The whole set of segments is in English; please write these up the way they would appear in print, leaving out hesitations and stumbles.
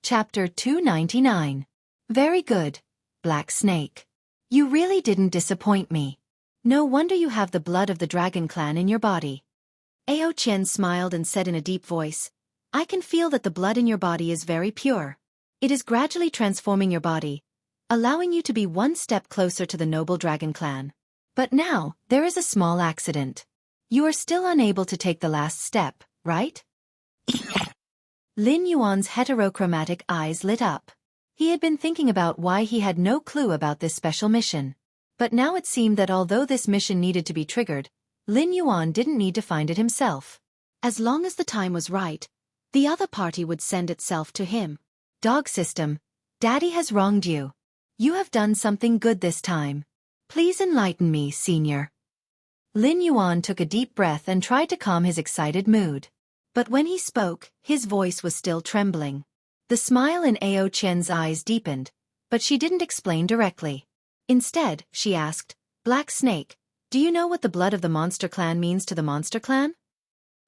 Chapter 299. Very good, Black Snake. You really didn't disappoint me. No wonder you have the blood of the dragon clan in your body. Ao Qian smiled and said in a deep voice, I can feel that the blood in your body is very pure. It is gradually transforming your body, allowing you to be one step closer to the noble dragon clan. But now, there is a small accident. You are still unable to take the last step, right? Lin Yuan's heterochromatic eyes lit up. He had been thinking about why he had no clue about this special mission. But now it seemed that although this mission needed to be triggered, Lin Yuan didn't need to find it himself. As long as the time was right, the other party would send itself to him. Dog system, Daddy has wronged you. You have done something good this time. Please enlighten me, Senior. Lin Yuan took a deep breath and tried to calm his excited mood. But when he spoke, his voice was still trembling. The smile in Ao Qian's eyes deepened, but she didn't explain directly. Instead, she asked, Black Snake, do you know what the blood of the monster clan means to the monster clan?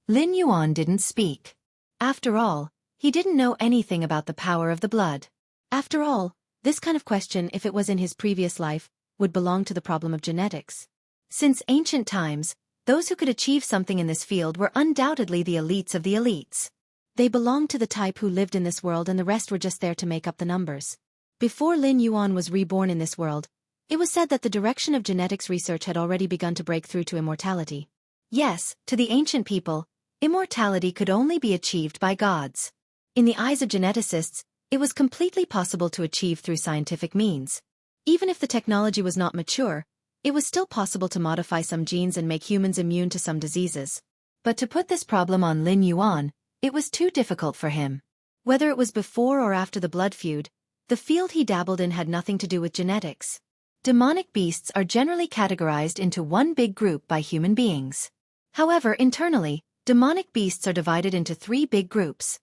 Lin Yuan didn't speak. After all, he didn't know anything about the power of the blood. After all, this kind of question, if it was in his previous life, would belong to the problem of genetics. Since ancient times, those who could achieve something in this field were undoubtedly the elites of the elites. They belonged to the type who lived in this world and the rest were just there to make up the numbers. Before Lin Yuan was reborn in this world, it was said that the direction of genetics research had already begun to break through to immortality. Yes, to the ancient people, immortality could only be achieved by gods. In the eyes of geneticists, it was completely possible to achieve through scientific means. Even if the technology was not mature, it was still possible to modify some genes and make humans immune to some diseases. But to put this problem on Lin Yuan, it was too difficult for him. Whether it was before or after the blood feud, the field he dabbled in had nothing to do with genetics. Demonic beasts are generally categorized into one big group by human beings. However, internally, demonic beasts are divided into three big groups: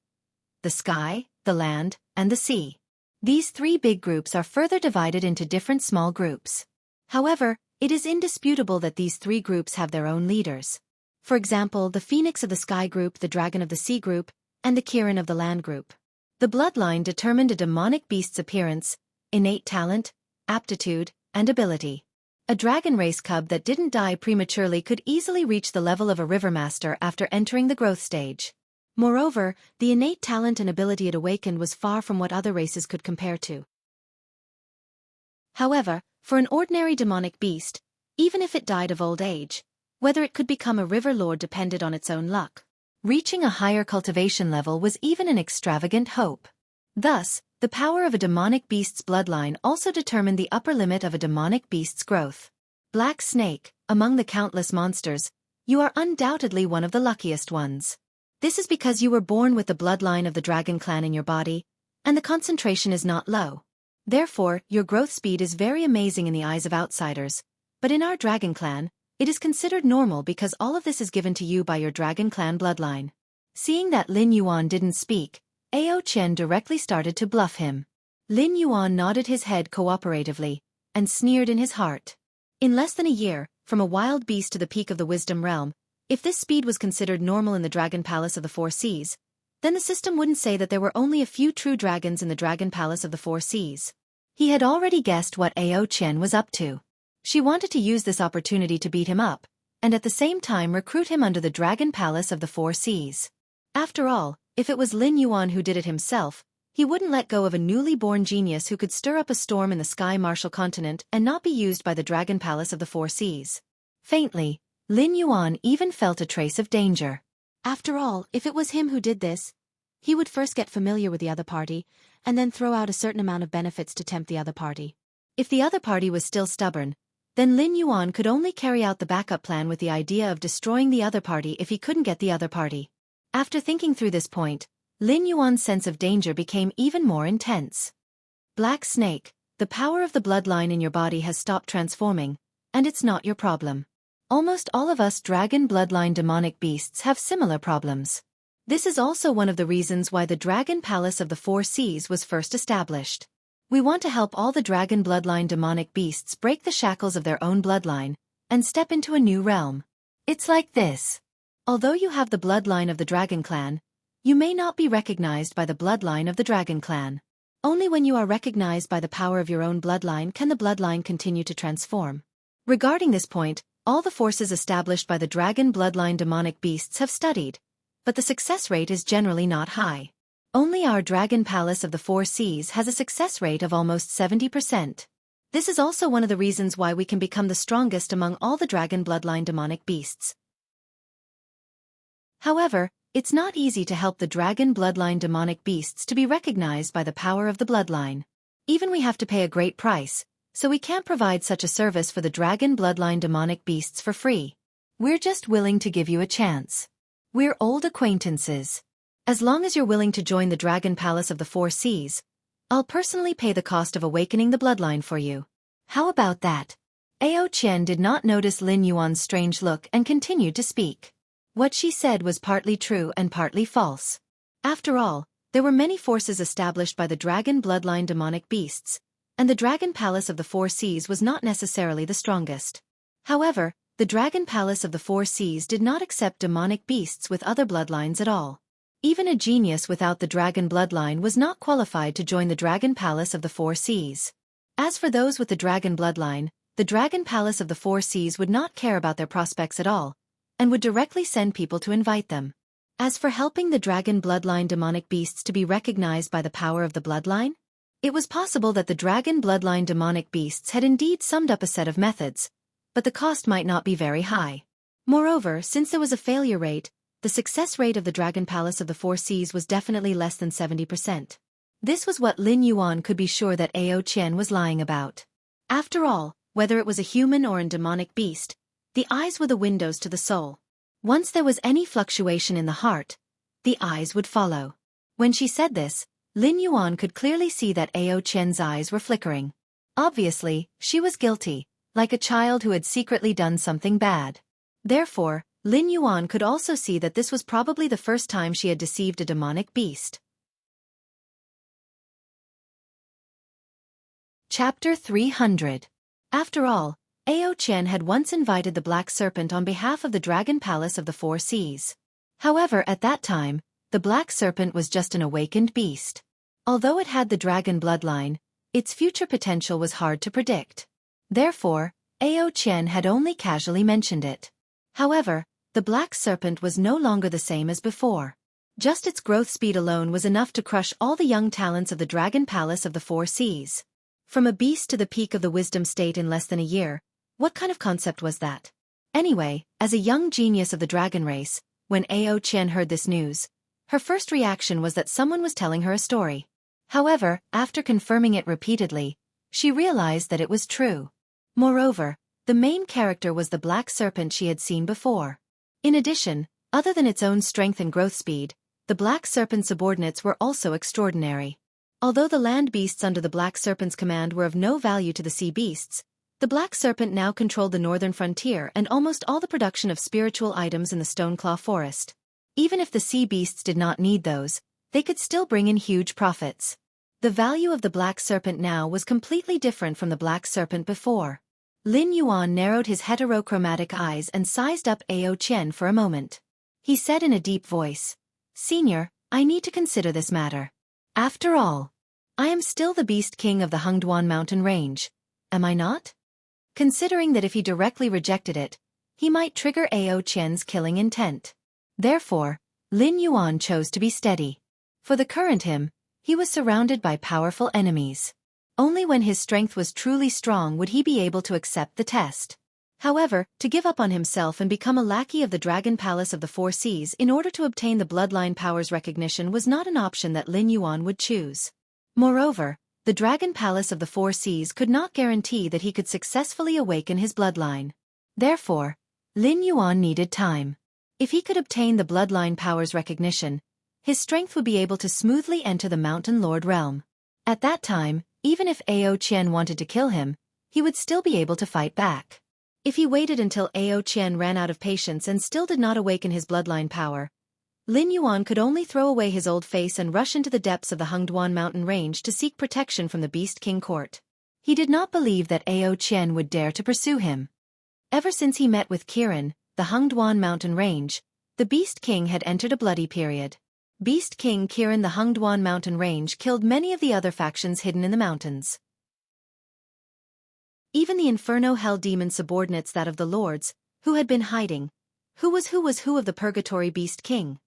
the sky, the land, and the sea. These three big groups are further divided into different small groups. However, it is indisputable that these three groups have their own leaders. For example, the Phoenix of the Sky group, the Dragon of the Sea group, and the Kirin of the Land group. The bloodline determined a demonic beast's appearance, innate talent, aptitude, and ability. A dragon race cub that didn't die prematurely could easily reach the level of a river master after entering the growth stage. Moreover, the innate talent and ability it awakened was far from what other races could compare to. However, for an ordinary demonic beast, even if it died of old age, whether it could become a river lord depended on its own luck. Reaching a higher cultivation level was even an extravagant hope. Thus, the power of a demonic beast's bloodline also determined the upper limit of a demonic beast's growth. Black Snake, among the countless monsters, you are undoubtedly one of the luckiest ones. This is because you were born with the bloodline of the dragon clan in your body, and the concentration is not low. Therefore, your growth speed is very amazing in the eyes of outsiders, but in our dragon clan, it is considered normal because all of this is given to you by your dragon clan bloodline. Seeing that Lin Yuan didn't speak, Ao Qian directly started to bluff him. Lin Yuan nodded his head cooperatively, and sneered in his heart. In less than a year, from a wild beast to the peak of the wisdom realm, if this speed was considered normal in the Dragon Palace of the Four Seas, then the system wouldn't say that there were only a few true dragons in the Dragon Palace of the Four Seas. He had already guessed what Ao Qian was up to. She wanted to use this opportunity to beat him up, and at the same time recruit him under the Dragon Palace of the Four Seas. After all, if it was Lin Yuan who did it himself, he wouldn't let go of a newly born genius who could stir up a storm in the Sky Martial continent and not be used by the Dragon Palace of the Four Seas. Faintly, Lin Yuan even felt a trace of danger. After all, if it was him who did this, he would first get familiar with the other party, and then throw out a certain amount of benefits to tempt the other party. If the other party was still stubborn, then Lin Yuan could only carry out the backup plan with the idea of destroying the other party if he couldn't get the other party. After thinking through this point, Lin Yuan's sense of danger became even more intense. Black Snake, the power of the bloodline in your body has stopped transforming, and it's not your problem. Almost all of us dragon bloodline demonic beasts have similar problems. This is also one of the reasons why the Dragon Palace of the Four Seas was first established. We want to help all the dragon bloodline demonic beasts break the shackles of their own bloodline and step into a new realm. It's like this. Although you have the bloodline of the dragon clan, You may not be recognized by the bloodline of the dragon clan. Only when you are recognized by the power of your own bloodline can the bloodline continue to transform. Regarding this point, all the forces established by the dragon bloodline demonic beasts have studied, but the success rate is generally not high. Only our Dragon Palace of the Four Seas has a success rate of almost 70%. This is also one of the reasons why we can become the strongest among all the dragon bloodline demonic beasts. However, it's not easy to help the dragon bloodline demonic beasts to be recognized by the power of the bloodline. Even we have to pay a great price, so we can't provide such a service for the dragon bloodline demonic beasts for free. We're just willing to give you a chance. We're old acquaintances. As long as you're willing to join the Dragon Palace of the Four Seas, I'll personally pay the cost of awakening the bloodline for you. How about that? Ao Qian did not notice Lin Yuan's strange look and continued to speak. What she said was partly true and partly false. After all, there were many forces established by the dragon bloodline demonic beasts, and the Dragon Palace of the Four Seas was not necessarily the strongest. However, the Dragon Palace of the Four Seas did not accept demonic beasts with other bloodlines at all. Even a genius without the dragon bloodline was not qualified to join the Dragon Palace of the Four Seas. As for those with the dragon bloodline, the Dragon Palace of the Four Seas would not care about their prospects at all, and would directly send people to invite them. As for helping the dragon bloodline demonic beasts to be recognized by the power of the bloodline, it was possible that the dragon bloodline demonic beasts had indeed summed up a set of methods, but the cost might not be very high. Moreover, since there was a failure rate, the success rate of the Dragon Palace of the Four Seas was definitely less than 70%. This was what Lin Yuan could be sure that Ao Qian was lying about. After all, whether it was a human or a demonic beast, the eyes were the windows to the soul. Once there was any fluctuation in the heart, the eyes would follow. When she said this, Lin Yuan could clearly see that Ao Qian's eyes were flickering. Obviously, she was guilty, like a child who had secretly done something bad. Therefore, Lin Yuan could also see that this was probably the first time she had deceived a demonic beast. Chapter 300. After all, Ao Qian had once invited the Black Serpent on behalf of the Dragon Palace of the Four Seas. However, at that time, the Black Serpent was just an awakened beast. Although it had the dragon bloodline, its future potential was hard to predict. Therefore, Ao Qian had only casually mentioned it. However, the Black Serpent was no longer the same as before. Just its growth speed alone was enough to crush all the young talents of the Dragon Palace of the Four Seas. From a beast to the peak of the wisdom state in less than a year, what kind of concept was that? Anyway, as a young genius of the dragon race, when Ao Qian heard this news, her first reaction was that someone was telling her a story. However, after confirming it repeatedly, she realized that it was true. Moreover, the main character was the Black Serpent she had seen before. In addition, other than its own strength and growth speed, the Black Serpent's subordinates were also extraordinary. Although the land beasts under the Black Serpent's command were of no value to the sea beasts, the Black Serpent now controlled the northern frontier and almost all the production of spiritual items in the Stoneclaw Forest. Even if the sea beasts did not need those, they could still bring in huge profits. The value of the Black Serpent now was completely different from the Black Serpent before. Lin Yuan narrowed his heterochromatic eyes and sized up Ao Qian for a moment. He said in a deep voice, "Senior, I need to consider this matter. After all, I am still the Beast King of the Hengduan Mountain Range, am I not?" Considering that if he directly rejected it, he might trigger Ao Qian's killing intent. Therefore, Lin Yuan chose to be steady. For the current him, he was surrounded by powerful enemies. Only when his strength was truly strong would he be able to accept the test. However, to give up on himself and become a lackey of the Dragon Palace of the Four Seas in order to obtain the bloodline powers recognition was not an option that Lin Yuan would choose. Moreover, the Dragon Palace of the Four Seas could not guarantee that he could successfully awaken his bloodline. Therefore, Lin Yuan needed time. If he could obtain the bloodline powers recognition, his strength would be able to smoothly enter the Mountain Lord realm. At that time, even if Ao Qian wanted to kill him, he would still be able to fight back. If he waited until Ao Qian ran out of patience and still did not awaken his bloodline power, Lin Yuan could only throw away his old face and rush into the depths of the Hengduan Mountain Range to seek protection from the Beast King court. He did not believe that Ao Qian would dare to pursue him. Ever since he met with Kirin, the Hengduan Mountain Range, the Beast King had entered a bloody period. Beast King Kirin the Hungduan mountain range killed many of the other factions hidden in the mountains. Even the Inferno Hell demon subordinates that of the lords, who had been hiding. Who was who of the Purgatory Beast King?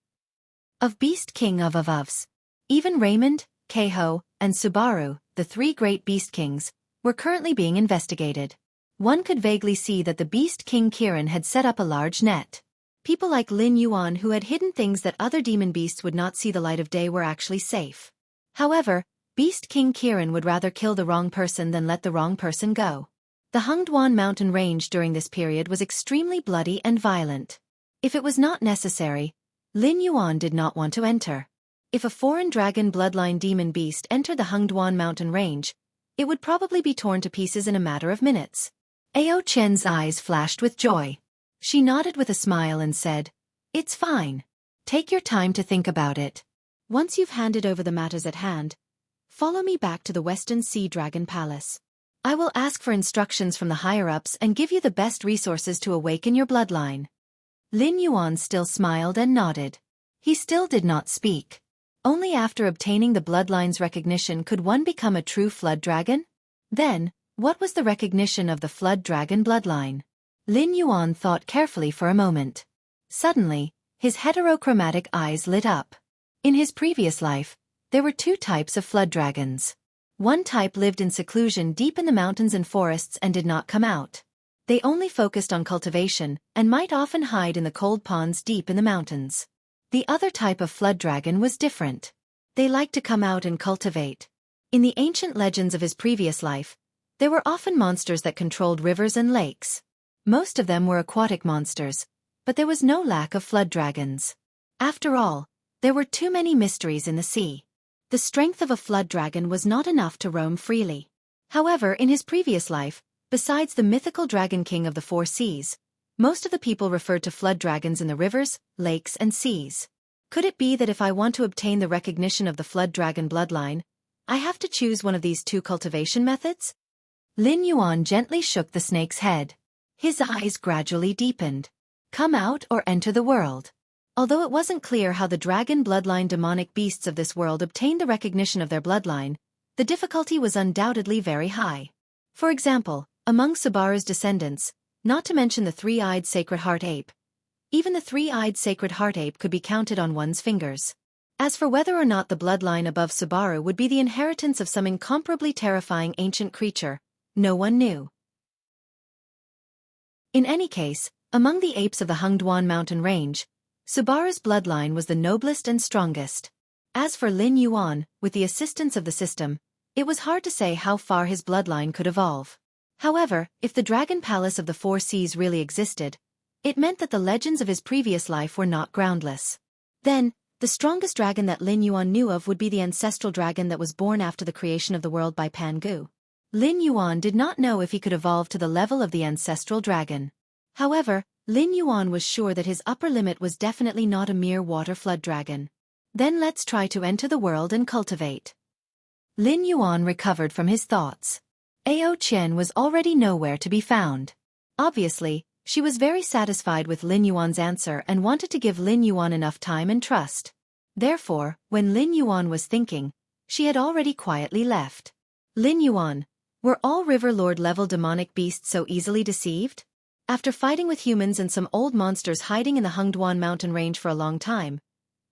Of Beast King of Ofs. Even Raymond, Keiho, and Subaru, the three great Beast Kings, were currently being investigated. One could vaguely see that the Beast King Kirin had set up a large net. People like Lin Yuan who had hidden things that other demon beasts would not see the light of day were actually safe. However, Beast King Kirin would rather kill the wrong person than let the wrong person go. The Hungduan mountain range during this period was extremely bloody and violent. If it was not necessary, Lin Yuan did not want to enter. If a foreign dragon bloodline demon beast entered the Hungduan mountain range, it would probably be torn to pieces in a matter of minutes. Ao Chen's eyes flashed with joy. She nodded with a smile and said, "It's fine. Take your time to think about it. Once you've handed over the matters at hand, follow me back to the Western Sea Dragon Palace. I will ask for instructions from the higher-ups and give you the best resources to awaken your bloodline." Lin Yuan still smiled and nodded. He still did not speak. Only after obtaining the bloodline's recognition could one become a true flood dragon? Then, what was the recognition of the flood dragon bloodline? Lin Yuan thought carefully for a moment. Suddenly, his heterochromatic eyes lit up. In his previous life, there were two types of flood dragons. One type lived in seclusion deep in the mountains and forests and did not come out. They only focused on cultivation and might often hide in the cold ponds deep in the mountains. The other type of flood dragon was different. They liked to come out and cultivate. In the ancient legends of his previous life, there were often monsters that controlled rivers and lakes. Most of them were aquatic monsters, but there was no lack of flood dragons. After all, there were too many mysteries in the sea. The strength of a flood dragon was not enough to roam freely. However, in his previous life, besides the mythical dragon king of the four seas, most of the people referred to flood dragons in the rivers, lakes, and seas. Could it be that if I want to obtain the recognition of the flood dragon bloodline, I have to choose one of these two cultivation methods? Lin Yuan gently shook the snake's head. His eyes gradually deepened. Come out or enter the world. Although it wasn't clear how the dragon bloodline demonic beasts of this world obtained the recognition of their bloodline, the difficulty was undoubtedly very high. For example, among Subaru's descendants, not to mention the three-eyed sacred heart ape, even the three-eyed sacred heart ape could be counted on one's fingers. As for whether or not the bloodline above Subaru would be the inheritance of some incomparably terrifying ancient creature, no one knew. In any case, among the apes of the Hungduan mountain range, Subaru's bloodline was the noblest and strongest. As for Lin Yuan, with the assistance of the system, it was hard to say how far his bloodline could evolve. However, if the Dragon Palace of the Four Seas really existed, it meant that the legends of his previous life were not groundless. Then, the strongest dragon that Lin Yuan knew of would be the ancestral dragon that was born after the creation of the world by Pangu. Lin Yuan did not know if he could evolve to the level of the ancestral dragon. However, Lin Yuan was sure that his upper limit was definitely not a mere water flood dragon. Then let's try to enter the world and cultivate. Lin Yuan recovered from his thoughts. Ao Chen was already nowhere to be found. Obviously, she was very satisfied with Lin Yuan's answer and wanted to give Lin Yuan enough time and trust. Therefore, when Lin Yuan was thinking, she had already quietly left. Lin Yuan, were all River Lord level demonic beasts so easily deceived? After fighting with humans and some old monsters hiding in the Hungduan mountain range for a long time,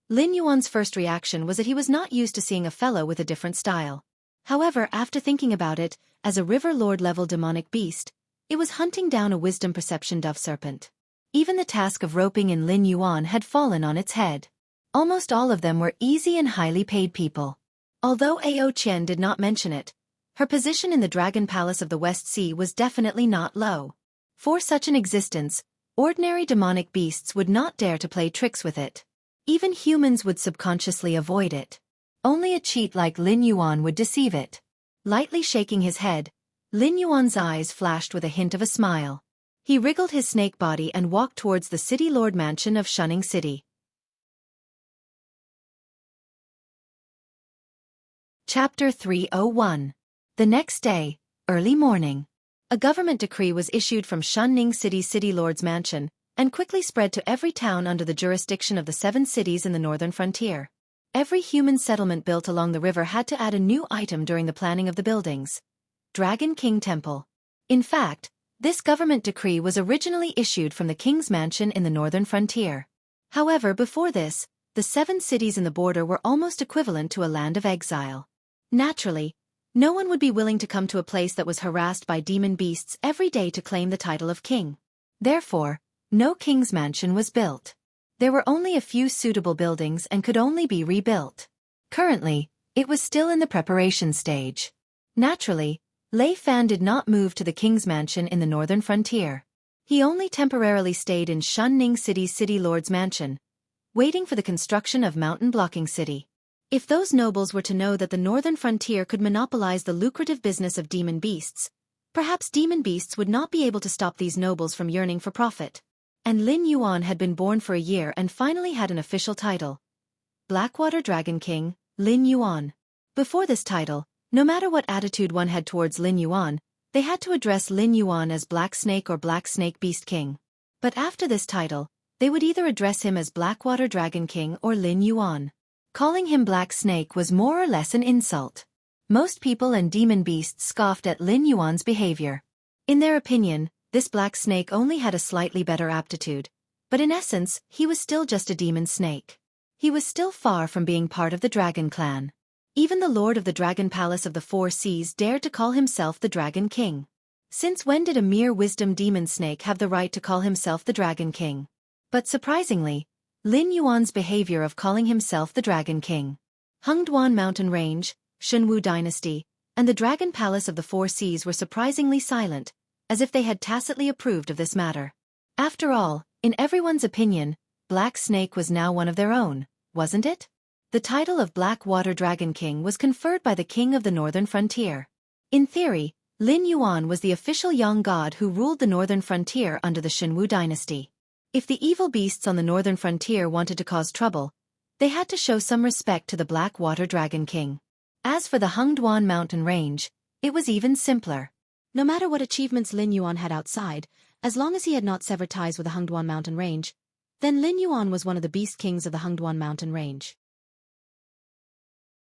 Lin Yuan's first reaction was that he was not used to seeing a fellow with a different style. However, after thinking about it, as a River Lord level demonic beast, it was hunting down a wisdom perception dove serpent. Even the task of roping in Lin Yuan had fallen on its head. Almost all of them were easy and highly paid people. Although Ao Chen did not mention it, her position in the Dragon Palace of the West Sea was definitely not low. For such an existence, ordinary demonic beasts would not dare to play tricks with it. Even humans would subconsciously avoid it. Only a cheat like Lin Yuan would deceive it. Lightly shaking his head, Lin Yuan's eyes flashed with a hint of a smile. He wriggled his snake body and walked towards the City Lord Mansion of Shunning City. Chapter 301. The next day, early morning. A government decree was issued from Shunning City's City Lord's Mansion, and quickly spread to every town under the jurisdiction of the 7 cities in the northern frontier. every human settlement built along the river had to add a new item during the planning of the buildings. Dragon King Temple. In fact, this government decree was originally issued from the king's mansion in the northern frontier. However, before this, the 7 cities in the border were almost equivalent to a land of exile. Naturally, no one would be willing to come to a place that was harassed by demon beasts every day to claim the title of king. Therefore, no king's mansion was built. There were only a few suitable buildings and could only be rebuilt. Currently, it was still in the preparation stage. Naturally, Lei Fan did not move to the king's mansion in the northern frontier. He only temporarily stayed in Shunning City's city lord's mansion, waiting for the construction of Mountain Blocking City. If those nobles were to know that the northern frontier could monopolize the lucrative business of demon beasts, perhaps demon beasts would not be able to stop these nobles from yearning for profit. And Lin Yuan had been born for a year and finally had an official title. Blackwater Dragon King, Lin Yuan. Before this title, no matter what attitude one had towards Lin Yuan, they had to address Lin Yuan as Black Snake or Black Snake Beast King. But after this title, they would either address him as Blackwater Dragon King or Lin Yuan. Calling him Black Snake was more or less an insult. Most people and demon beasts scoffed at Lin Yuan's behavior. In their opinion, this Black Snake only had a slightly better aptitude, but in essence, he was still just a demon snake. He was still far from being part of the Dragon Clan. Even the Lord of the Dragon Palace of the Four Seas dared to call himself the Dragon King. Since when did a mere wisdom demon snake have the right to call himself the Dragon King? But surprisingly, Lin Yuan's behavior of calling himself the Dragon King, Hengduan Mountain Range, Shenwu Dynasty, and the Dragon Palace of the Four Seas were surprisingly silent, as if they had tacitly approved of this matter. After all, in everyone's opinion, Black Snake was now one of their own, wasn't it? The title of Blackwater Dragon King was conferred by the king of the northern frontier. In theory, Lin Yuan was the official young god who ruled the northern frontier under the Shenwu dynasty. If the evil beasts on the northern frontier wanted to cause trouble, they had to show some respect to the Blackwater Dragon King. As for the Hengduan Mountain Range, it was even simpler. No matter what achievements Lin Yuan had outside, as long as he had not severed ties with the Hengduan Mountain Range, then Lin Yuan was one of the Beast Kings of the Hengduan Mountain Range.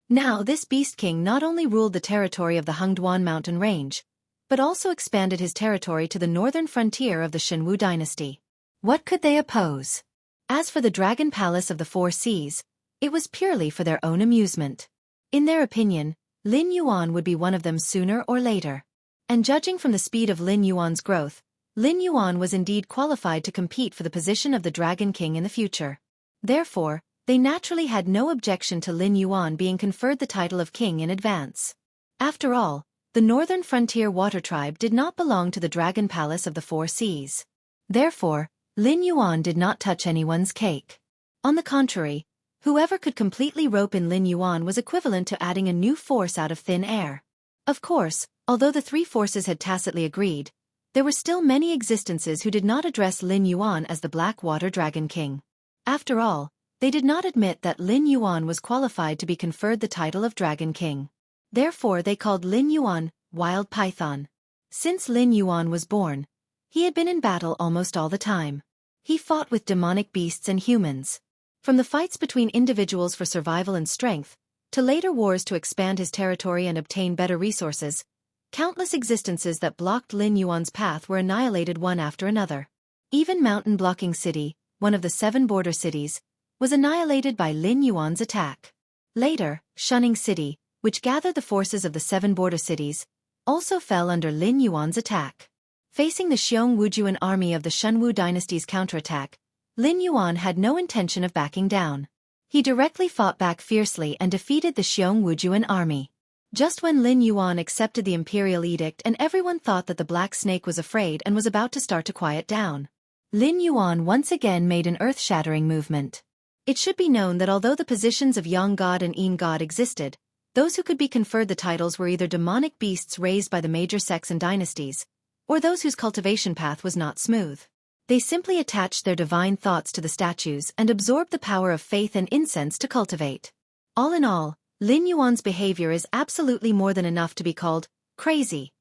Now this Beast King not only ruled the territory of the Hengduan Mountain Range, but also expanded his territory to the northern frontier of the Shenwu dynasty. What could they oppose? As for the Dragon Palace of the Four Seas, it was purely for their own amusement. In their opinion, Lin Yuan would be one of them sooner or later. And judging from the speed of Lin Yuan's growth, Lin Yuan was indeed qualified to compete for the position of the Dragon King in the future. Therefore, they naturally had no objection to Lin Yuan being conferred the title of king in advance. After all, the Northern Frontier Water Tribe did not belong to the Dragon Palace of the Four Seas. Therefore, Lin Yuan did not touch anyone's cake. On the contrary, whoever could completely rope in Lin Yuan was equivalent to adding a new force out of thin air. Of course, although the three forces had tacitly agreed, there were still many existences who did not address Lin Yuan as the Blackwater Dragon King. After all, they did not admit that Lin Yuan was qualified to be conferred the title of Dragon King. Therefore they called Lin Yuan Wild Python. Since Lin Yuan was born, he had been in battle almost all the time. He fought with demonic beasts and humans. From the fights between individuals for survival and strength, to later wars to expand his territory and obtain better resources, countless existences that blocked Lin Yuan's path were annihilated one after another. Even Mountain Blocking City, one of the 7 border cities, was annihilated by Lin Yuan's attack. Later, Shunning City, which gathered the forces of the 7 border cities, also fell under Lin Yuan's attack. Facing the Xiongwujuan army of the Shenwu dynasty's counterattack, Lin Yuan had no intention of backing down. He directly fought back fiercely and defeated the Xiongwujuan army. Just when Lin Yuan accepted the imperial edict and everyone thought that the Black Snake was afraid and was about to start to quiet down, Lin Yuan once again made an earth-shattering movement. It should be known that although the positions of Yang God and Yin God existed, those who could be conferred the titles were either demonic beasts raised by the major sects and dynasties, or those whose cultivation path was not smooth. They simply attached their divine thoughts to the statues and absorbed the power of faith and incense to cultivate. All in all, Lin Yuan's behavior is absolutely more than enough to be called crazy.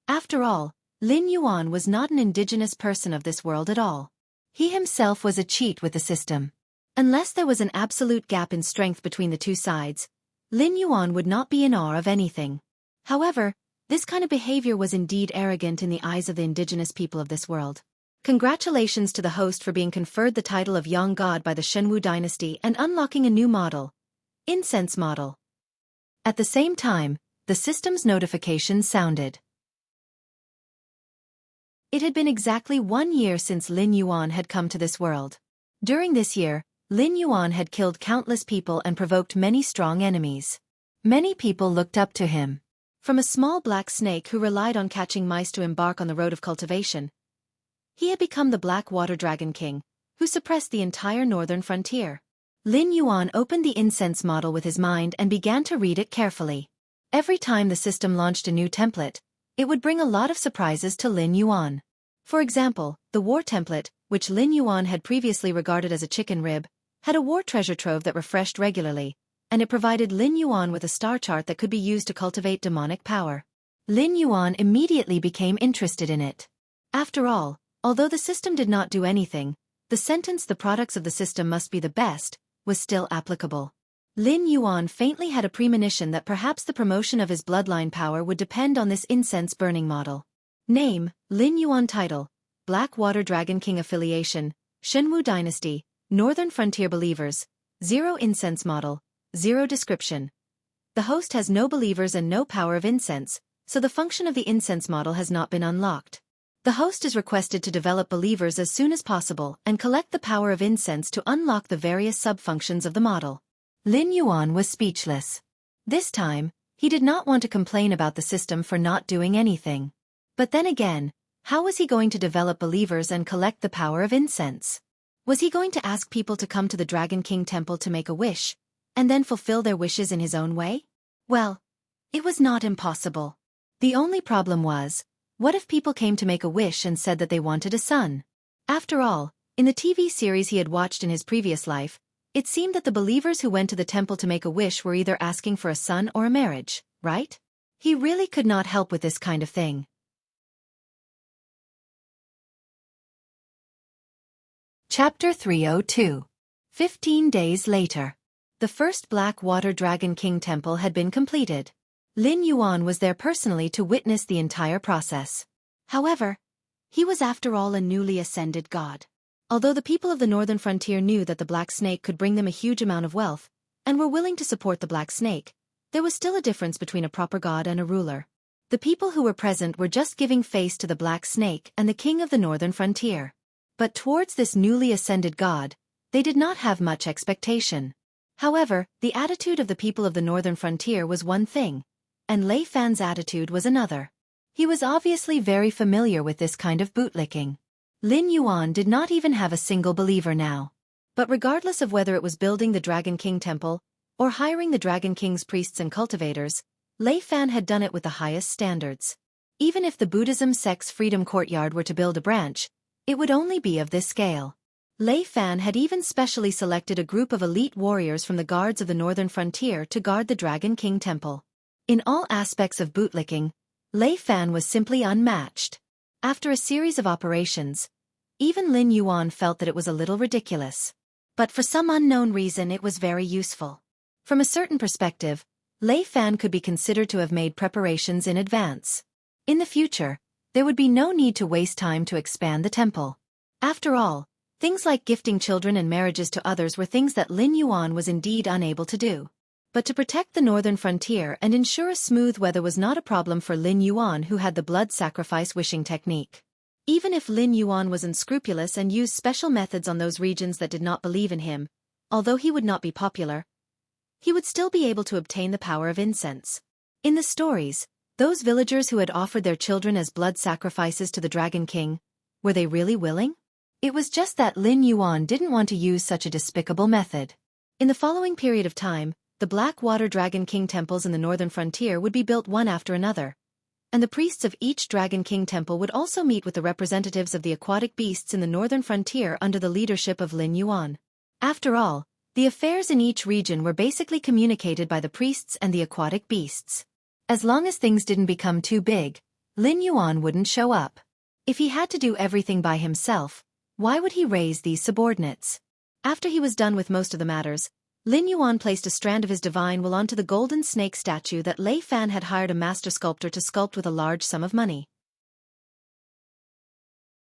After all, Lin Yuan was not an indigenous person of this world at all. He himself was a cheat with the system. Unless there was an absolute gap in strength between the two sides, Lin Yuan would not be in awe of anything. However, this kind of behavior was indeed arrogant in the eyes of the indigenous people of this world. Congratulations to the host for being conferred the title of Yang God by the Shenwu dynasty and unlocking a new model, incense model. At the same time, the system's notification sounded. It had been exactly 1 year since Lin Yuan had come to this world. During this year, Lin Yuan had killed countless people and provoked many strong enemies. Many people looked up to him. From a small black snake who relied on catching mice to embark on the road of cultivation, he had become the Black Water Dragon King, who suppressed the entire northern frontier. Lin Yuan opened the incense model with his mind and began to read it carefully. Every time the system launched a new template, it would bring a lot of surprises to Lin Yuan. For example, the war template, which Lin Yuan had previously regarded as a chicken rib, had a war treasure trove that refreshed regularly, and it provided Lin Yuan with a star chart that could be used to cultivate demonic power. Lin Yuan immediately became interested in it. After all, although the system did not do anything, the sentence "the products of the system must be the best" was still applicable. Lin Yuan faintly had a premonition that perhaps the promotion of his bloodline power would depend on this incense-burning model. Name, Lin Yuan. Title, Black Water Dragon King. Affiliation, Shenwu Dynasty, Northern Frontier Believers. 0 Incense Model. 0 Description. The host has no believers and no power of incense, so the function of the incense model has not been unlocked. The host is requested to develop believers as soon as possible and collect the power of incense to unlock the various sub-functions of the model. Lin Yuan was speechless. This time, he did not want to complain about the system for not doing anything. But then again, how was he going to develop believers and collect the power of incense? Was he going to ask people to come to the Dragon King Temple to make a wish, and then fulfill their wishes in his own way? Well, it was not impossible. The only problem was, what if people came to make a wish and said that they wanted a son? After all, in the TV series he had watched in his previous life, it seemed that the believers who went to the temple to make a wish were either asking for a son or a marriage, right? He really could not help with this kind of thing. Chapter 302. 15 days later. The first Black Water Dragon King temple had been completed. Lin Yuan was there personally to witness the entire process. However, he was after all a newly ascended god. Although the people of the northern frontier knew that the Black Snake could bring them a huge amount of wealth, and were willing to support the Black Snake, there was still a difference between a proper god and a ruler. The people who were present were just giving face to the Black Snake and the king of the northern frontier. But towards this newly ascended god, they did not have much expectation. However, the attitude of the people of the northern frontier was one thing, and Lei Fan's attitude was another. He was obviously very familiar with this kind of bootlicking. Lin Yuan did not even have a single believer now. But regardless of whether it was building the Dragon King Temple, or hiring the Dragon King's priests and cultivators, Lei Fan had done it with the highest standards. Even if the Buddhism sect's Freedom Courtyard were to build a branch, it would only be of this scale. Lei Fan had even specially selected a group of elite warriors from the guards of the northern frontier to guard the Dragon King Temple. In all aspects of bootlicking, Lei Fan was simply unmatched. After a series of operations, even Lin Yuan felt that it was a little ridiculous. But for some unknown reason it was very useful. From a certain perspective, Lei Fan could be considered to have made preparations in advance. In the future, there would be no need to waste time to expand the temple. After all, things like gifting children and marriages to others were things that Lin Yuan was indeed unable to do. But to protect the northern frontier and ensure a smooth weather was not a problem for Lin Yuan, who had the blood sacrifice wishing technique. Even if Lin Yuan was unscrupulous and used special methods on those regions that did not believe in him, although he would not be popular, he would still be able to obtain the power of incense. In the stories, those villagers who had offered their children as blood sacrifices to the Dragon King, were they really willing? It was just that Lin Yuan didn't want to use such a despicable method. In the following period of time, the Black Water Dragon King temples in the northern frontier would be built one after another, and the priests of each Dragon King temple would also meet with the representatives of the aquatic beasts in the northern frontier under the leadership of Lin Yuan. After all, the affairs in each region were basically communicated by the priests and the aquatic beasts. As long as things didn't become too big, Lin Yuan wouldn't show up. If he had to do everything by himself, why would he raise these subordinates? After he was done with most of the matters, Lin Yuan placed a strand of his divine will onto the golden snake statue that Lei Fan had hired a master sculptor to sculpt with a large sum of money.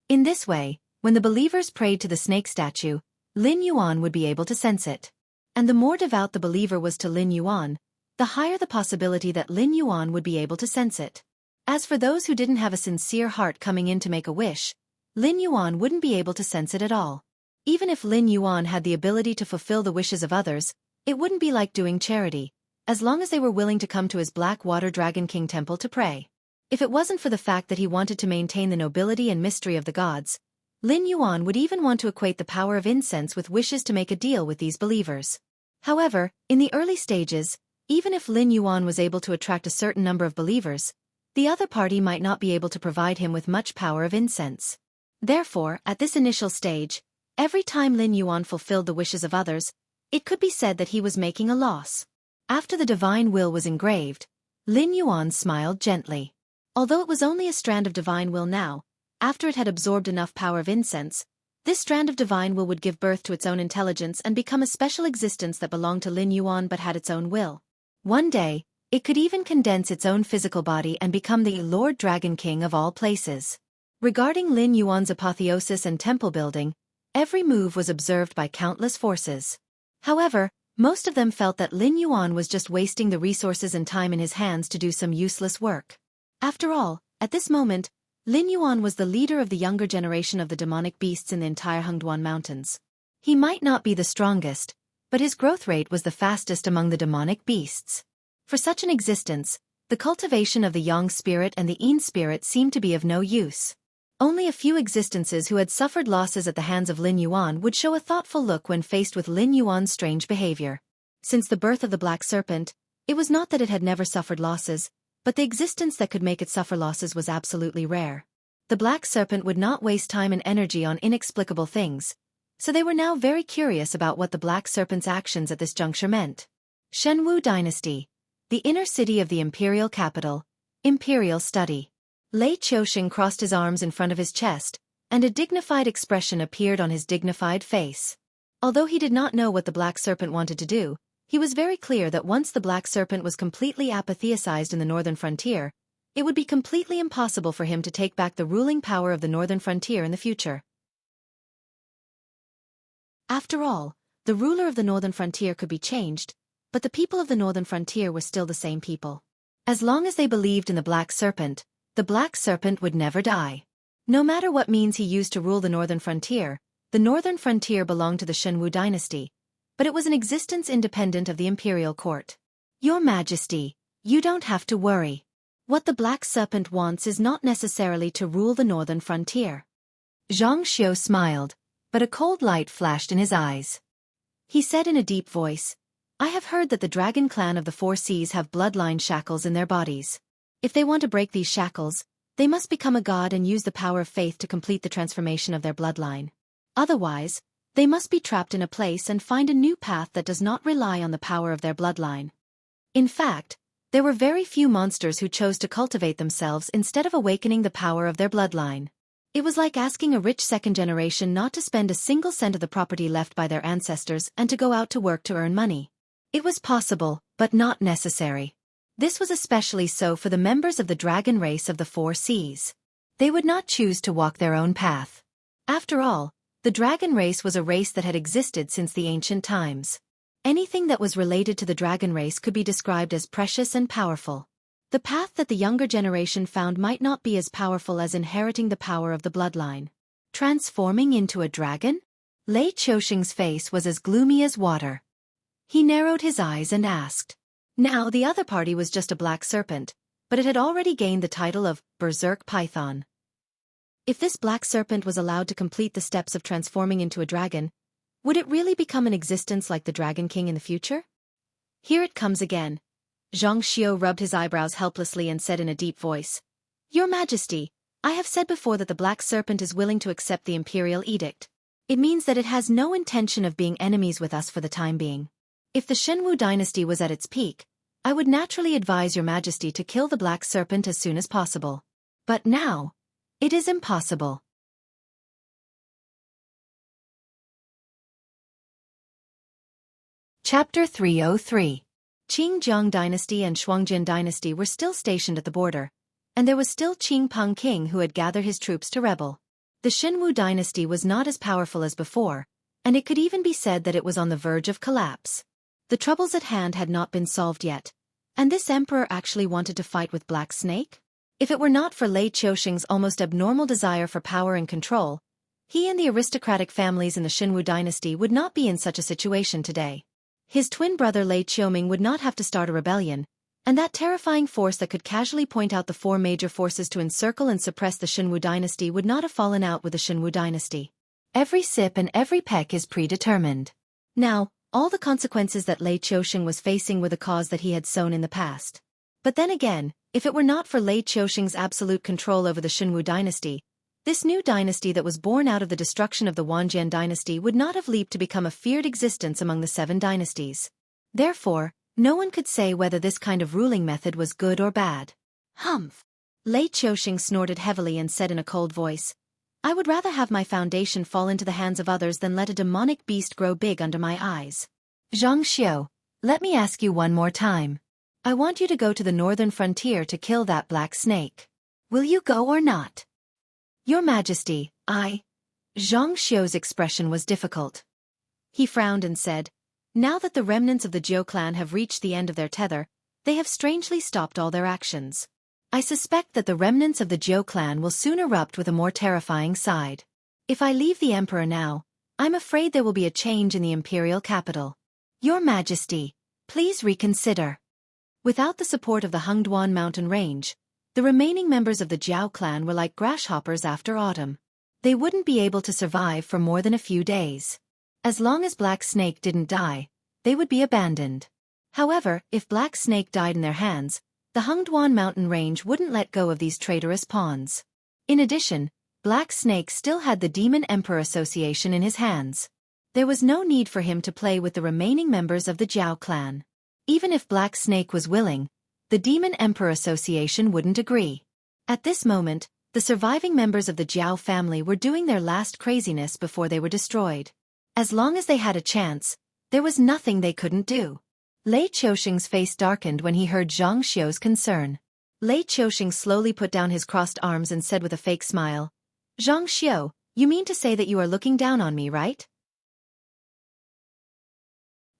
In this way, when the believers prayed to the snake statue, Lin Yuan would be able to sense it. And the more devout the believer was to Lin Yuan, the higher the possibility that Lin Yuan would be able to sense it. As for those who didn't have a sincere heart coming in to make a wish, Lin Yuan wouldn't be able to sense it at all. Even if Lin Yuan had the ability to fulfill the wishes of others, it wouldn't be like doing charity, as long as they were willing to come to his Black Water Dragon King temple to pray. If it wasn't for the fact that he wanted to maintain the nobility and mystery of the gods, Lin Yuan would even want to equate the power of incense with wishes to make a deal with these believers. However, in the early stages, even if Lin Yuan was able to attract a certain number of believers, the other party might not be able to provide him with much power of incense. Therefore, at this initial stage, every time Lin Yuan fulfilled the wishes of others, it could be said that he was making a loss. After the divine will was engraved, Lin Yuan smiled gently. Although it was only a strand of divine will now, after it had absorbed enough power of incense, this strand of divine will would give birth to its own intelligence and become a special existence that belonged to Lin Yuan but had its own will. One day, it could even condense its own physical body and become the Lord Dragon King of all places. Regarding Lin Yuan's apotheosis and temple building, every move was observed by countless forces. However, most of them felt that Lin Yuan was just wasting the resources and time in his hands to do some useless work. After all, at this moment, Lin Yuan was the leader of the younger generation of the demonic beasts in the entire Hengduan Mountains. He might not be the strongest, but his growth rate was the fastest among the demonic beasts. For such an existence, the cultivation of the Yang spirit and the Yin spirit seemed to be of no use. Only a few existences who had suffered losses at the hands of Lin Yuan would show a thoughtful look when faced with Lin Yuan's strange behavior. Since the birth of the Black Serpent, it was not that it had never suffered losses, but the existence that could make it suffer losses was absolutely rare. The Black Serpent would not waste time and energy on inexplicable things, so they were now very curious about what the Black Serpent's actions at this juncture meant. Shenwu Dynasty, the inner city of the imperial capital, Imperial Study. Lei Qiusheng crossed his arms in front of his chest, and a dignified expression appeared on his dignified face. Although he did not know what the Black Serpent wanted to do, he was very clear that once the Black Serpent was completely apotheosized in the northern frontier, it would be completely impossible for him to take back the ruling power of the northern frontier in the future. After all, the ruler of the northern frontier could be changed, but the people of the northern frontier were still the same people. As long as they believed in the Black Serpent, the Black Serpent would never die. No matter what means he used to rule the northern frontier belonged to the Shenwu dynasty, but it was an existence independent of the imperial court. Your Majesty, you don't have to worry. What the Black Serpent wants is not necessarily to rule the northern frontier. Zhang Xiu smiled, but a cold light flashed in his eyes. He said in a deep voice, I have heard that the dragon clan of the Four Seas have bloodline shackles in their bodies. If they want to break these shackles, they must become a god and use the power of faith to complete the transformation of their bloodline. Otherwise, they must be trapped in a place and find a new path that does not rely on the power of their bloodline. In fact, there were very few monsters who chose to cultivate themselves instead of awakening the power of their bloodline. It was like asking a rich second generation not to spend a single cent of the property left by their ancestors and to go out to work to earn money. It was possible, but not necessary. This was especially so for the members of the dragon race of the Four Seas. They would not choose to walk their own path. After all, the dragon race was a race that had existed since the ancient times. Anything that was related to the dragon race could be described as precious and powerful. The path that the younger generation found might not be as powerful as inheriting the power of the bloodline. Transforming into a dragon? Lei Qiusheng's face was as gloomy as water. He narrowed his eyes and asked. Now the other party was just a Black Serpent, but it had already gained the title of Berserk Python. If this Black Serpent was allowed to complete the steps of transforming into a dragon, would it really become an existence like the Dragon King in the future? Here it comes again. Zhang Xiu rubbed his eyebrows helplessly and said in a deep voice, Your Majesty, I have said before that the Black Serpent is willing to accept the imperial edict. It means that it has no intention of being enemies with us for the time being. If the Shenwu dynasty was at its peak, I would naturally advise Your Majesty to kill the Black Serpent as soon as possible. But now, it is impossible. Chapter 303. Qingjiang dynasty and Shuangjin dynasty were still stationed at the border, and there was still Qingpeng king who had gathered his troops to rebel. The Xinwu dynasty was not as powerful as before, and it could even be said that it was on the verge of collapse. The troubles at hand had not been solved yet, and this emperor actually wanted to fight with Black Snake? If it were not for Lei Qiusheng's almost abnormal desire for power and control, he and the aristocratic families in the Xinwu dynasty would not be in such a situation today. His twin brother Lei Qiuming would not have to start a rebellion, and that terrifying force that could casually point out the four major forces to encircle and suppress the Xinwu dynasty would not have fallen out with the Xinwu dynasty. Every sip and every peck is predetermined. Now, all the consequences that Lei Qiusheng was facing were the cause that he had sown in the past. But then again, if it were not for Lei Qiusheng's absolute control over the Xinwu dynasty, this new dynasty that was born out of the destruction of the Wanjian dynasty would not have leaped to become a feared existence among the 7 dynasties. Therefore, no one could say whether this kind of ruling method was good or bad. Humph! Lei Qiusheng snorted heavily and said in a cold voice, I would rather have my foundation fall into the hands of others than let a demonic beast grow big under my eyes. Zhang Xiu, let me ask you one more time. I want you to go to the northern frontier to kill that Black Snake. Will you go or not? Your Majesty, Zhang Xiu's expression was difficult. He frowned and said, Now that the remnants of the Zhou clan have reached the end of their tether, they have strangely stopped all their actions. I suspect that the remnants of the Zhou clan will soon erupt with a more terrifying side. If I leave the emperor now, I'm afraid there will be a change in the imperial capital. Your Majesty, please reconsider. Without the support of the Hengduan mountain range, the remaining members of the Zhao clan were like grasshoppers after autumn. They wouldn't be able to survive for more than a few days. As long as Black Snake didn't die, they would be abandoned. However, if Black Snake died in their hands, the Hengduan mountain range wouldn't let go of these traitorous pawns. In addition, Black Snake still had the Demon Emperor Association in his hands. There was no need for him to play with the remaining members of the Zhao clan. Even if Black Snake was willing, the Demon Emperor Association wouldn't agree. At this moment, the surviving members of the Zhao family were doing their last craziness before they were destroyed. As long as they had a chance, there was nothing they couldn't do. Lei Qiusheng's face darkened when he heard Zhang Xiu's concern. Lei Qiusheng slowly put down his crossed arms and said with a fake smile, Zhang Xiu, you mean to say that you are looking down on me, right?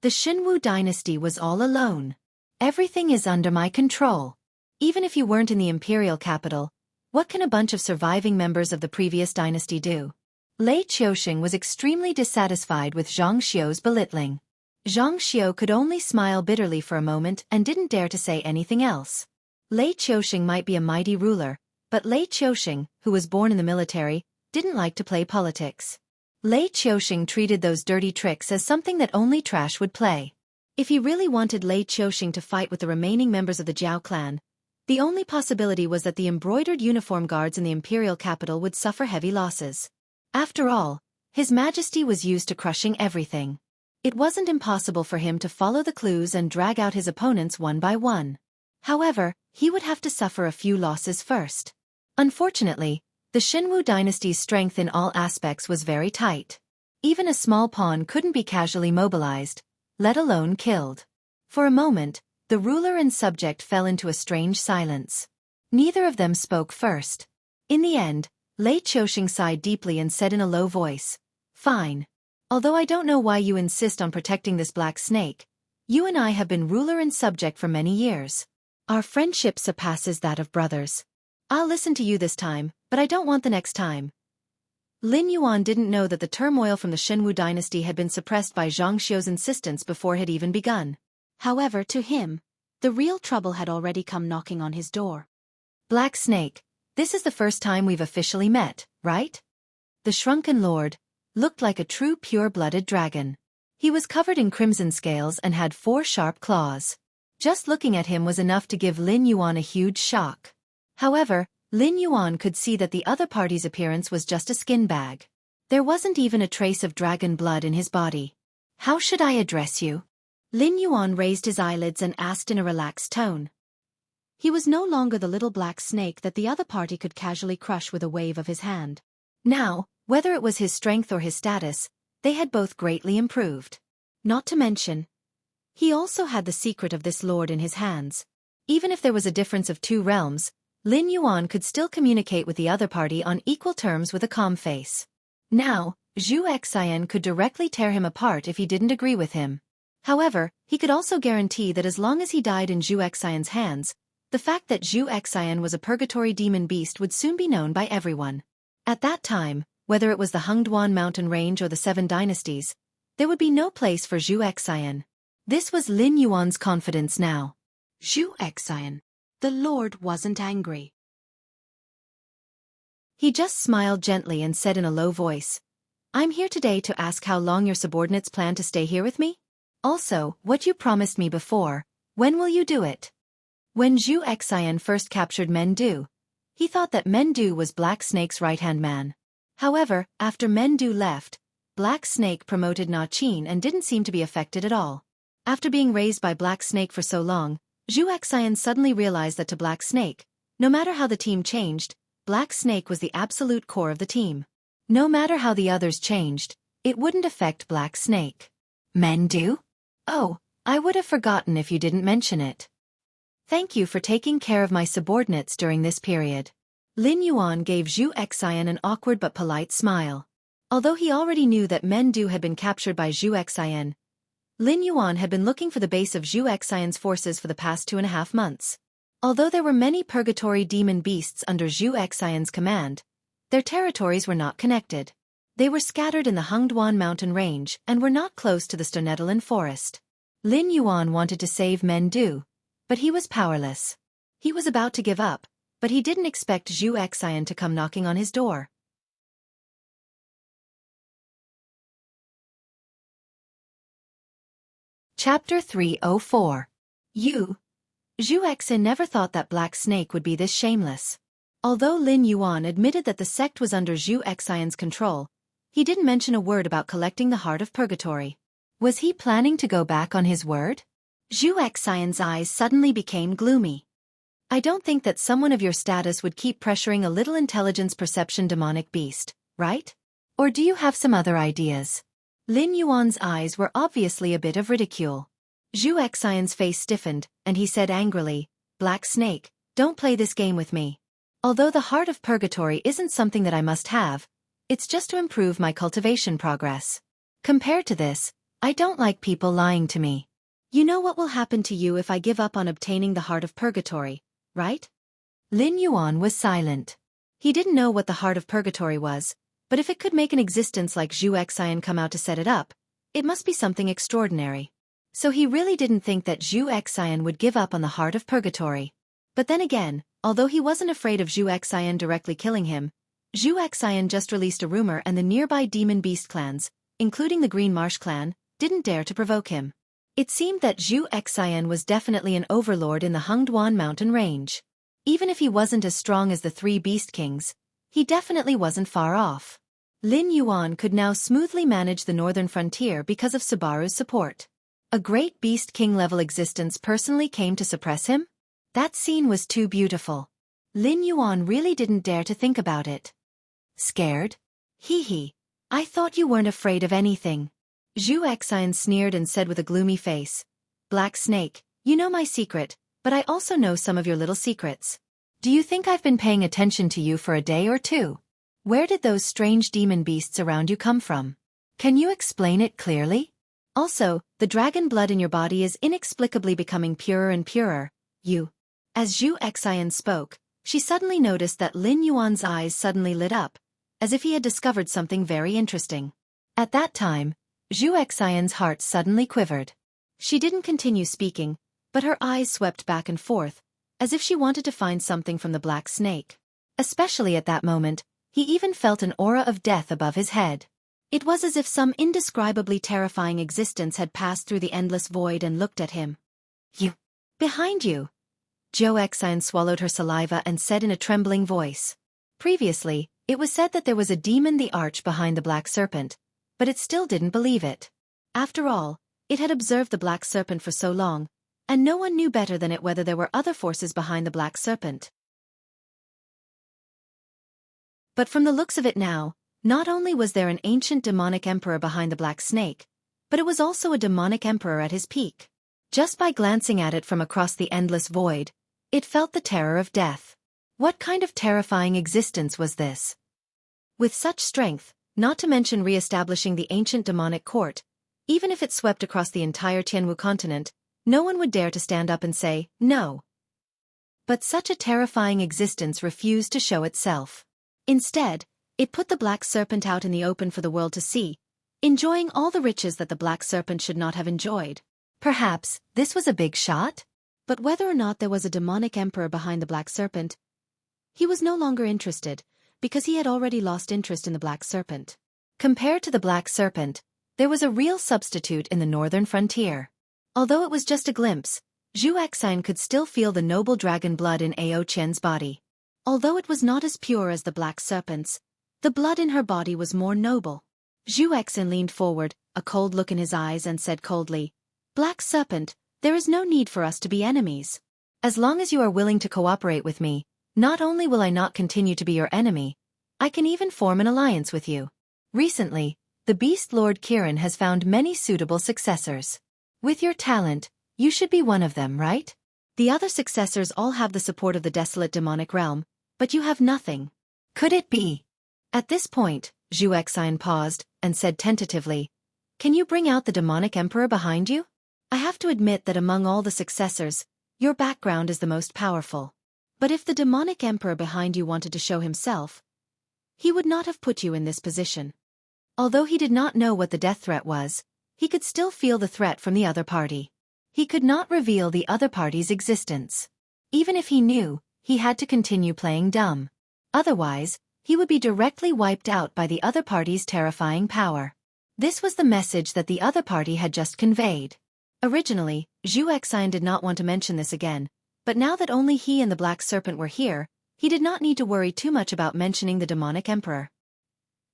The Xinwu dynasty was all alone. Everything is under my control. Even if you weren't in the imperial capital, what can a bunch of surviving members of the previous dynasty do? Lei Qiusheng was extremely dissatisfied with Zhang Xiu's belittling. Zhang Xiu could only smile bitterly for a moment and didn't dare to say anything else. Lei Qiusheng might be a mighty ruler, but Lei Qiusheng, who was born in the military, didn't like to play politics. Lei Qiusheng treated those dirty tricks as something that only trash would play. If he really wanted Lei Qiusheng to fight with the remaining members of the Zhao clan, the only possibility was that the embroidered uniform guards in the imperial capital would suffer heavy losses. After all, His Majesty was used to crushing everything. It wasn't impossible for him to follow the clues and drag out his opponents one by one. However, he would have to suffer a few losses first. Unfortunately, the Xinwu dynasty's strength in all aspects was very tight. Even a small pawn couldn't be casually mobilized, let alone killed. For a moment, the ruler and subject fell into a strange silence. Neither of them spoke first. In the end, Lei Qiusheng sighed deeply and said in a low voice, "Fine. Although I don't know why you insist on protecting this Black Snake, you and I have been ruler and subject for many years. Our friendship surpasses that of brothers. I'll listen to you this time, but I don't want the next time." Lin Yuan didn't know that the turmoil from the Xinwu dynasty had been suppressed by Zhang Xiu's insistence before it had even begun. However, to him, the real trouble had already come knocking on his door. "Black Snake, this is the first time we've officially met, right?" The shrunken lord looked like a true pure-blooded dragon. He was covered in crimson scales and had 4 sharp claws. Just looking at him was enough to give Lin Yuan a huge shock. However, Lin Yuan could see that the other party's appearance was just a skin bag. There wasn't even a trace of dragon blood in his body. "How should I address you?" Lin Yuan raised his eyelids and asked in a relaxed tone. He was no longer the little black snake that the other party could casually crush with a wave of his hand. Now, whether it was his strength or his status, they had both greatly improved. Not to mention, He also had the secret of this lord in his hands. Even if there was a difference of 2 realms, Lin Yuan could still communicate with the other party on equal terms with a calm face. Now, Zhu Xian could directly tear him apart if he didn't agree with him. However, he could also guarantee that as long as he died in Zhu Xian's hands, the fact that Zhu Xian was a purgatory demon beast would soon be known by everyone. At that time, whether it was the Hengduan mountain range or the 7 dynasties, there would be no place for Zhu Xian. This was Lin Yuan's confidence now. Zhu Xian. The Lord wasn't angry. He just smiled gently and said in a low voice, "I'm here today to ask how long your subordinates plan to stay here with me? Also, what you promised me before, when will you do it?" When Zhu Xian first captured Mendu, he thought that Mendu was Black Snake's right-hand man. However, after Mendu left, Black Snake promoted Na Qin and didn't seem to be affected at all. After being raised by Black Snake for so long, Zhu Xian suddenly realized that to Black Snake, no matter how the team changed, Black Snake was the absolute core of the team. No matter how the others changed, it wouldn't affect Black Snake. Mendu? Oh, I would have forgotten if you didn't mention it. Thank you for taking care of my subordinates during this period. Lin Yuan gave Zhu Xian an awkward but polite smile. Although he already knew that Mendu had been captured by Zhu Xian, Lin Yuan had been looking for the base of Zhu Xian's forces for the past 2.5 months. Although there were many purgatory demon beasts under Zhu Xian's command, their territories were not connected. They were scattered in the Hengduan mountain range and were not close to the Stonetalan forest. Lin Yuan wanted to save Mendu, but he was powerless. He was about to give up, but he didn't expect Zhu Xian to come knocking on his door. Chapter 304. Zhu Xian never thought that Black Snake would be this shameless. Although Lin Yuan admitted that the sect was under Zhu Xian's control, he didn't mention a word about collecting the heart of purgatory. Was he planning to go back on his word? Zhu Xian's eyes suddenly became gloomy. I don't think that someone of your status would keep pressuring a little intelligence perception demonic beast, right? Or do you have some other ideas? Lin Yuan's eyes were obviously a bit of ridicule. Zhu Xian's face stiffened, and he said angrily, "Black Snake, don't play this game with me. Although the heart of purgatory isn't something that I must have, it's just to improve my cultivation progress. Compared to this, I don't like people lying to me. You know what will happen to you if I give up on obtaining the heart of purgatory, right?" Lin Yuan was silent. He didn't know what the heart of purgatory was, but if it could make an existence like Zhu Xian come out to set it up, it must be something extraordinary. So he really didn't think that Zhu Xian would give up on the heart of purgatory. But then again, although he wasn't afraid of Zhu Xian directly killing him, Zhu Xian just released a rumor and the nearby demon beast clans, including the Green Marsh clan, didn't dare to provoke him. It seemed that Zhu Xian was definitely an overlord in the Hengduan mountain range. Even if he wasn't as strong as the 3 beast kings, he definitely wasn't far off. Lin Yuan could now smoothly manage the northern frontier because of Subaru's support. A great beast king-level existence personally came to suppress him? That scene was too beautiful. Lin Yuan really didn't dare to think about it. Scared? Hee hee. I thought you weren't afraid of anything. Zhu Xian sneered and said with a gloomy face, "Black Snake, you know my secret, but I also know some of your little secrets. Do you think I've been paying attention to you for a day or two? Where did those strange demon beasts around you come from? Can you explain it clearly? Also, the dragon blood in your body is inexplicably becoming purer and purer, you." As Zhu Xian spoke, she suddenly noticed that Lin Yuan's eyes suddenly lit up, as if he had discovered something very interesting. At that time, Zhu Xian's heart suddenly quivered. She didn't continue speaking, but her eyes swept back and forth, as if she wanted to find something from the Black Snake. Especially at that moment, he even felt an aura of death above his head. It was as if some indescribably terrifying existence had passed through the endless void and looked at him. "You! Behind you!" Zhu Xian swallowed her saliva and said in a trembling voice. Previously, it was said that there was a demon the arch behind the Black Serpent, but it still didn't believe it. After all, it had observed the Black Serpent for so long, and no one knew better than it whether there were other forces behind the Black Serpent. But from the looks of it now, not only was there an ancient demonic emperor behind the Black Snake, but it was also a demonic emperor at his peak. Just by glancing at it from across the endless void, it felt the terror of death. What kind of terrifying existence was this? With such strength, not to mention re-establishing the ancient demonic court, even if it swept across the entire Tianwu continent, no one would dare to stand up and say, no. But such a terrifying existence refused to show itself. Instead, it put the black serpent out in the open for the world to see, enjoying all the riches that the black serpent should not have enjoyed. Perhaps, this was a big shot? But whether or not there was a demonic emperor behind the black serpent, he was no longer interested, because he had already lost interest in the black serpent. Compared to the black serpent, there was a real substitute in the northern frontier. Although it was just a glimpse, Zhu Exine could still feel the noble dragon blood in Ao Qian's body. Although it was not as pure as the black serpent's, the blood in her body was more noble. Zhu Exine leaned forward, a cold look in his eyes, and said coldly, "Black serpent, there is no need for us to be enemies. As long as you are willing to cooperate with me, not only will I not continue to be your enemy, I can even form an alliance with you. Recently, the Beast Lord Kirin has found many suitable successors. With your talent, you should be one of them, right? The other successors all have the support of the desolate demonic realm, but you have nothing. Could it be?" At this point, Zhu Exine paused, and said tentatively, "Can you bring out the demonic emperor behind you? I have to admit that among all the successors, your background is the most powerful. But if the demonic emperor behind you wanted to show himself, he would not have put you in this position." Although he did not know what the death threat was, he could still feel the threat from the other party. He could not reveal the other party's existence. Even if he knew, he had to continue playing dumb. Otherwise, he would be directly wiped out by the other party's terrifying power. This was the message that the other party had just conveyed. Originally, Zhu Exine did not want to mention this again, but now that only he and the Black Serpent were here, he did not need to worry too much about mentioning the demonic emperor.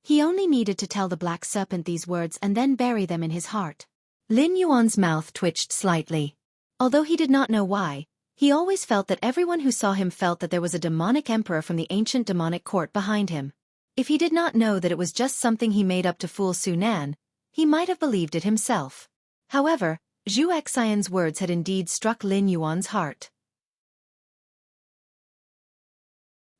He only needed to tell the Black Serpent these words and then bury them in his heart. Lin Yuan's mouth twitched slightly. Although he did not know why, he always felt that everyone who saw him felt that there was a demonic emperor from the ancient demonic court behind him. If he did not know that it was just something he made up to fool Su Nan, he might have believed it himself. However, Zhu Exine's words had indeed struck Lin Yuan's heart.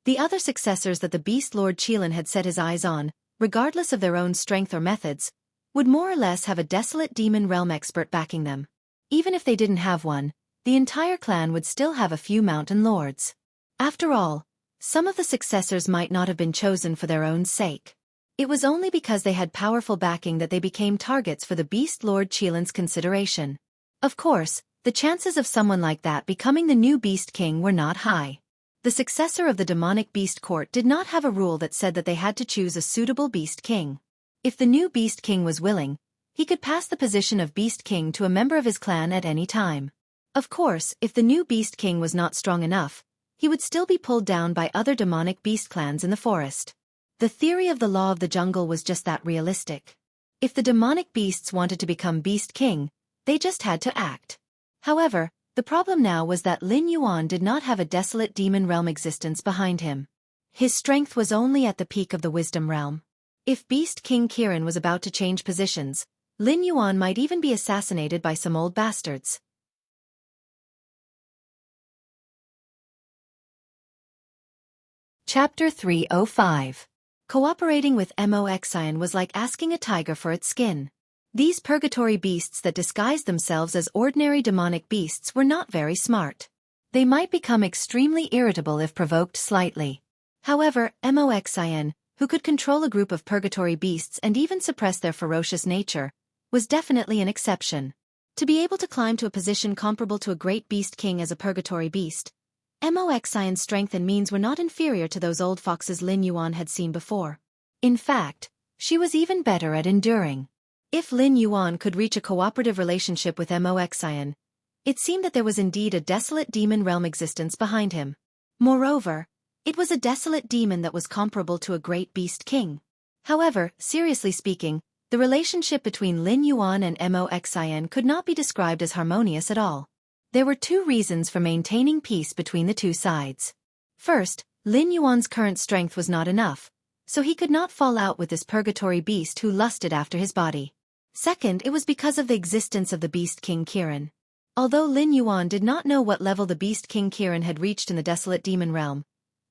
The other successors that the Beast Lord Qilin had set his eyes on, regardless of their own strength or methods, would more or less have a desolate demon realm expert backing them. Even if they didn't have one, the entire clan would still have a few mountain lords. After all, some of the successors might not have been chosen for their own sake. It was only because they had powerful backing that they became targets for the Beast Lord Qilin's consideration. Of course, the chances of someone like that becoming the new Beast King were not high. The successor of the demonic Beast Court did not have a rule that said that they had to choose a suitable Beast King. If the new Beast King was willing, he could pass the position of Beast King to a member of his clan at any time. Of course, if the new Beast King was not strong enough, he would still be pulled down by other demonic beast clans in the forest. The theory of the law of the jungle was just that realistic. If the demonic beasts wanted to become Beast King, they just had to act. However, the problem now was that Lin Yuan did not have a desolate demon realm existence behind him. His strength was only at the peak of the wisdom realm. If Beast King Kirin was about to change positions, Lin Yuan might even be assassinated by some old bastards. Chapter 305. Cooperating with Mo Xian was like asking a tiger for its skin. These purgatory beasts that disguised themselves as ordinary demonic beasts were not very smart. They might become extremely irritable if provoked slightly. However, Mo Xian, who could control a group of purgatory beasts and even suppress their ferocious nature, was definitely an exception. To be able to climb to a position comparable to a great beast king as a purgatory beast, Mo Xian's strength and means were not inferior to those old foxes Lin Yuan had seen before. In fact, she was even better at enduring. If Lin Yuan could reach a cooperative relationship with Mo Xian, it seemed that there was indeed a desolate demon realm existence behind him. Moreover, it was a desolate demon that was comparable to a great beast king. However, seriously speaking, the relationship between Lin Yuan and Mo Xian could not be described as harmonious at all. There were two reasons for maintaining peace between the two sides. First, Lin Yuan's current strength was not enough, so he could not fall out with this purgatory beast who lusted after his body. Second, it was because of the existence of the Beast King Kirin. Although Lin Yuan did not know what level the Beast King Qiren had reached in the desolate demon realm,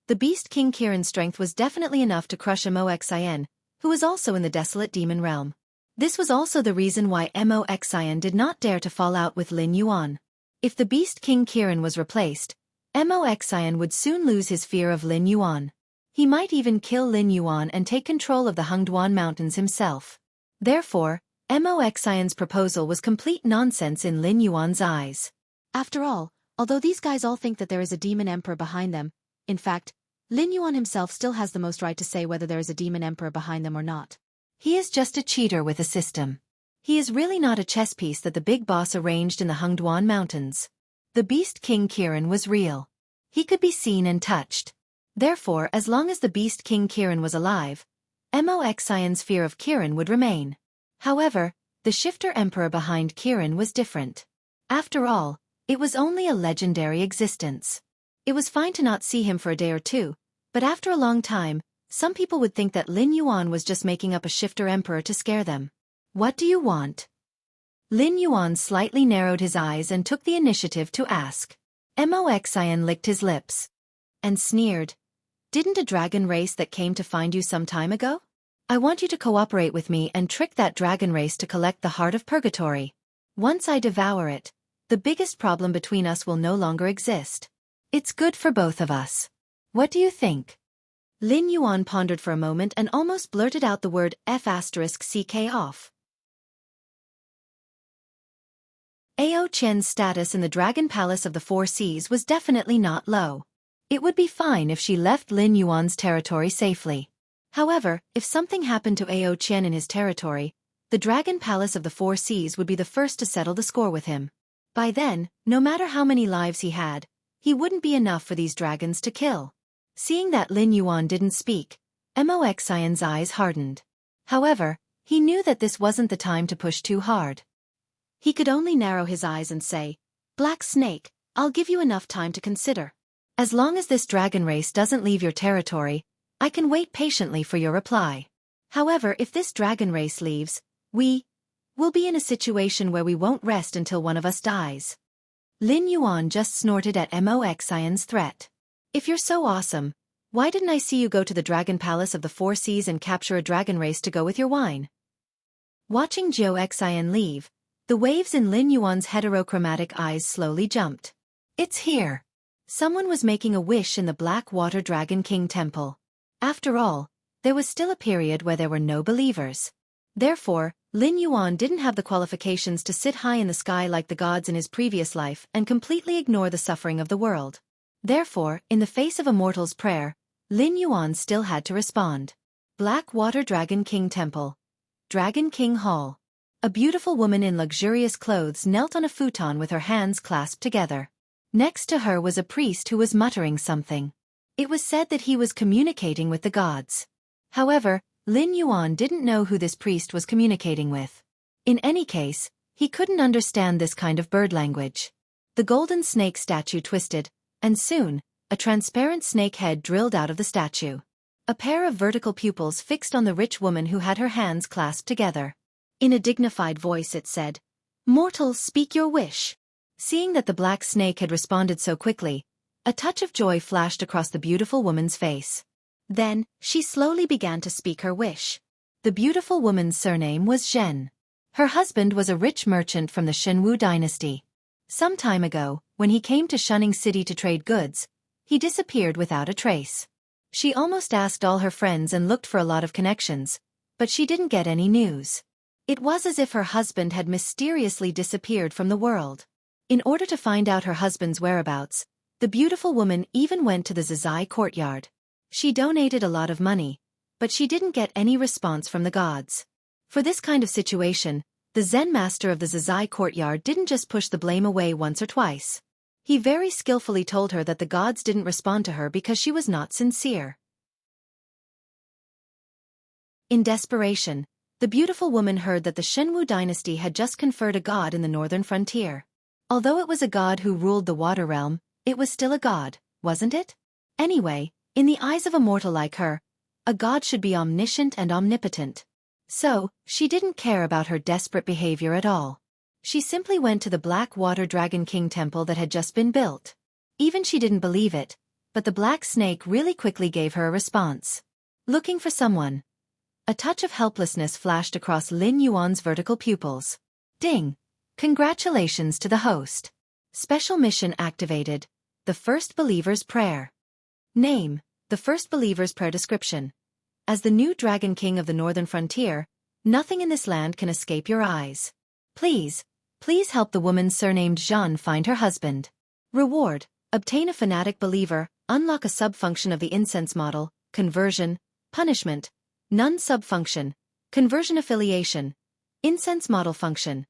the Beast King Qiren's strength was definitely enough to crush Moxian, who was also in the desolate demon realm. This was also the reason why Moxian did not dare to fall out with Lin Yuan. If the Beast King Qiren was replaced, Moxian would soon lose his fear of Lin Yuan. He might even kill Lin Yuan and take control of the Hengduan Mountains himself. Therefore, Moxian's proposal was complete nonsense in Lin Yuan's eyes. After all, although these guys all think that there is a demon emperor behind them, in fact, Lin Yuan himself still has the most right to say whether there is a demon emperor behind them or not. He is just a cheater with a system. He is really not a chess piece that the big boss arranged in the Hengduan Mountains. The Beast King Qiren was real. He could be seen and touched. Therefore, as long as the Beast King Qiren was alive, Moxian's fear of Qiren would remain. However, the shifter emperor behind Qiren was different. After all, it was only a legendary existence. It was fine to not see him for a day or two, but after a long time, some people would think that Lin Yuan was just making up a shifter emperor to scare them. What do you want? Lin Yuan slightly narrowed his eyes and took the initiative to ask. Moxian licked his lips and sneered. Didn't a dragon race that came to find you some time ago? I want you to cooperate with me and trick that dragon race to collect the Heart of Purgatory. Once I devour it, the biggest problem between us will no longer exist. It's good for both of us. What do you think? Lin Yuan pondered for a moment and almost blurted out the word F***ck off. Ao Qian's status in the Dragon Palace of the Four Seas was definitely not low. It would be fine if she left Lin Yuan's territory safely. However, if something happened to Ao Qian in his territory, the Dragon Palace of the Four Seas would be the first to settle the score with him. By then, no matter how many lives he had, he wouldn't be enough for these dragons to kill. Seeing that Lin Yuan didn't speak, Moxian's eyes hardened. However, he knew that this wasn't the time to push too hard. He could only narrow his eyes and say, Black Snake, I'll give you enough time to consider. As long as this dragon race doesn't leave your territory, I can wait patiently for your reply. However, if this dragon race leaves, we'll be in a situation where we won't rest until one of us dies. Lin Yuan just snorted at Moxian's threat. If you're so awesome, why didn't I see you go to the Dragon Palace of the Four Seas and capture a dragon race to go with your wine? Watching Moxian leave, the waves in Lin Yuan's heterochromatic eyes slowly jumped. It's here. Someone was making a wish in the Black Water Dragon King Temple. After all, there was still a period where there were no believers. Therefore, Lin Yuan didn't have the qualifications to sit high in the sky like the gods in his previous life and completely ignore the suffering of the world. Therefore, in the face of a mortal's prayer, Lin Yuan still had to respond. Black Water Dragon King Temple. Dragon King Hall. A beautiful woman in luxurious clothes knelt on a futon with her hands clasped together. Next to her was a priest who was muttering something. It was said that he was communicating with the gods. However, Lin Yuan didn't know who this priest was communicating with. In any case, he couldn't understand this kind of bird language. The golden snake statue twisted, and soon, a transparent snake head drilled out of the statue. A pair of vertical pupils fixed on the rich woman who had her hands clasped together. In a dignified voice it said, "Mortal, speak your wish." Seeing that the black snake had responded so quickly, a touch of joy flashed across the beautiful woman's face. Then, she slowly began to speak her wish. The beautiful woman's surname was Zhen. Her husband was a rich merchant from the Shenwu dynasty. Some time ago, when he came to Shunning City to trade goods, he disappeared without a trace. She almost asked all her friends and looked for a lot of connections, but she didn't get any news. It was as if her husband had mysteriously disappeared from the world. In order to find out her husband's whereabouts, the beautiful woman even went to the Zizai courtyard. She donated a lot of money, but she didn't get any response from the gods. For this kind of situation, the Zen master of the Zizai courtyard didn't just push the blame away once or twice. He very skillfully told her that the gods didn't respond to her because she was not sincere. In desperation, the beautiful woman heard that the Shenwu dynasty had just conferred a god in the northern frontier. Although it was a god who ruled the water realm, it was still a god, wasn't it? Anyway, in the eyes of a mortal like her, a god should be omniscient and omnipotent. So, she didn't care about her desperate behavior at all. She simply went to the Black Water Dragon King temple that had just been built. Even she didn't believe it, but the black snake really quickly gave her a response. Looking for someone. A touch of helplessness flashed across Lin Yuan's vertical pupils. Ding! Congratulations to the host. Special mission activated. The First Believer's Prayer. Name: The First Believer's Prayer. Description: as the new Dragon King of the Northern Frontier, nothing in this land can escape your eyes. Please help the woman surnamed Zhan find her husband. Reward: obtain a fanatic believer, unlock a subfunction of the incense model, conversion, punishment, none subfunction, conversion affiliation, incense model function.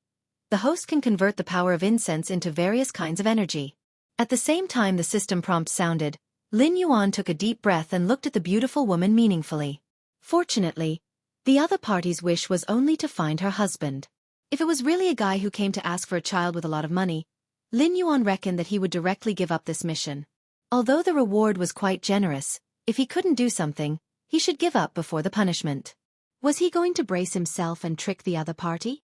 The host can convert the power of incense into various kinds of energy. At the same time the system prompt sounded, Lin Yuan took a deep breath and looked at the beautiful woman meaningfully. Fortunately, the other party's wish was only to find her husband. If it was really a guy who came to ask for a child with a lot of money, Lin Yuan reckoned that he would directly give up this mission. Although the reward was quite generous, if he couldn't do something, he should give up before the punishment. Was he going to brace himself and trick the other party?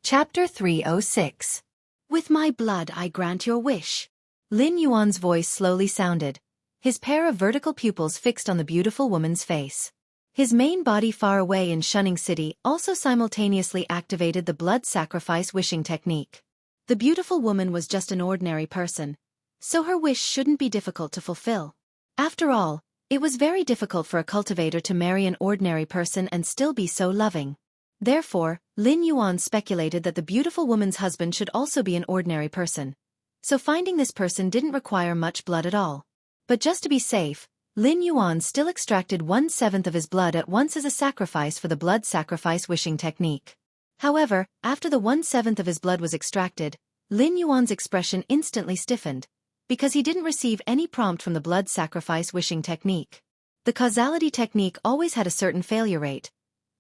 Chapter 306. With my blood I grant your wish. Lin Yuan's voice slowly sounded, his pair of vertical pupils fixed on the beautiful woman's face. His main body far away in Shunning City also simultaneously activated the blood sacrifice wishing technique. The beautiful woman was just an ordinary person, so her wish shouldn't be difficult to fulfill. After all, it was very difficult for a cultivator to marry an ordinary person and still be so loving. Therefore, Lin Yuan speculated that the beautiful woman's husband should also be an ordinary person. So finding this person didn't require much blood at all. But just to be safe, Lin Yuan still extracted 1/7 of his blood at once as a sacrifice for the blood sacrifice wishing technique. However, after the 1/7 of his blood was extracted, Lin Yuan's expression instantly stiffened, because he didn't receive any prompt from the blood sacrifice wishing technique. The causality technique always had a certain failure rate,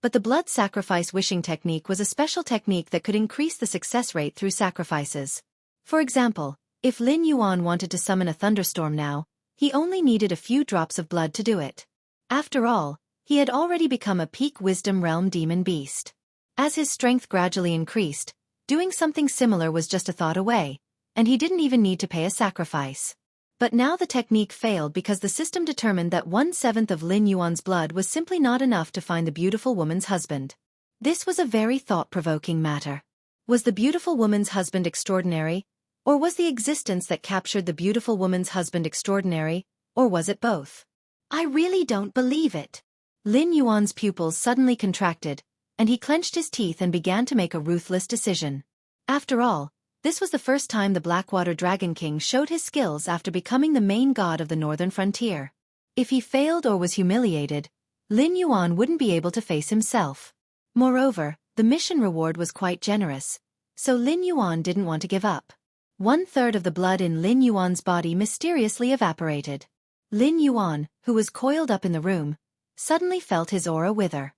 but the blood sacrifice wishing technique was a special technique that could increase the success rate through sacrifices. For example, if Lin Yuan wanted to summon a thunderstorm now, he only needed a few drops of blood to do it. After all, he had already become a peak wisdom realm demon beast. As his strength gradually increased, doing something similar was just a thought away, and he didn't even need to pay a sacrifice. But now the technique failed because the system determined that 1/7 of Lin Yuan's blood was simply not enough to find the beautiful woman's husband. This was a very thought-provoking matter. Was the beautiful woman's husband extraordinary, or was the existence that captured the beautiful woman's husband extraordinary, or was it both? I really don't believe it. Lin Yuan's pupils suddenly contracted, and he clenched his teeth and began to make a ruthless decision. After all, this was the first time the Blackwater Dragon King showed his skills after becoming the main god of the Northern Frontier. If he failed or was humiliated, Lin Yuan wouldn't be able to face himself. Moreover, the mission reward was quite generous, so Lin Yuan didn't want to give up. 1/3 of the blood in Lin Yuan's body mysteriously evaporated. Lin Yuan, who was coiled up in the room, suddenly felt his aura wither.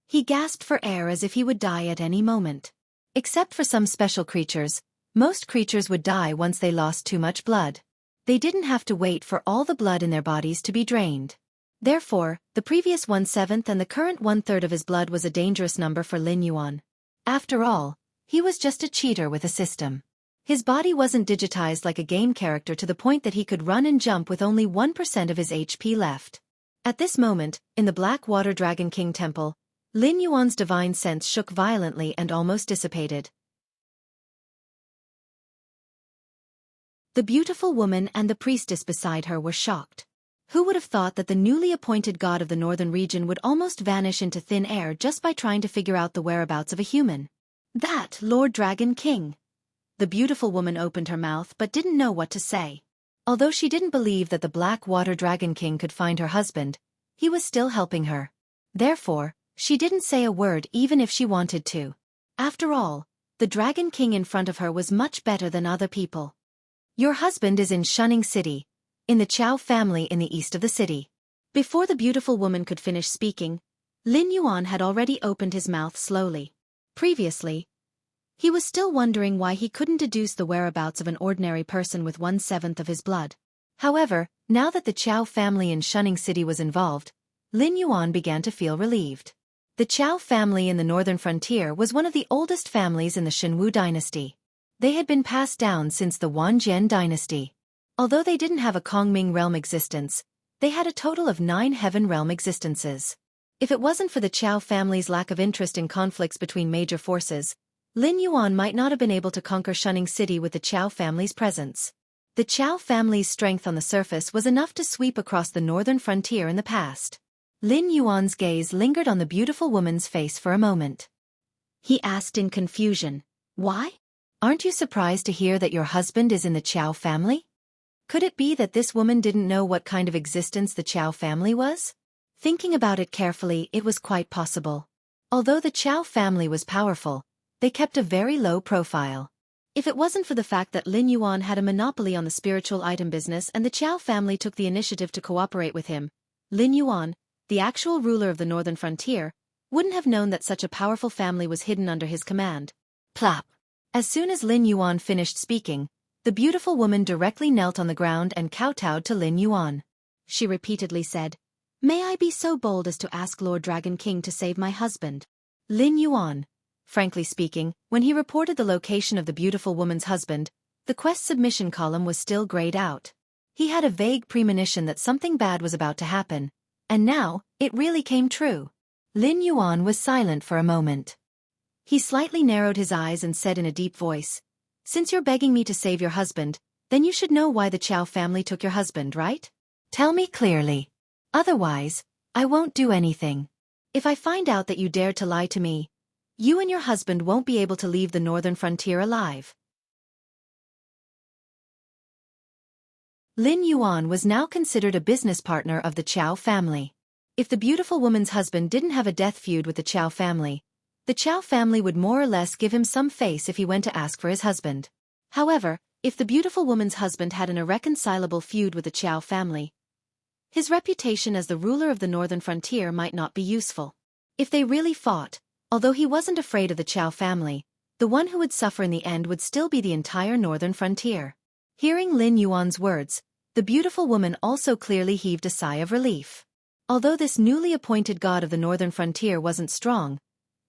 He gasped for air as if he would die at any moment. Except for some special creatures, most creatures would die once they lost too much blood. They didn't have to wait for all the blood in their bodies to be drained. Therefore, the previous 1/7 and the current 1/3 of his blood was a dangerous number for Lin Yuan. After all, he was just a cheater with a system. His body wasn't digitized like a game character to the point that he could run and jump with only 1% of his HP left. At this moment, in the Black Water Dragon King Temple, Lin Yuan's divine sense shook violently and almost dissipated. The beautiful woman and the priestess beside her were shocked. Who would have thought that the newly appointed god of the northern region would almost vanish into thin air just by trying to figure out the whereabouts of a human? That Lord Dragon King. The beautiful woman opened her mouth but didn't know what to say. Although she didn't believe that the Black Water Dragon King could find her husband, he was still helping her. Therefore, she didn't say a word even if she wanted to. After all, the Dragon King in front of her was much better than other people. Your husband is in Shunning City, in the Qiao family in the east of the city. Before the beautiful woman could finish speaking, Lin Yuan had already opened his mouth slowly. Previously, he was still wondering why he couldn't deduce the whereabouts of an ordinary person with 1/7 of his blood. However, now that the Qiao family in Shunning City was involved, Lin Yuan began to feel relieved. The Qiao family in the northern frontier was one of the oldest families in the Shenwu dynasty. They had been passed down since the Wanjian dynasty. Although they didn't have a Kongming realm existence, they had a total of 9 heaven realm existences. If it wasn't for the Qiao family's lack of interest in conflicts between major forces, Lin Yuan might not have been able to conquer Shunning City with the Qiao family's presence. The Qiao family's strength on the surface was enough to sweep across the northern frontier in the past. Lin Yuan's gaze lingered on the beautiful woman's face for a moment. He asked in confusion, "Why? Aren't you surprised to hear that your husband is in the Qiao family? Could it be that this woman didn't know what kind of existence the Qiao family was?" Thinking about it carefully, it was quite possible. Although the Qiao family was powerful, they kept a very low profile. If it wasn't for the fact that Lin Yuan had a monopoly on the spiritual item business and the Qiao family took the initiative to cooperate with him, Lin Yuan, the actual ruler of the northern frontier, wouldn't have known that such a powerful family was hidden under his command. Plop! As soon as Lin Yuan finished speaking, the beautiful woman directly knelt on the ground and kowtowed to Lin Yuan. She repeatedly said, "May I be so bold as to ask Lord Dragon King to save my husband?" Lin Yuan. Frankly speaking, when he reported the location of the beautiful woman's husband, the quest submission column was still grayed out. He had a vague premonition that something bad was about to happen, and now, it really came true. Lin Yuan was silent for a moment. He slightly narrowed his eyes and said in a deep voice, "Since you're begging me to save your husband, then you should know why the Qiao family took your husband, right? Tell me clearly. Otherwise, I won't do anything. If I find out that you dared to lie to me, you and your husband won't be able to leave the northern frontier alive." Lin Yuan was now considered a business partner of the Qiao family. If the beautiful woman's husband didn't have a death feud with the Qiao family, the Qiao family would more or less give him some face if he went to ask for his husband. However, if the beautiful woman's husband had an irreconcilable feud with the Qiao family, his reputation as the ruler of the northern frontier might not be useful. If they really fought, although he wasn't afraid of the Qiao family, the one who would suffer in the end would still be the entire northern frontier. Hearing Lin Yuan's words, the beautiful woman also clearly heaved a sigh of relief. Although this newly appointed god of the northern frontier wasn't strong,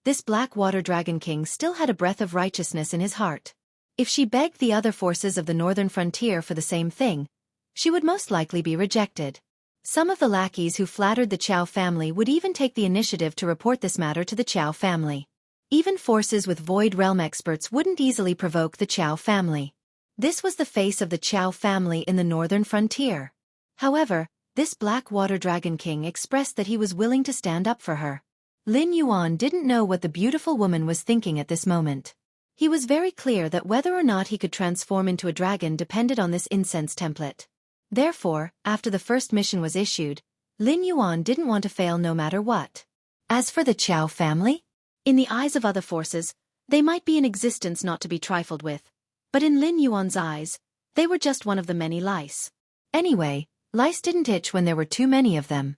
this black water dragon king still had a breath of righteousness in his heart. If she begged the other forces of the northern frontier for the same thing, she would most likely be rejected. Some of the lackeys who flattered the Qiao family would even take the initiative to report this matter to the Qiao family. Even forces with Void Realm experts wouldn't easily provoke the Qiao family. This was the face of the Qiao family in the northern frontier. However, this Black Water Dragon King expressed that he was willing to stand up for her. Lin Yuan didn't know what the beautiful woman was thinking at this moment. He was very clear that whether or not he could transform into a dragon depended on this incense template. Therefore, after the first mission was issued, Lin Yuan didn't want to fail no matter what. As for the Qiao family, in the eyes of other forces, they might be an existence not to be trifled with, but in Lin Yuan's eyes, they were just one of the many lice. Anyway, lice didn't itch when there were too many of them.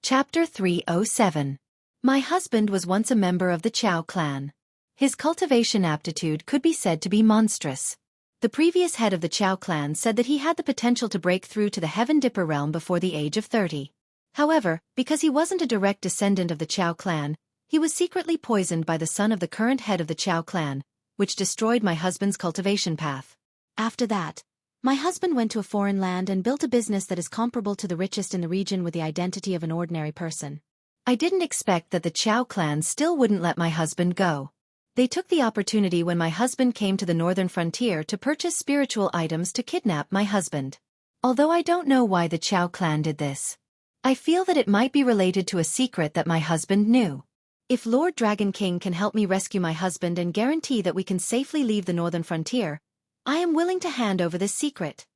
Chapter 307. My husband was once a member of the Qiao clan. His cultivation aptitude could be said to be monstrous. The previous head of the Qiao clan said that he had the potential to break through to the Heaven Dipper realm before the age of 30. However, because he wasn't a direct descendant of the Qiao clan, he was secretly poisoned by the son of the current head of the Qiao clan, which destroyed my husband's cultivation path. After that, my husband went to a foreign land and built a business that is comparable to the richest in the region with the identity of an ordinary person. I didn't expect that the Qiao clan still wouldn't let my husband go. They took the opportunity when my husband came to the northern frontier to purchase spiritual items to kidnap my husband. Although I don't know why the Qiao clan did this, I feel that it might be related to a secret that my husband knew. If Lord Dragon King can help me rescue my husband and guarantee that we can safely leave the northern frontier, I am willing to hand over this secret.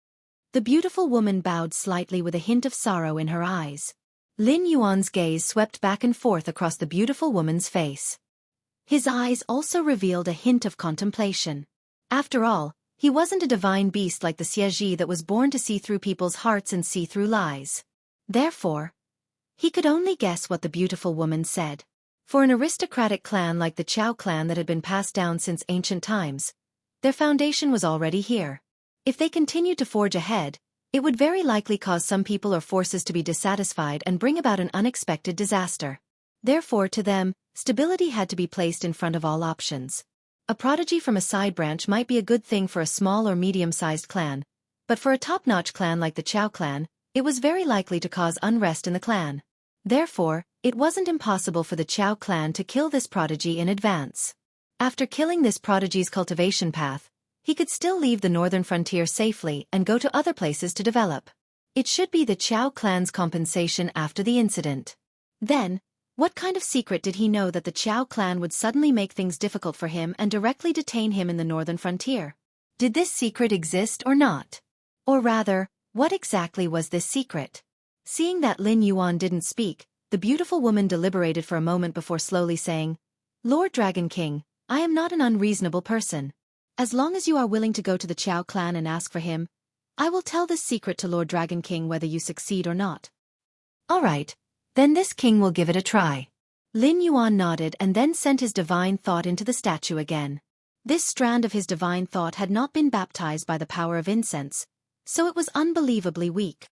The beautiful woman bowed slightly with a hint of sorrow in her eyes. Lin Yuan's gaze swept back and forth across the beautiful woman's face. His eyes also revealed a hint of contemplation. After all, he wasn't a divine beast like the Xieji that was born to see through people's hearts and see through lies. Therefore, he could only guess what the beautiful woman said. For an aristocratic clan like the Qiao clan that had been passed down since ancient times, Their foundation was already here. If they continued to forge ahead, it would very likely cause some people or forces to be dissatisfied and bring about an unexpected disaster. Therefore, to them, stability had to be placed in front of all options. A prodigy from a side branch might be a good thing for a small or medium-sized clan, but for a top-notch clan like the Qiao clan, it was very likely to cause unrest in the clan. Therefore, it wasn't impossible for the Qiao clan to kill this prodigy in advance. After killing this prodigy's cultivation path, he could still leave the northern frontier safely and go to other places to develop. It should be the Qiao clan's compensation after the incident. Then, what kind of secret did he know that the Qiao clan would suddenly make things difficult for him and directly detain him in the northern frontier? Did this secret exist or not? Or rather, what exactly was this secret? Seeing that Lin Yuan didn't speak, the beautiful woman deliberated for a moment before slowly saying, "Lord Dragon King, I am not an unreasonable person. As long as you are willing to go to the Qiao clan and ask for him, I will tell this secret to Lord Dragon King whether you succeed or not." "All right, then this king will give it a try." Lin Yuan nodded and then sent his divine thought into the statue again. This strand of his divine thought had not been baptized by the power of incense, so it was unbelievably weak.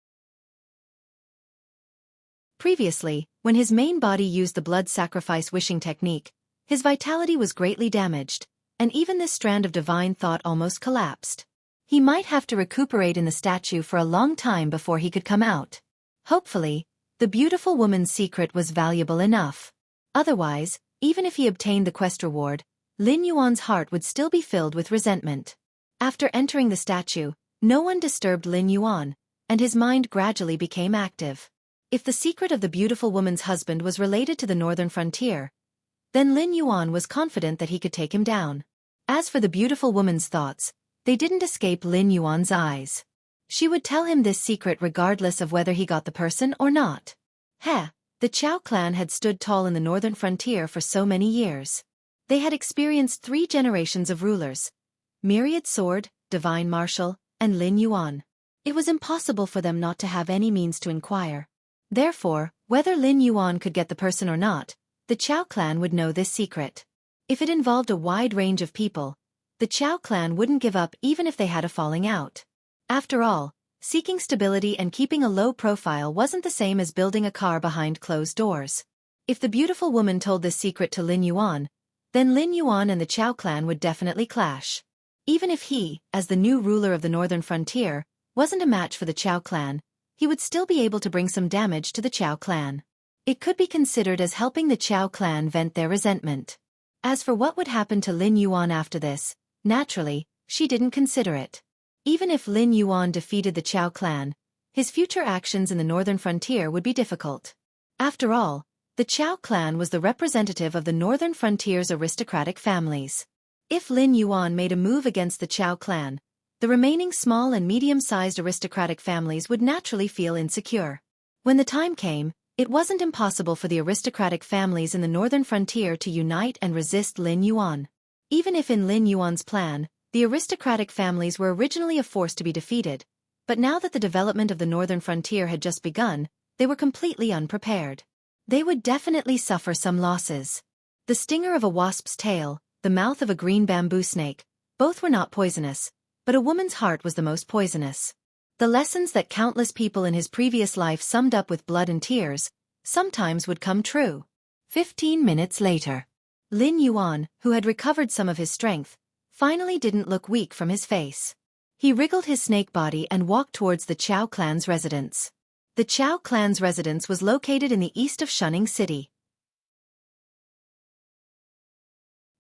Previously, when his main body used the blood sacrifice wishing technique, his vitality was greatly damaged, and even this strand of divine thought almost collapsed. He might have to recuperate in the statue for a long time before he could come out. Hopefully, the beautiful woman's secret was valuable enough. Otherwise, even if he obtained the quest reward, Lin Yuan's heart would still be filled with resentment. After entering the statue, no one disturbed Lin Yuan, and his mind gradually became active. If the secret of the beautiful woman's husband was related to the northern frontier, then Lin Yuan was confident that he could take him down. As for the beautiful woman's thoughts, they didn't escape Lin Yuan's eyes. She would tell him this secret regardless of whether he got the person or not. The Qiao clan had stood tall in the northern frontier for so many years. They had experienced 3 generations of rulers: Myriad Sword, Divine Marshal, and Lin Yuan. It was impossible for them not to have any means to inquire. Therefore, whether Lin Yuan could get the person or not, the Qiao clan would know this secret. If it involved a wide range of people, the Qiao clan wouldn't give up even if they had a falling out. After all, seeking stability and keeping a low profile wasn't the same as building a car behind closed doors. If the beautiful woman told this secret to Lin Yuan, then Lin Yuan and the Qiao clan would definitely clash. Even if he, as the new ruler of the northern frontier, wasn't a match for the Qiao clan, he would still be able to bring some damage to the Qiao clan. It could be considered as helping the Qiao clan vent their resentment. As for what would happen to Lin Yuan after this, naturally, she didn't consider it. Even if Lin Yuan defeated the Qiao clan, his future actions in the northern frontier would be difficult. After all, the Qiao clan was the representative of the northern frontier's aristocratic families. If Lin Yuan made a move against the Qiao clan, the remaining small and medium-sized aristocratic families would naturally feel insecure. When the time came, it wasn't impossible for the aristocratic families in the northern frontier to unite and resist Lin Yuan. Even if in Lin Yuan's plan, the aristocratic families were originally a force to be defeated, but now that the development of the northern frontier had just begun, they were completely unprepared. They would definitely suffer some losses. The stinger of a wasp's tail, the mouth of a green bamboo snake, both were not poisonous, but a woman's heart was the most poisonous. The lessons that countless people in his previous life summed up with blood and tears, sometimes would come true. 15 minutes later. Lin Yuan, who had recovered some of his strength, finally didn't look weak from his face. He wriggled his snake body and walked towards the Qiao clan's residence. The Qiao clan's residence was located in the east of Shunning City.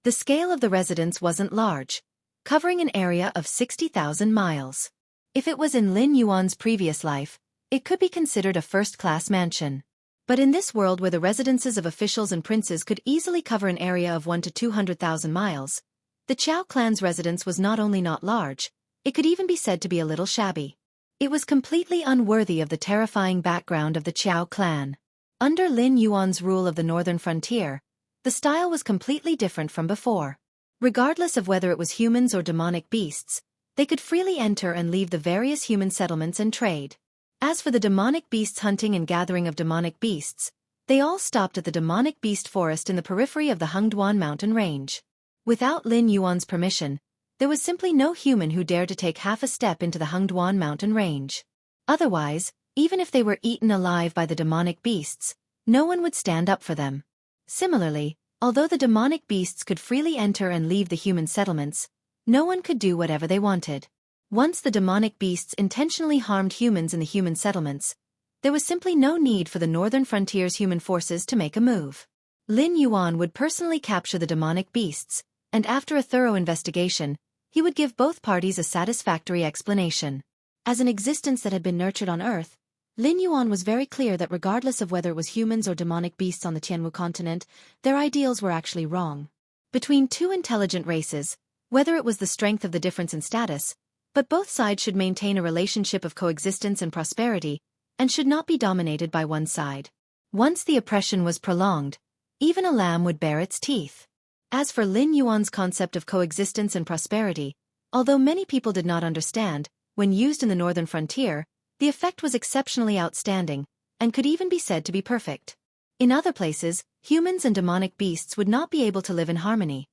The scale of the residence wasn't large, covering an area of 60,000 miles. If it was in Lin Yuan's previous life, it could be considered a first-class mansion. But in this world where the residences of officials and princes could easily cover an area of 1 to 200,000 miles, the Qiao clan's residence was not only not large, it could even be said to be a little shabby. It was completely unworthy of the terrifying background of the Qiao clan. Under Lin Yuan's rule of the northern frontier, the style was completely different from before. Regardless of whether it was humans or demonic beasts, they could freely enter and leave the various human settlements and trade. As for the demonic beasts hunting and gathering of demonic beasts, they all stopped at the demonic beast forest in the periphery of the Hengduan mountain range. Without Lin Yuan's permission, There was simply no human who dared to take half a step into the Hengduan mountain range. Otherwise, even if they were eaten alive by the demonic beasts, no one would stand up for them. Similarly, although the demonic beasts could freely enter and leave the human settlements, no one could do whatever they wanted. Once the demonic beasts intentionally harmed humans in the human settlements, there was simply no need for the northern frontier's human forces to make a move. Lin Yuan would personally capture the demonic beasts, and after a thorough investigation, he would give both parties a satisfactory explanation. As an existence that had been nurtured on Earth, Lin Yuan was very clear that regardless of whether it was humans or demonic beasts on the Tianwu continent, their ideals were actually wrong. Between two intelligent races, whether it was the strength of the difference in status, but both sides should maintain a relationship of coexistence and prosperity, and should not be dominated by one side. Once the oppression was prolonged, even a lamb would bare its teeth. As for Lin Yuan's concept of coexistence and prosperity, although many people did not understand, when used in the northern frontier, the effect was exceptionally outstanding, and could even be said to be perfect. In other places, humans and demonic beasts would not be able to live in harmony.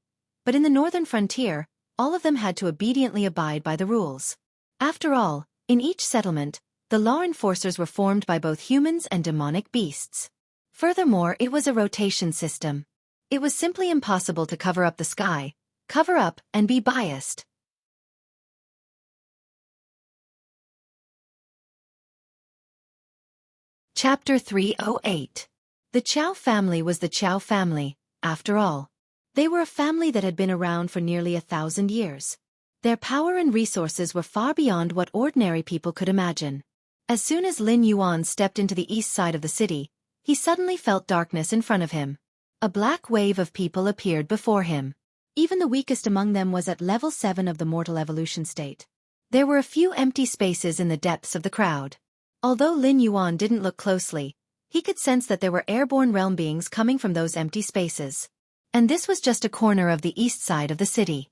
But in the northern frontier, all of them had to obediently abide by the rules. After all, in each settlement, the law enforcers were formed by both humans and demonic beasts. Furthermore, it was a rotation system. It was simply impossible to cover up the sky, cover up and be biased. Chapter 308. The Qiao family was the Qiao family, after all. They were a family that had been around for nearly 1,000 years. Their power and resources were far beyond what ordinary people could imagine. As soon as Lin Yuan stepped into the east side of the city, he suddenly felt darkness in front of him. A black wave of people appeared before him. Even the weakest among them was at level 7 of the mortal evolution state. There were a few empty spaces in the depths of the crowd. Although Lin Yuan didn't look closely, he could sense that there were airborne realm beings coming from those empty spaces. And this was just a corner of the east side of the city.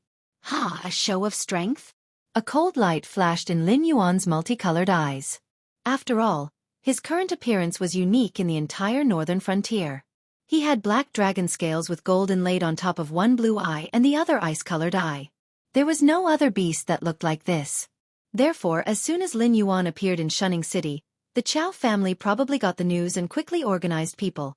A show of strength? A cold light flashed in Lin Yuan's multicolored eyes. After all, his current appearance was unique in the entire northern frontier. He had black dragon scales with gold inlaid on top of one blue eye and the other ice-colored eye. There was no other beast that looked like this. Therefore, as soon as Lin Yuan appeared in Shunning City, the Qiao family probably got the news and quickly organized people,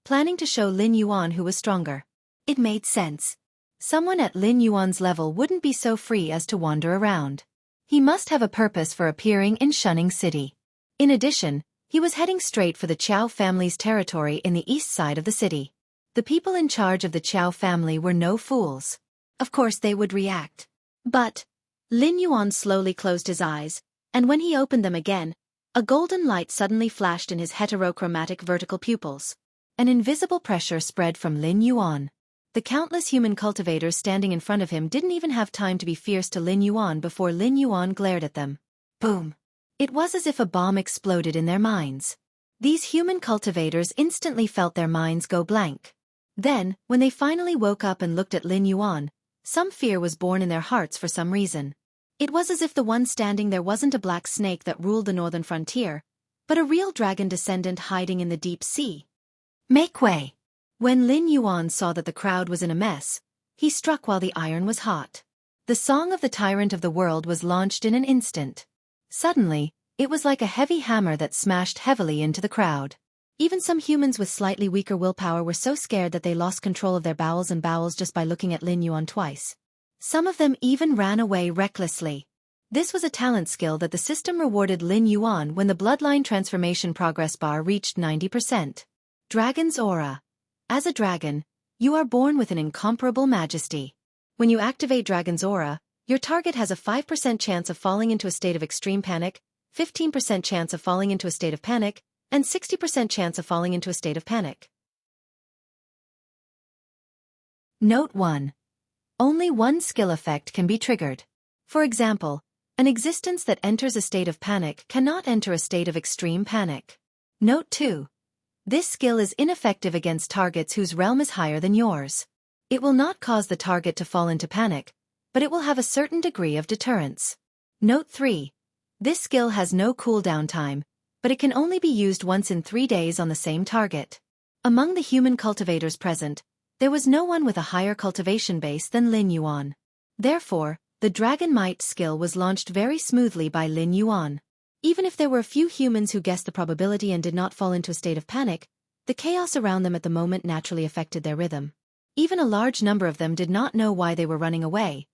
planning to show Lin Yuan who was stronger. It made sense. Someone at Lin Yuan's level wouldn't be so free as to wander around. He must have a purpose for appearing in Shunning City. In addition, he was heading straight for the Qiao family's territory in the east side of the city. The people in charge of the Qiao family were no fools. Of course they would react. But Lin Yuan slowly closed his eyes, and when he opened them again, a golden light suddenly flashed in his heterochromatic vertical pupils. An invisible pressure spread from Lin Yuan. The countless human cultivators standing in front of him didn't even have time to be fierce to Lin Yuan before Lin Yuan glared at them. Boom! It was as if a bomb exploded in their minds. These human cultivators instantly felt their minds go blank. Then, when they finally woke up and looked at Lin Yuan, some fear was born in their hearts for some reason. It was as if the one standing there wasn't a black snake that ruled the northern frontier, but a real dragon descendant hiding in the deep sea. Make way! When Lin Yuan saw that the crowd was in a mess, he struck while the iron was hot. The song of the tyrant of the world was launched in an instant. Suddenly, it was like a heavy hammer that smashed heavily into the crowd. Even some humans with slightly weaker willpower were so scared that they lost control of their bowels just by looking at Lin Yuan twice. Some of them even ran away recklessly. This was a talent skill that the system rewarded Lin Yuan when the bloodline transformation progress bar reached 90%. Dragon's Aura. As a dragon, you are born with an incomparable majesty. When you activate Dragon's Aura, your target has a 5% chance of falling into a state of extreme panic, 15% chance of falling into a state of panic, and 60% chance of falling into a state of panic. Note 1. Only one skill effect can be triggered. For example, an existence that enters a state of panic cannot enter a state of extreme panic. Note 2. This skill is ineffective against targets whose realm is higher than yours. It will not cause the target to fall into panic, but it will have a certain degree of deterrence. Note 3. This skill has no cooldown time, but it can only be used once in 3 days on the same target. Among the human cultivators present, there was no one with a higher cultivation base than Lin Yuan. Therefore, the The Dragon Might skill was launched very smoothly by Lin Yuan. Even if there were a few humans who guessed the probability and did not fall into a state of panic, the chaos around them at the moment naturally affected their rhythm. Even a large number of them did not know why they were running away,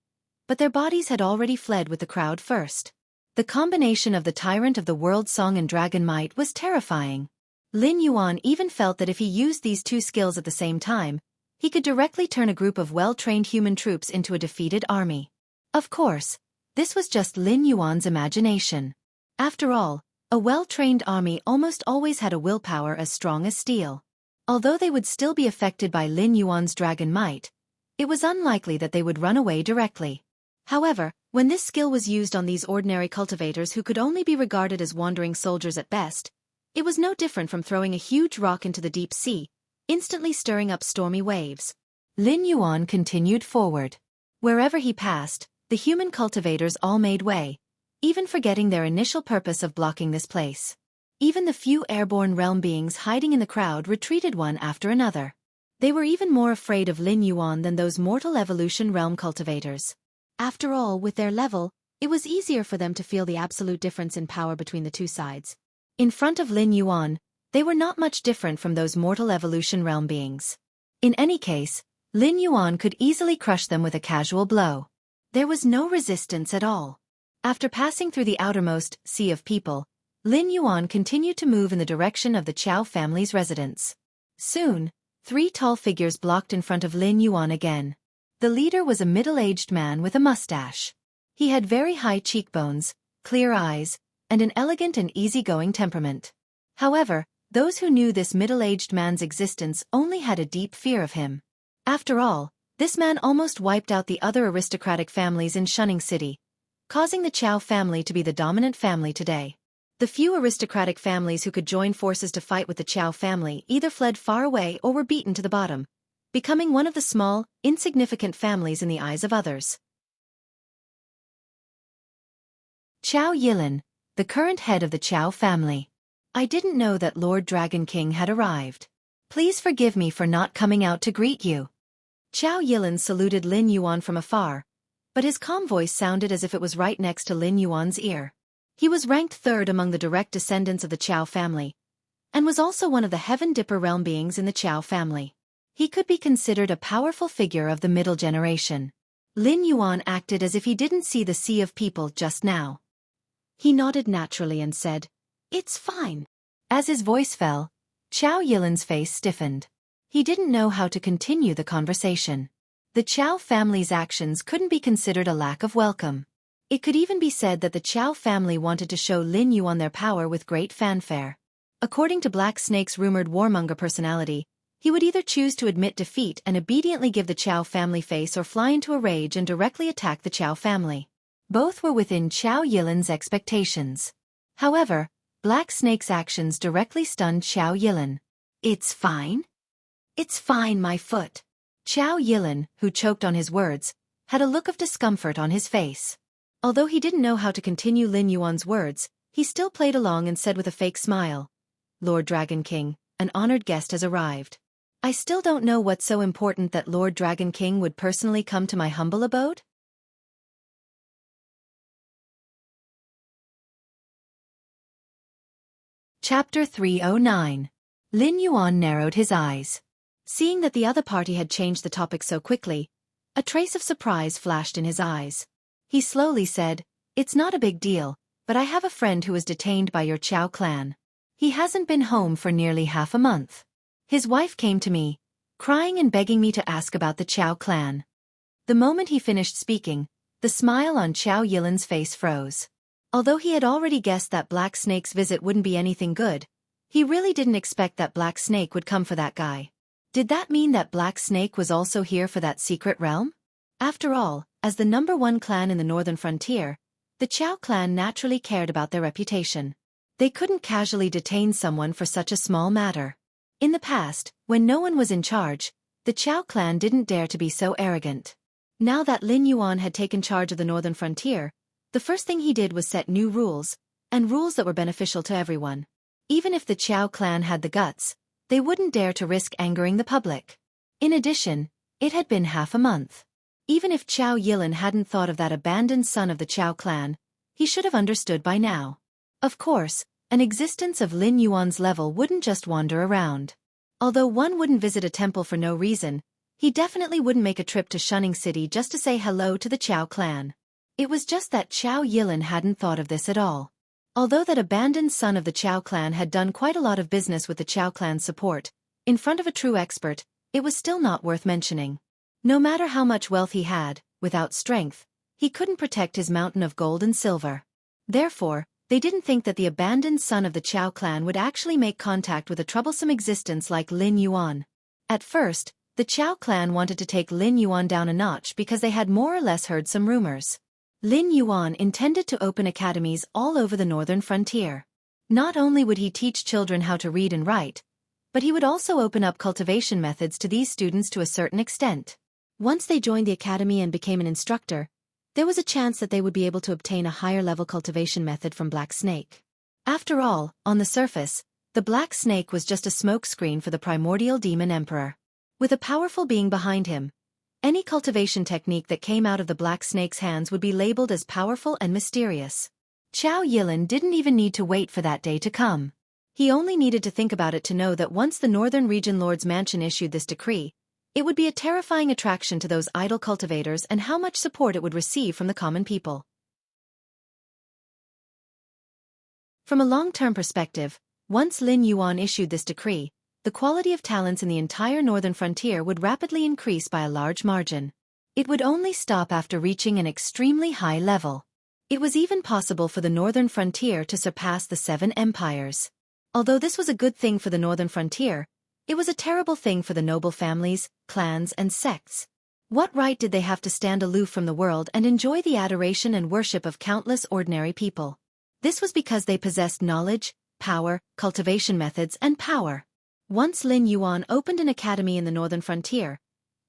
but their bodies had already fled with the crowd first. The combination of the Tyrant of the World Song and Dragon Might was terrifying. Lin Yuan even felt that if he used these two skills at the same time, he could directly turn a group of well-trained human troops into a defeated army. Of course, this was just Lin Yuan's imagination. After all, a well-trained army almost always had a willpower as strong as steel. Although they would still be affected by Lin Yuan's Dragon Might, it was unlikely that they would run away directly. However, when this skill was used on these ordinary cultivators who could only be regarded as wandering soldiers at best, it was no different from throwing a huge rock into the deep sea, instantly stirring up stormy waves. Lin Yuan continued forward. Wherever he passed, the human cultivators all made way, even forgetting their initial purpose of blocking this place. Even the few airborne realm beings hiding in the crowd retreated one after another. They were even more afraid of Lin Yuan than those mortal evolution realm cultivators. After all, with their level, it was easier for them to feel the absolute difference in power between the two sides. In front of Lin Yuan, they were not much different from those mortal evolution realm beings. In any case, Lin Yuan could easily crush them with a casual blow. There was no resistance at all. After passing through the outermost sea of people, Lin Yuan continued to move in the direction of the Qiao family's residence. Soon, 3 tall figures blocked in front of Lin Yuan again. The leader was a middle-aged man with a mustache. He had very high cheekbones, clear eyes, and an elegant and easygoing temperament. However, those who knew this middle-aged man's existence only had a deep fear of him. After all, this man almost wiped out the other aristocratic families in Shunning City, causing the Qiao family to be the dominant family today. The few aristocratic families who could join forces to fight with the Qiao family either fled far away or were beaten to the bottom, becoming one of the small, insignificant families in the eyes of others. Qiao Yilin, the current head of the Qiao family. I didn't know that Lord Dragon King had arrived. Please forgive me for not coming out to greet you. Qiao Yilin saluted Lin Yuan from afar, but his calm voice sounded as if it was right next to Lin Yuan's ear. He was ranked 3rd among the direct descendants of the Qiao family, and was also one of the Heaven Dipper realm beings in the Qiao family. He could be considered a powerful figure of the middle generation. Lin Yuan acted as if he didn't see the sea of people just now. He nodded naturally and said, "It's fine." As his voice fell, Qiao Yilin's face stiffened. He didn't know how to continue the conversation. The Qiao family's actions couldn't be considered a lack of welcome. It could even be said that the Qiao family wanted to show Lin Yuan their power with great fanfare. According to Black Snake's rumored warmonger personality, he would either choose to admit defeat and obediently give the Qiao family face or fly into a rage and directly attack the Qiao family. Both were within Qiao Yilin's expectations. However, Black Snake's actions directly stunned Qiao Yilin. "It's fine? It's fine, my foot." Qiao Yilin, who choked on his words, had a look of discomfort on his face. Although he didn't know how to continue Lin Yuan's words, he still played along and said with a fake smile, "Lord Dragon King, an honored guest has arrived. I still don't know what's so important that Lord Dragon King would personally come to my humble abode?" Chapter 309. Lin Yuan narrowed his eyes. Seeing that the other party had changed the topic so quickly, a trace of surprise flashed in his eyes. He slowly said, "It's not a big deal, but I have a friend who was detained by your Qiao clan. He hasn't been home for nearly half a month. His wife came to me, crying and begging me to ask about the Qiao clan." The moment he finished speaking, the smile on Qiao Yilin's face froze. Although he had already guessed that Black Snake's visit wouldn't be anything good, he really didn't expect that Black Snake would come for that guy. Did that mean that Black Snake was also here for that secret realm? After all, as the #1 clan in the northern frontier, the Qiao clan naturally cared about their reputation. They couldn't casually detain someone for such a small matter. In the past, when no one was in charge, the Qiao clan didn't dare to be so arrogant. Now that Lin Yuan had taken charge of the northern frontier, the first thing he did was set new rules, and rules that were beneficial to everyone. Even if the Qiao clan had the guts, they wouldn't dare to risk angering the public. In addition, it had been half a month. Even if Xiao Yilin hadn't thought of that abandoned son of the Qiao clan, he should have understood by now. Of course, an existence of Lin Yuan's level wouldn't just wander around. Although one wouldn't visit a temple for no reason, he definitely wouldn't make a trip to Shunning City just to say hello to the Qiao clan. It was just that Xiao Yilin hadn't thought of this at all. Although that abandoned son of the Qiao clan had done quite a lot of business with the Qiao clan's support, in front of a true expert, it was still not worth mentioning. No matter how much wealth he had, without strength, he couldn't protect his mountain of gold and silver. Therefore, they didn't think that the abandoned son of the Qiao clan would actually make contact with a troublesome existence like Lin Yuan. At first, the Qiao clan wanted to take Lin Yuan down a notch because they had more or less heard some rumors. Lin Yuan intended to open academies all over the northern frontier. Not only would he teach children how to read and write, but he would also open up cultivation methods to these students to a certain extent. Once they joined the academy and became an instructor, there was a chance that they would be able to obtain a higher-level cultivation method from Black Snake. After all, on the surface, the Black Snake was just a smokescreen for the primordial demon emperor. With a powerful being behind him, any cultivation technique that came out of the Black Snake's hands would be labeled as powerful and mysterious. Xiao Yilin didn't even need to wait for that day to come. He only needed to think about it to know that once the Northern Region Lord's Mansion issued this decree, it would be a terrifying attraction to those idle cultivators and how much support it would receive from the common people. From a long-term perspective, once Lin Yuan issued this decree, the quality of talents in the entire northern frontier would rapidly increase by a large margin. It would only stop after reaching an extremely high level. It was even possible for the northern frontier to surpass the 7 empires. Although this was a good thing for the northern frontier, it was a terrible thing for the noble families, clans, and sects. What right did they have to stand aloof from the world and enjoy the adoration and worship of countless ordinary people? This was because they possessed knowledge, power, cultivation methods, and power. Once Lin Yuan opened an academy in the northern frontier,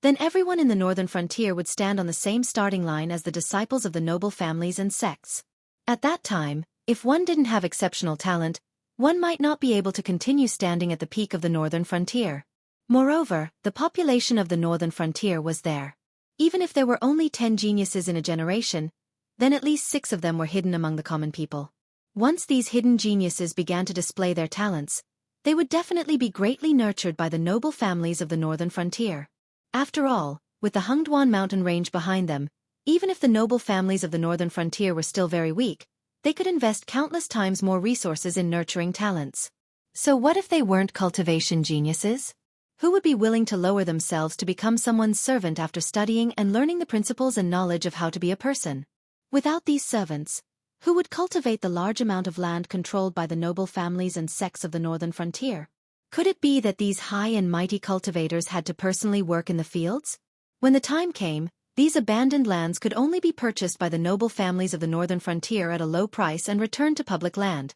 then everyone in the northern frontier would stand on the same starting line as the disciples of the noble families and sects. At that time, if one didn't have exceptional talent, one might not be able to continue standing at the peak of the northern frontier. Moreover, the population of the northern frontier was there. Even if there were only 10 geniuses in a generation, then at least 6 of them were hidden among the common people. Once these hidden geniuses began to display their talents, they would definitely be greatly nurtured by the noble families of the northern frontier. After all, with the Hengduan mountain range behind them, even if the noble families of the northern frontier were still very weak, they could invest countless times more resources in nurturing talents. So what if they weren't cultivation geniuses? Who would be willing to lower themselves to become someone's servant after studying and learning the principles and knowledge of how to be a person? Without these servants, who would cultivate the large amount of land controlled by the noble families and sects of the northern frontier? Could it be that these high and mighty cultivators had to personally work in the fields? When the time came, these abandoned lands could only be purchased by the noble families of the northern frontier at a low price and returned to public land,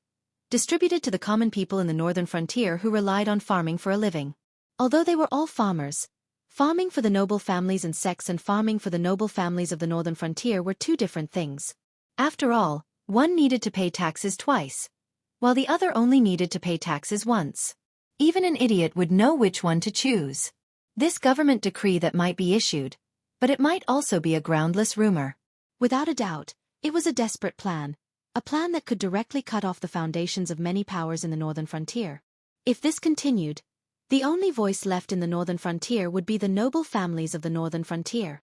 distributed to the common people in the northern frontier who relied on farming for a living. Although they were all farmers, farming for the noble families and sects and farming for the noble families of the northern frontier were two different things. After all, one needed to pay taxes twice, while the other only needed to pay taxes once. Even an idiot would know which one to choose. This government decree that might be issued, but it might also be a groundless rumor. Without a doubt, it was a desperate plan, a plan that could directly cut off the foundations of many powers in the northern frontier. If this continued, the only voice left in the northern frontier would be the noble families of the northern frontier.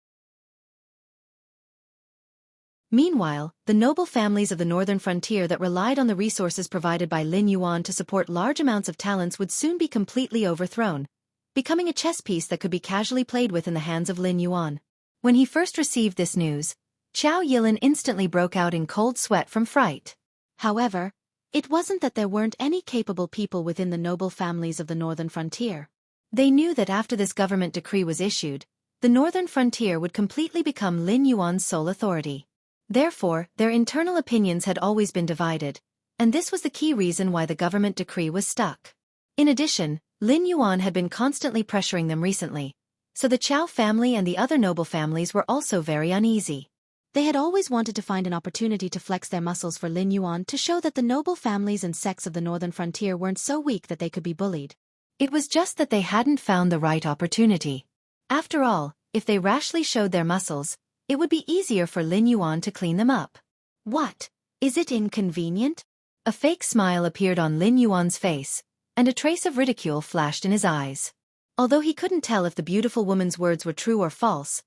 Meanwhile, the noble families of the northern frontier that relied on the resources provided by Lin Yuan to support large amounts of talents would soon be completely overthrown, becoming a chess piece that could be casually played with in the hands of Lin Yuan. When he first received this news, Xiao Yilin instantly broke out in cold sweat from fright. However, it wasn't that there weren't any capable people within the noble families of the northern frontier. They knew that after this government decree was issued, the northern frontier would completely become Lin Yuan's sole authority. Therefore, their internal opinions had always been divided, and this was the key reason why the government decree was stuck. In addition, Lin Yuan had been constantly pressuring them recently, so the Qiao family and the other noble families were also very uneasy. They had always wanted to find an opportunity to flex their muscles for Lin Yuan to show that the noble families and sects of the northern frontier weren't so weak that they could be bullied. It was just that they hadn't found the right opportunity. After all, if they rashly showed their muscles, it would be easier for Lin Yuan to clean them up. What? Is it inconvenient? A fake smile appeared on Lin Yuan's face, and a trace of ridicule flashed in his eyes. Although he couldn't tell if the beautiful woman's words were true or false,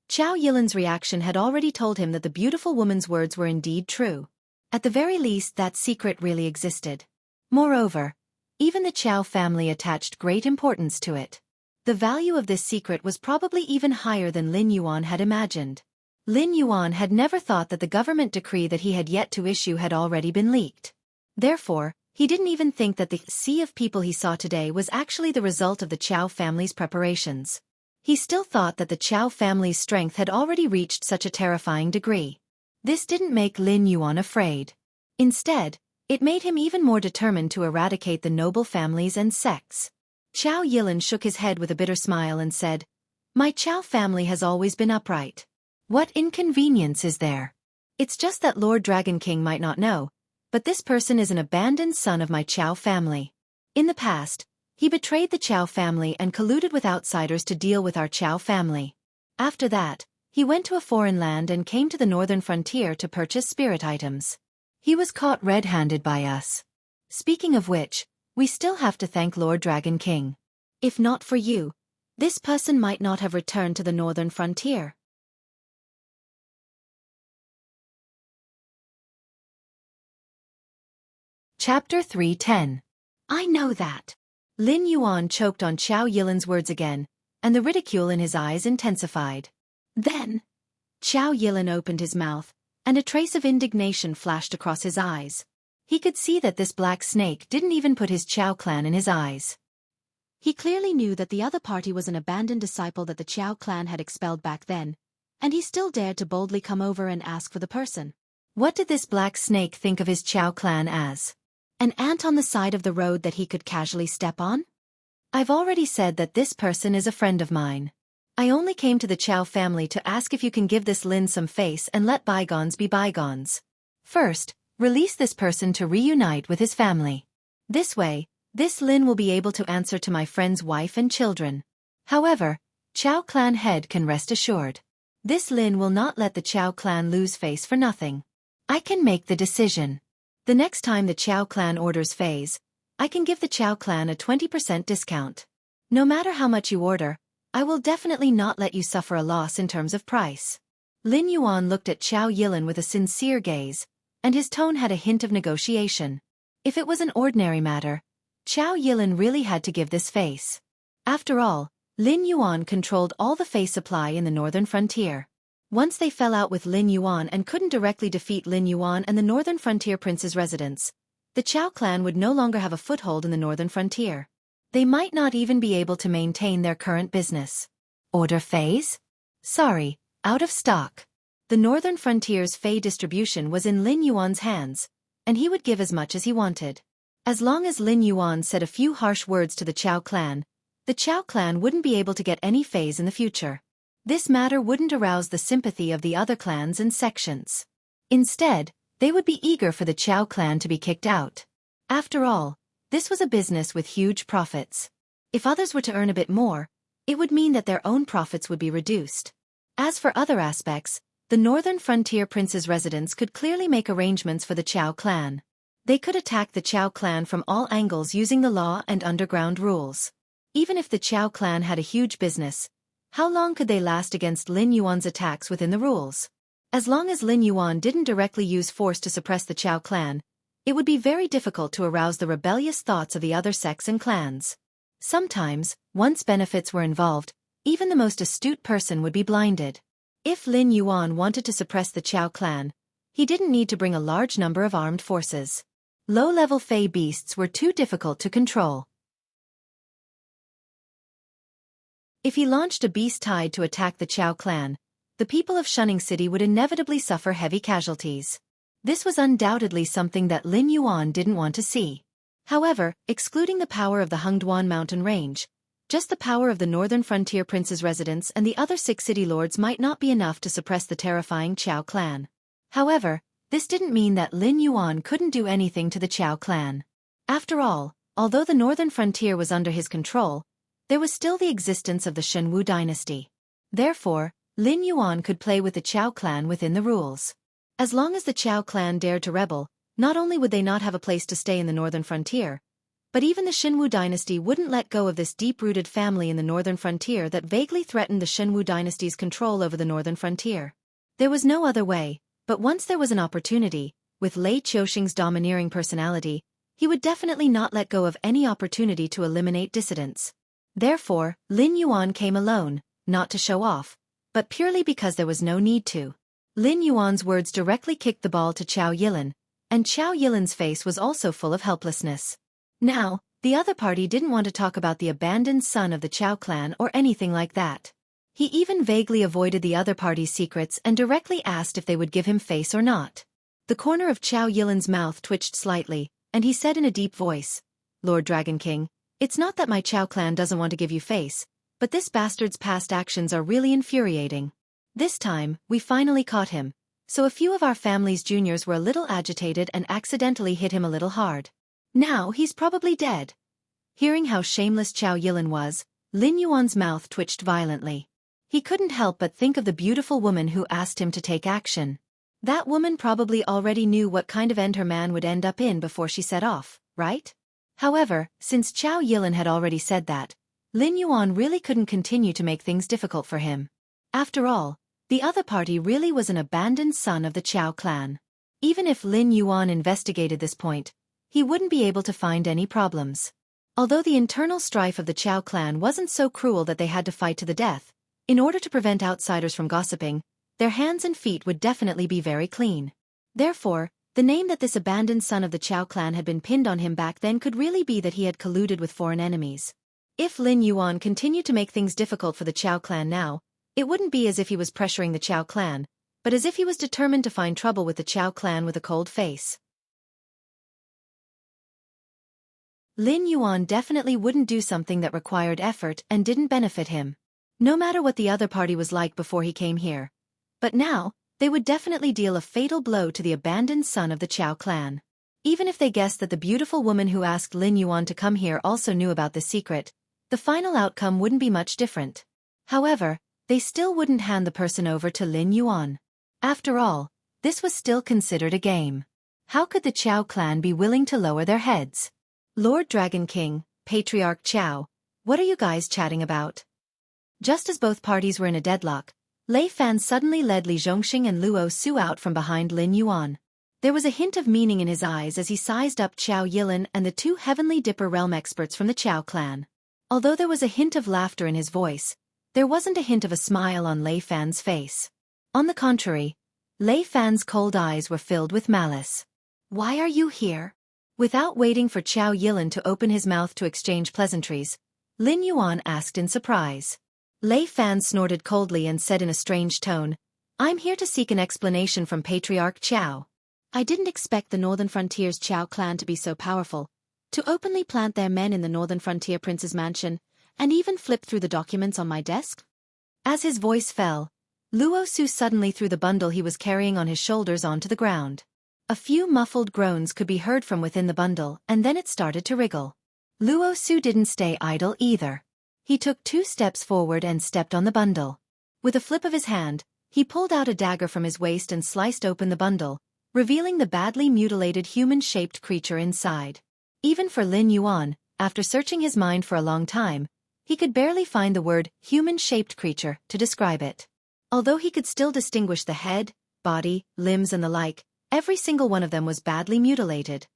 Xiao Yilan's reaction had already told him that the beautiful woman's words were indeed true. At the very least, that secret really existed. Moreover, even the Qiao family attached great importance to it. The value of this secret was probably even higher than Lin Yuan had imagined. Lin Yuan had never thought that the government decree that he had yet to issue had already been leaked. Therefore, he didn't even think that the sea of people he saw today was actually the result of the Qiao family's preparations. He still thought that the Qiao family's strength had already reached such a terrifying degree. This didn't make Lin Yuan afraid. Instead, it made him even more determined to eradicate the noble families and sects. Xiao Yilan shook his head with a bitter smile and said, "My Qiao family has always been upright. What inconvenience is there? It's just that Lord Dragon King might not know, but this person is an abandoned son of my Qiao family. In the past, he betrayed the Qiao family and colluded with outsiders to deal with our Qiao family. After that, he went to a foreign land and came to the northern frontier to purchase spirit items. He was caught red-handed by us. Speaking of which, we still have to thank Lord Dragon King. If not for you, this person might not have returned to the northern frontier." Chapter 310. I know that. Lin Yuan choked on Xiao Yilan's words again, and the ridicule in his eyes intensified. Then, Xiao Yilan opened his mouth, and a trace of indignation flashed across his eyes. He could see that this black snake didn't even put his Qiao clan in his eyes. He clearly knew that the other party was an abandoned disciple that the Qiao clan had expelled back then, and he still dared to boldly come over and ask for the person. What did this black snake think of his Qiao clan as? An ant on the side of the road that he could casually step on? I've already said that this person is a friend of mine. I only came to the Qiao family to ask if you can give this Lin some face and let bygones be bygones. First, release this person to reunite with his family. This way, this Lin will be able to answer to my friend's wife and children. However, Qiao clan head can rest assured. This Lin will not let the Qiao clan lose face for nothing. I can make the decision. The next time the Qiao clan orders phase, I can give the Qiao clan a 20% discount. No matter how much you order, I will definitely not let you suffer a loss in terms of price. Lin Yuan looked at Xiao Yilan with a sincere gaze, and his tone had a hint of negotiation. If it was an ordinary matter, Xiao Yilan really had to give this face. After all, Lin Yuan controlled all the face supply in the northern frontier. Once they fell out with Lin Yuan and couldn't directly defeat Lin Yuan and the northern frontier prince's residence, the Qiao clan would no longer have a foothold in the northern frontier. They might not even be able to maintain their current business. Order phase? Sorry, out of stock. The northern frontier's fei distribution was in Lin Yuan's hands, and he would give as much as he wanted. As long as Lin Yuan said a few harsh words to the Qiao clan, the Qiao clan wouldn't be able to get any phase in the future. This matter wouldn't arouse the sympathy of the other clans and sections. Instead, they would be eager for the Qiao clan to be kicked out. After all, this was a business with huge profits. If others were to earn a bit more, it would mean that their own profits would be reduced. As for other aspects, the northern frontier prince's residence could clearly make arrangements for the Qiao clan. They could attack the Qiao clan from all angles using the law and underground rules. Even if the Qiao clan had a huge business, how long could they last against Lin Yuan's attacks within the rules? As long as Lin Yuan didn't directly use force to suppress the Qiao clan, it would be very difficult to arouse the rebellious thoughts of the other sects and clans. Sometimes, once benefits were involved, even the most astute person would be blinded. If Lin Yuan wanted to suppress the Qiao clan, he didn't need to bring a large number of armed forces. Low-level fey beasts were too difficult to control. If he launched a beast tide to attack the Qiao clan, the people of Shunning City would inevitably suffer heavy casualties. This was undoubtedly something that Lin Yuan didn't want to see. However, excluding the power of the Hengduan mountain range, just the power of the northern frontier prince's residence and the other 6 city lords might not be enough to suppress the terrifying Qiao clan. However, this didn't mean that Lin Yuan couldn't do anything to the Qiao clan. After all, although the northern frontier was under his control, there was still the existence of the Shenwu dynasty. Therefore, Lin Yuan could play with the Chao clan within the rules. As long as the Chao clan dared to rebel, not only would they not have a place to stay in the northern frontier, but even the Shenwu dynasty wouldn't let go of this deep-rooted family in the northern frontier that vaguely threatened the Shenwu dynasty's control over the northern frontier. There was no other way, but once there was an opportunity, with Lei Qiuxing's domineering personality, he would definitely not let go of any opportunity to eliminate dissidents. Therefore, Lin Yuan came alone, not to show off, but purely because there was no need to. Lin Yuan's words directly kicked the ball to Chao Yilin, and Chao Yilin's face was also full of helplessness. Now, the other party didn't want to talk about the abandoned son of the Chao clan or anything like that. He even vaguely avoided the other party's secrets and directly asked if they would give him face or not. The corner of Chao Yilin's mouth twitched slightly, and he said in a deep voice, "Lord Dragon King, it's not that my Chao clan doesn't want to give you face, but this bastard's past actions are really infuriating. This time, we finally caught him, so a few of our family's juniors were a little agitated and accidentally hit him a little hard. Now he's probably dead." Hearing how shameless Chao Yilin was, Lin Yuan's mouth twitched violently. He couldn't help but think of the beautiful woman who asked him to take action. That woman probably already knew what kind of end her man would end up in before she set off, right? However, since Chao Yilin had already said that, Lin Yuan really couldn't continue to make things difficult for him. After all, the other party really was an abandoned son of the Chao clan. Even if Lin Yuan investigated this point, he wouldn't be able to find any problems. Although the internal strife of the Chao clan wasn't so cruel that they had to fight to the death, in order to prevent outsiders from gossiping, their hands and feet would definitely be very clean. Therefore, the name that this abandoned son of the Chao clan had been pinned on him back then could really be that he had colluded with foreign enemies. If Lin Yuan continued to make things difficult for the Chao clan now, it wouldn't be as if he was pressuring the Chao clan, but as if he was determined to find trouble with the Chao clan with a cold face. Lin Yuan definitely wouldn't do something that required effort and didn't benefit him. No matter what the other party was like before he came here. But now, they would definitely deal a fatal blow to the abandoned son of the Chao clan. Even if they guessed that the beautiful woman who asked Lin Yuan to come here also knew about the secret, the final outcome wouldn't be much different. However, they still wouldn't hand the person over to Lin Yuan. After all, this was still considered a game. How could the Chao clan be willing to lower their heads? "Lord Dragon King, Patriarch Chao, what are you guys chatting about?" Just as both parties were in a deadlock, Lei Fan suddenly led Li Zhongxing and Luo Su out from behind Lin Yuan. There was a hint of meaning in his eyes as he sized up Chao Yilin and the two Heavenly Dipper realm experts from the Chao clan. Although there was a hint of laughter in his voice, there wasn't a hint of a smile on Lei Fan's face. On the contrary, Lei Fan's cold eyes were filled with malice. "Why are you here?" Without waiting for Chao Yilin to open his mouth to exchange pleasantries, Lin Yuan asked in surprise. Lei Fan snorted coldly and said in a strange tone, "I'm here to seek an explanation from Patriarch Chao. I didn't expect the Northern Frontier's Chao clan to be so powerful, to openly plant their men in the Northern Frontier Prince's mansion, and even flip through the documents on my desk." As his voice fell, Luo Su suddenly threw the bundle he was carrying on his shoulders onto the ground. A few muffled groans could be heard from within the bundle, and then it started to wriggle. Luo Su didn't stay idle either. He took 2 steps forward and stepped on the bundle. With a flip of his hand, he pulled out a dagger from his waist and sliced open the bundle, revealing the badly mutilated human-shaped creature inside. Even for Lin Yuan, after searching his mind for a long time, he could barely find the word human-shaped creature to describe it. Although he could still distinguish the head, body, limbs and the like, every single one of them was badly mutilated.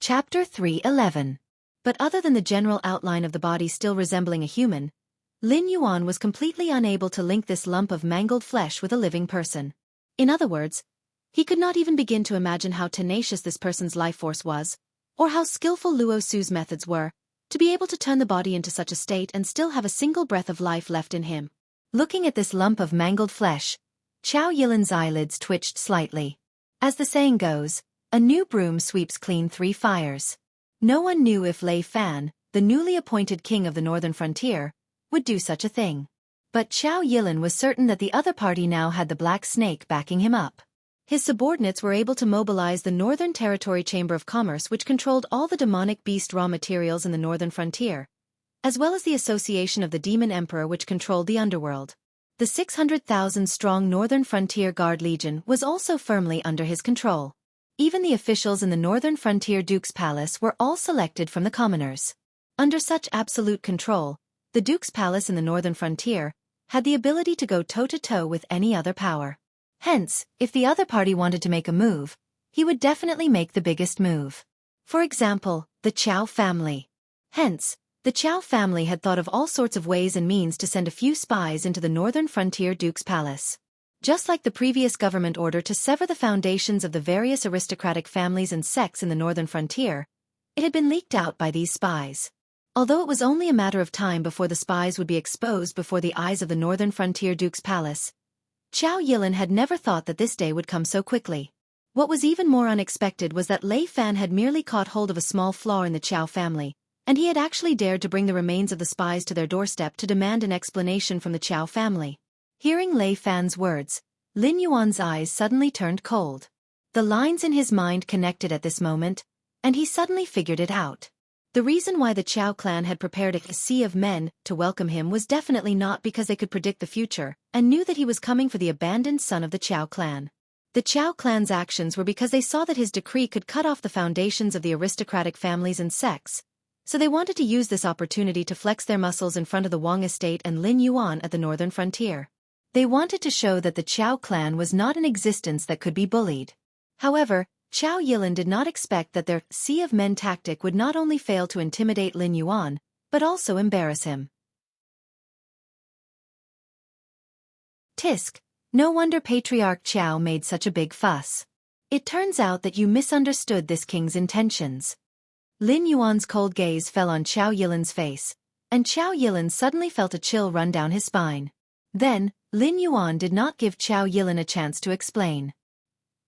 Chapter 3:11. But other than the general outline of the body still resembling a human, Lin Yuan was completely unable to link this lump of mangled flesh with a living person. In other words, he could not even begin to imagine how tenacious this person's life force was, or how skillful Luo Su's methods were, to be able to turn the body into such a state and still have a single breath of life left in him. Looking at this lump of mangled flesh, Chao Yilin's eyelids twitched slightly. As the saying goes, a new broom sweeps clean 3 fires. No one knew if Lei Fan, the newly appointed king of the northern frontier, would do such a thing. But Chao Yilin was certain that the other party now had the black snake backing him up. His subordinates were able to mobilize the Northern Territory Chamber of Commerce, which controlled all the demonic beast raw materials in the northern frontier, as well as the Association of the Demon Emperor, which controlled the underworld. The 600,000-strong Northern Frontier Guard Legion was also firmly under his control. Even the officials in the Northern Frontier Duke's Palace were all selected from the commoners. Under such absolute control, the Duke's Palace in the Northern Frontier had the ability to go toe-to-toe with any other power. Hence, if the other party wanted to make a move, he would definitely make the biggest move. For example, the Qiao family. Hence, the Qiao family had thought of all sorts of ways and means to send a few spies into the Northern Frontier Duke's Palace. Just like the previous government order to sever the foundations of the various aristocratic families and sects in the Northern Frontier, it had been leaked out by these spies. Although it was only a matter of time before the spies would be exposed before the eyes of the Northern Frontier Duke's Palace, Qiao Yilin had never thought that this day would come so quickly. What was even more unexpected was that Lei Fan had merely caught hold of a small flaw in the Qiao family, and he had actually dared to bring the remains of the spies to their doorstep to demand an explanation from the Qiao family. Hearing Lei Fan's words, Lin Yuan's eyes suddenly turned cold. The lines in his mind connected at this moment, and he suddenly figured it out. The reason why the Qiao clan had prepared a sea of men to welcome him was definitely not because they could predict the future and knew that he was coming for the abandoned son of the Qiao clan. The Qiao clan's actions were because they saw that his decree could cut off the foundations of the aristocratic families and sects, so they wanted to use this opportunity to flex their muscles in front of the Wang estate and Lin Yuan at the northern frontier. They wanted to show that the Qiao clan was not an existence that could be bullied. However, Qiao Yilin did not expect that their sea of men tactic would not only fail to intimidate Lin Yuan, but also embarrass him. Tisk, no wonder Patriarch Qiao made such a big fuss. It turns out that you misunderstood this king's intentions. Lin Yuan's cold gaze fell on Qiao Yilin's face, and Qiao Yilin suddenly felt a chill run down his spine. Then, Lin Yuan did not give Qiao Yilin a chance to explain.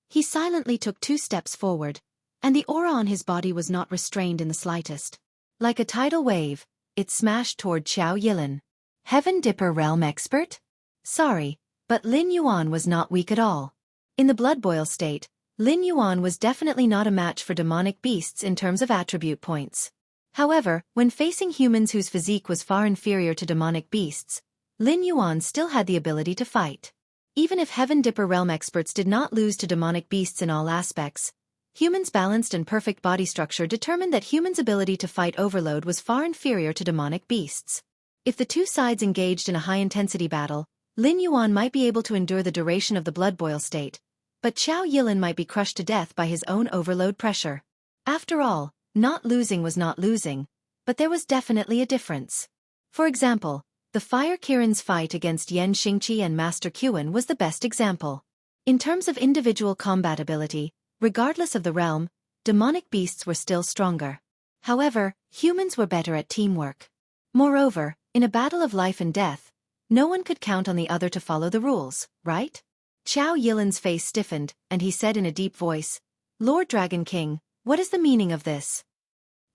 He silently took 2 steps forward, and the aura on his body was not restrained in the slightest. Like a tidal wave, it smashed toward Qiao Yilin. Heaven Dipper Realm Expert? Sorry, but Lin Yuan was not weak at all. In the blood boil state, Lin Yuan was definitely not a match for demonic beasts in terms of attribute points. However, when facing humans whose physique was far inferior to demonic beasts, Lin Yuan still had the ability to fight. Even if Heaven Dipper Realm experts did not lose to demonic beasts in all aspects, humans' balanced and perfect body structure determined that humans' ability to fight overload was far inferior to demonic beasts. If the two sides engaged in a high-intensity battle, Lin Yuan might be able to endure the duration of the blood boil state, but Qiao Yilin might be crushed to death by his own overload pressure. After all, not losing was not losing, but there was definitely a difference. For example, the Fire Kirin's fight against Yan Xingqi and Master Qian was the best example. In terms of individual combat ability, regardless of the realm, demonic beasts were still stronger. However, humans were better at teamwork. Moreover, in a battle of life and death, no one could count on the other to follow the rules, right? Qiao Yilin's face stiffened, and he said in a deep voice, "Lord Dragon King, what is the meaning of this?"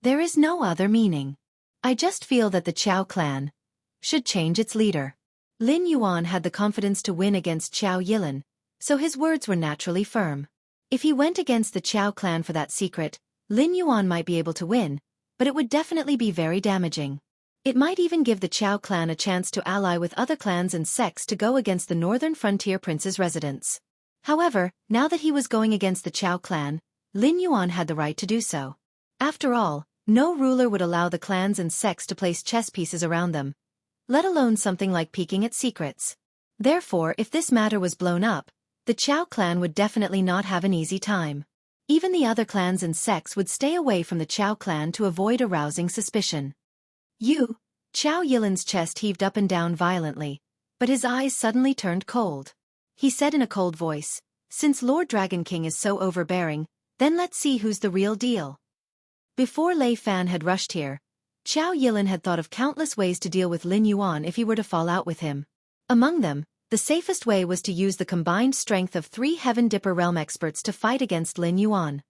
"There is no other meaning. I just feel that the Qiao clan should change its leader." Lin Yuan had the confidence to win against Qiao Yilin, so his words were naturally firm. If he went against the Qiao clan for that secret, Lin Yuan might be able to win, but it would definitely be very damaging. It might even give the Qiao clan a chance to ally with other clans and sects to go against the northern frontier prince's residence. However, now that he was going against the Qiao clan, Lin Yuan had the right to do so. After all, no ruler would allow the clans and sects to place chess pieces around them, let alone something like peeking at secrets. Therefore, if this matter was blown up, the Qiao clan would definitely not have an easy time. Even the other clans and sects would stay away from the Qiao clan to avoid arousing suspicion. Qiao Yilin's chest heaved up and down violently, but his eyes suddenly turned cold. He said in a cold voice, "Since Lord Dragon King is so overbearing, then let's see who's the real deal." Before Lei Fan had rushed here, Qiao Yilin had thought of countless ways to deal with Lin Yuan if he were to fall out with him. Among them, the safest way was to use the combined strength of 3 Heaven Dipper Realm experts to fight against Lin Yuan.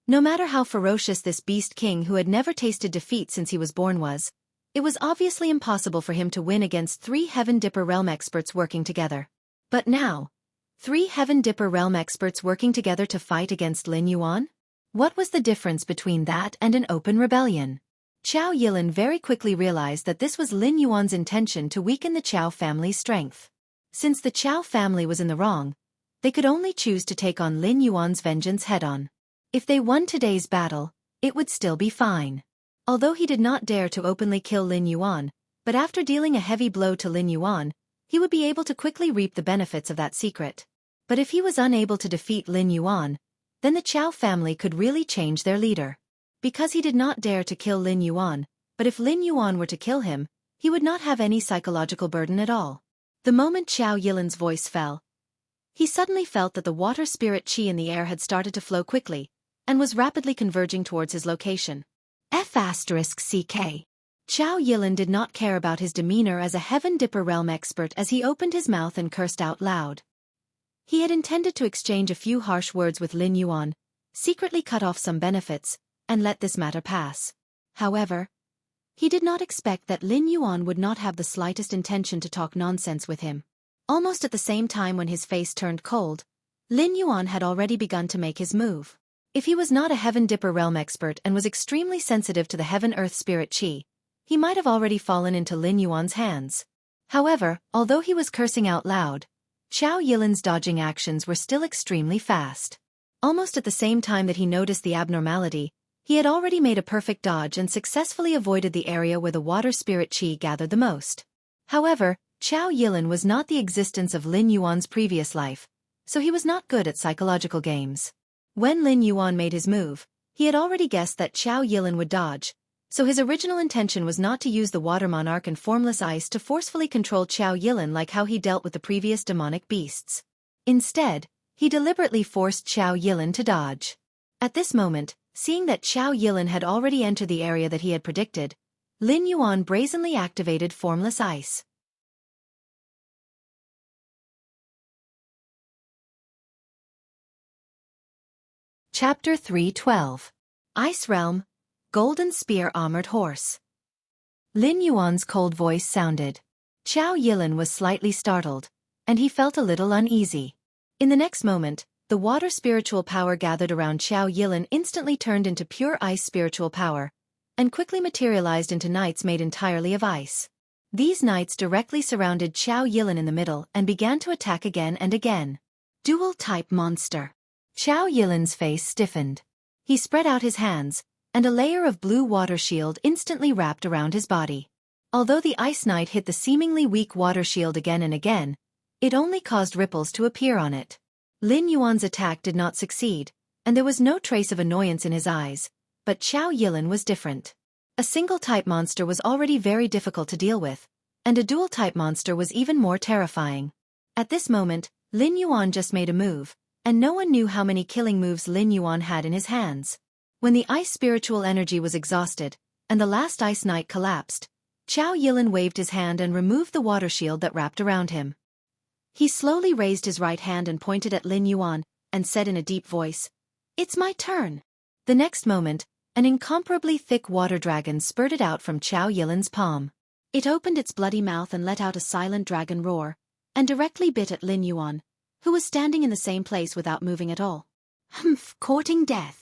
No matter how ferocious this beast king who had never tasted defeat since he was born was, it was obviously impossible for him to win against 3 Heaven Dipper Realm experts working together. But now, three Heaven Dipper realm experts working together to fight against Lin Yuan? What was the difference between that and an open rebellion? Qiao Yilin very quickly realized that this was Lin Yuan's intention to weaken the Qiao family's strength. Since the Qiao family was in the wrong, they could only choose to take on Lin Yuan's vengeance head-on. If they won today's battle, it would still be fine. Although he did not dare to openly kill Lin Yuan, but after dealing a heavy blow to Lin Yuan, he would be able to quickly reap the benefits of that secret. But if he was unable to defeat Lin Yuan, then the Qiao family could really change their leader. Because he did not dare to kill Lin Yuan, but if Lin Yuan were to kill him, he would not have any psychological burden at all. The moment Qiao Yilin's voice fell, he suddenly felt that the water spirit qi in the air had started to flow quickly, and was rapidly converging towards his location. F***CK. Qiao Yilin did not care about his demeanor as a Heaven Dipper realm expert as he opened his mouth and cursed out loud. He had intended to exchange a few harsh words with Lin Yuan, secretly cut off some benefits, and let this matter pass. However, he did not expect that Lin Yuan would not have the slightest intention to talk nonsense with him. Almost at the same time when his face turned cold, Lin Yuan had already begun to make his move. If he was not a Heaven Dipper realm expert and was extremely sensitive to the Heaven-Earth Spirit Qi, he might have already fallen into Lin Yuan's hands. However, although he was cursing out loud, Qiao Yilin's dodging actions were still extremely fast. Almost at the same time that he noticed the abnormality, he had already made a perfect dodge and successfully avoided the area where the water spirit qi gathered the most. However, Qiao Yilin was not the existence of Lin Yuan's previous life, so he was not good at psychological games. When Lin Yuan made his move, he had already guessed that Qiao Yilin would dodge, so his original intention was not to use the water monarch and formless ice to forcefully control Qiao Yilin like how he dealt with the previous demonic beasts. Instead, he deliberately forced Qiao Yilin to dodge. At this moment, seeing that Qiao Yilin had already entered the area that he had predicted, Lin Yuan brazenly activated formless ice. Chapter 3:12. Ice Realm, Golden Spear Armored Horse. Lin Yuan's cold voice sounded. Qiao Yilin was slightly startled, and he felt a little uneasy. In the next moment, the water spiritual power gathered around Qiao Yilin instantly turned into pure ice spiritual power, and quickly materialized into knights made entirely of ice. These knights directly surrounded Qiao Yilin in the middle and began to attack again and again. Dual-type monster. Qiao Yilin's face stiffened. He spread out his hands, and a layer of blue water shield instantly wrapped around his body. Although the Ice Knight hit the seemingly weak water shield again and again, it only caused ripples to appear on it. Lin Yuan's attack did not succeed, and there was no trace of annoyance in his eyes, but Qiao Yilin was different. A single-type monster was already very difficult to deal with, and a dual-type monster was even more terrifying. At this moment, Lin Yuan just made a move, and no one knew how many killing moves Lin Yuan had in his hands. When the ice spiritual energy was exhausted, and the last Ice Knight collapsed, Qiao Yilin waved his hand and removed the water shield that wrapped around him. He slowly raised his right hand and pointed at Lin Yuan, and said in a deep voice, "It's my turn." The next moment, an incomparably thick water dragon spurted out from Qiao Yilin's palm. It opened its bloody mouth and let out a silent dragon roar, and directly bit at Lin Yuan, who was standing in the same place without moving at all. Humph, courting death.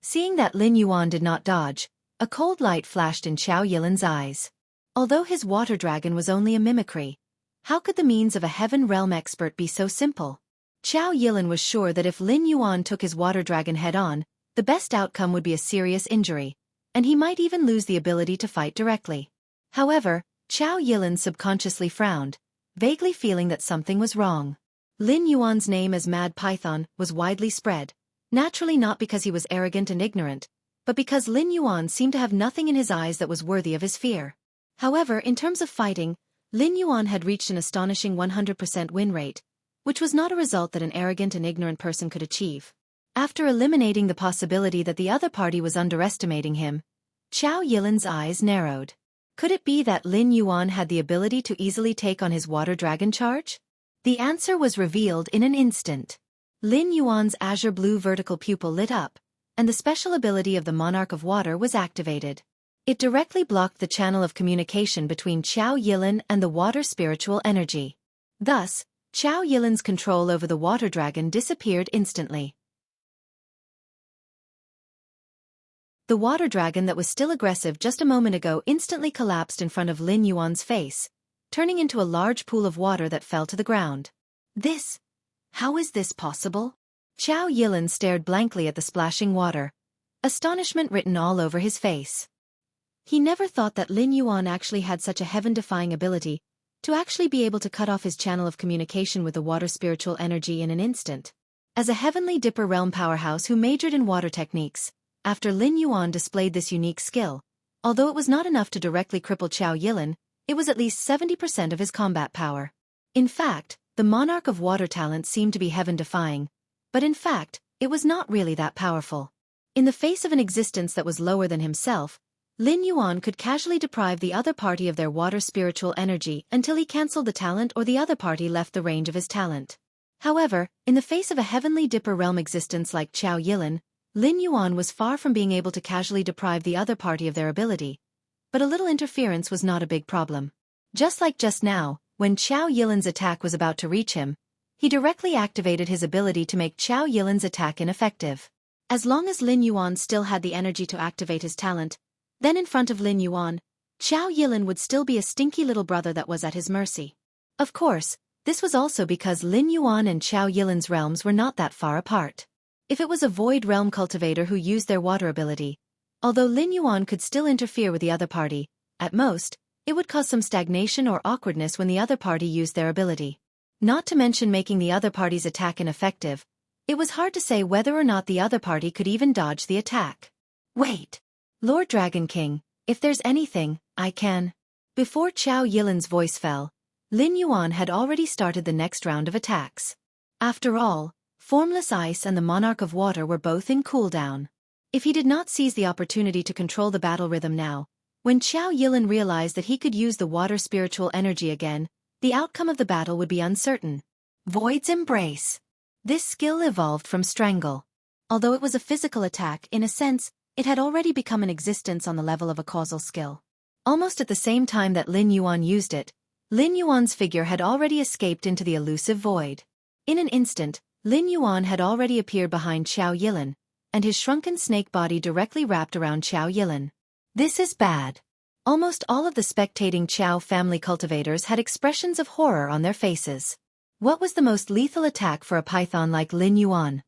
Seeing that Lin Yuan did not dodge, a cold light flashed in Qiao Yilin's eyes. Although his water dragon was only a mimicry, how could the means of a heaven realm expert be so simple? Qiao Yilin was sure that if Lin Yuan took his water dragon head-on, the best outcome would be a serious injury, and he might even lose the ability to fight directly. However, Qiao Yilin subconsciously frowned, vaguely feeling that something was wrong. Lin Yuan's name as Mad Python was widely spread, naturally not because he was arrogant and ignorant, but because Lin Yuan seemed to have nothing in his eyes that was worthy of his fear. However, in terms of fighting, Lin Yuan had reached an astonishing 100% win rate, which was not a result that an arrogant and ignorant person could achieve. After eliminating the possibility that the other party was underestimating him, Qiao Yilin's eyes narrowed. Could it be that Lin Yuan had the ability to easily take on his water dragon charge? The answer was revealed in an instant. Lin Yuan's azure blue vertical pupil lit up, and the special ability of the Monarch of Water was activated. It directly blocked the channel of communication between Qiao Yilin and the water spiritual energy. Thus, Xiao Yilin's control over the water dragon disappeared instantly. The water dragon that was still aggressive just a moment ago instantly collapsed in front of Lin Yuan's face, turning into a large pool of water that fell to the ground. How is this possible? Xiao Yilin stared blankly at the splashing water, astonishment written all over his face. He never thought that Lin Yuan actually had such a heaven-defying ability to actually be able to cut off his channel of communication with the water spiritual energy in an instant. As a heavenly Dipper realm powerhouse who majored in water techniques, after Lin Yuan displayed this unique skill, although it was not enough to directly cripple Xiao Yilin, it was at least 70% of his combat power. In fact, the monarch of water talent seemed to be heaven-defying, but in fact, it was not really that powerful. In the face of an existence that was lower than himself, Lin Yuan could casually deprive the other party of their water spiritual energy until he cancelled the talent or the other party left the range of his talent. However, in the face of a heavenly Dipper realm existence like Xiao Yilin, Lin Yuan was far from being able to casually deprive the other party of their ability, but a little interference was not a big problem. Just like just now, when Xiao Yilin's attack was about to reach him, he directly activated his ability to make Xiao Yilin's attack ineffective. As long as Lin Yuan still had the energy to activate his talent, then in front of Lin Yuan, Xiao Yilin would still be a stinky little brother that was at his mercy. Of course, this was also because Lin Yuan and Xiao Yilin's realms were not that far apart. If it was a void realm cultivator who used their water ability, although Lin Yuan could still interfere with the other party, at most, it would cause some stagnation or awkwardness when the other party used their ability. Not to mention making the other party's attack ineffective, it was hard to say whether or not the other party could even dodge the attack. Wait! Lord Dragon King, if there's anything, I can. Before Xiao Yilin's voice fell, Lin Yuan had already started the next round of attacks. After all, Formless Ice and the Monarch of Water were both in cooldown. If he did not seize the opportunity to control the battle rhythm now, when Xiao Yilin realized that he could use the water spiritual energy again, the outcome of the battle would be uncertain. Void's Embrace. This skill evolved from Strangle. Although it was a physical attack, in a sense, it had already become an existence on the level of a causal skill. Almost at the same time that Lin Yuan used it, Lin Yuan's figure had already escaped into the elusive void. In an instant, Lin Yuan had already appeared behind Xiao Yilin, and his shrunken snake body directly wrapped around Xiao Yilin. This is bad. Almost all of the spectating Xiao family cultivators had expressions of horror on their faces. What was the most lethal attack for a python like Lin Yuan?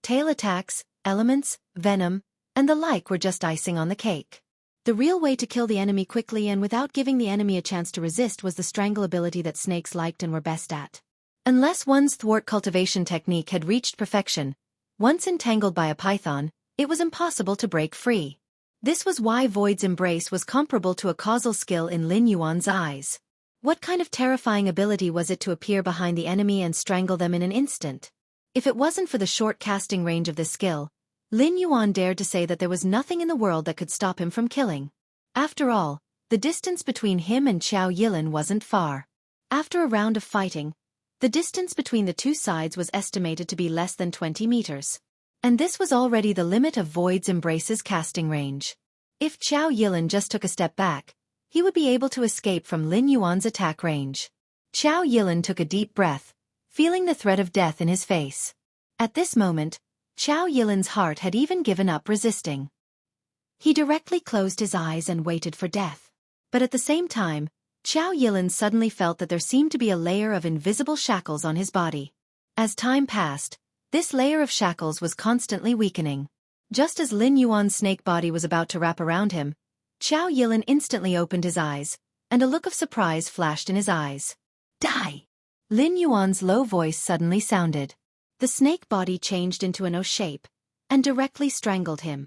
Tail attacks, elements, venom, and the like were just icing on the cake. The real way to kill the enemy quickly and without giving the enemy a chance to resist was the strangle ability that snakes liked and were best at. Unless one's thwart cultivation technique had reached perfection, once entangled by a python, it was impossible to break free. This was why Void's Embrace was comparable to a causal skill in Lin Yuan's eyes. What kind of terrifying ability was it to appear behind the enemy and strangle them in an instant? If it wasn't for the short casting range of this skill, Lin Yuan dared to say that there was nothing in the world that could stop him from killing. After all, the distance between him and Xiao Yilin wasn't far. After a round of fighting, the distance between the two sides was estimated to be less than 20 meters. And this was already the limit of Void's Embrace's casting range. If Xiao Yilin just took a step back, he would be able to escape from Lin Yuan's attack range. Xiao Yilin took a deep breath, feeling the threat of death in his face. At this moment, Xiao Yilin's heart had even given up resisting. He directly closed his eyes and waited for death. But at the same time, Xiao Yilin suddenly felt that there seemed to be a layer of invisible shackles on his body. As time passed, this layer of shackles was constantly weakening. Just as Lin Yuan's snake body was about to wrap around him, Xiao Yilin instantly opened his eyes, and a look of surprise flashed in his eyes. Die! Lin Yuan's low voice suddenly sounded. The snake body changed into an O shape, and directly strangled him.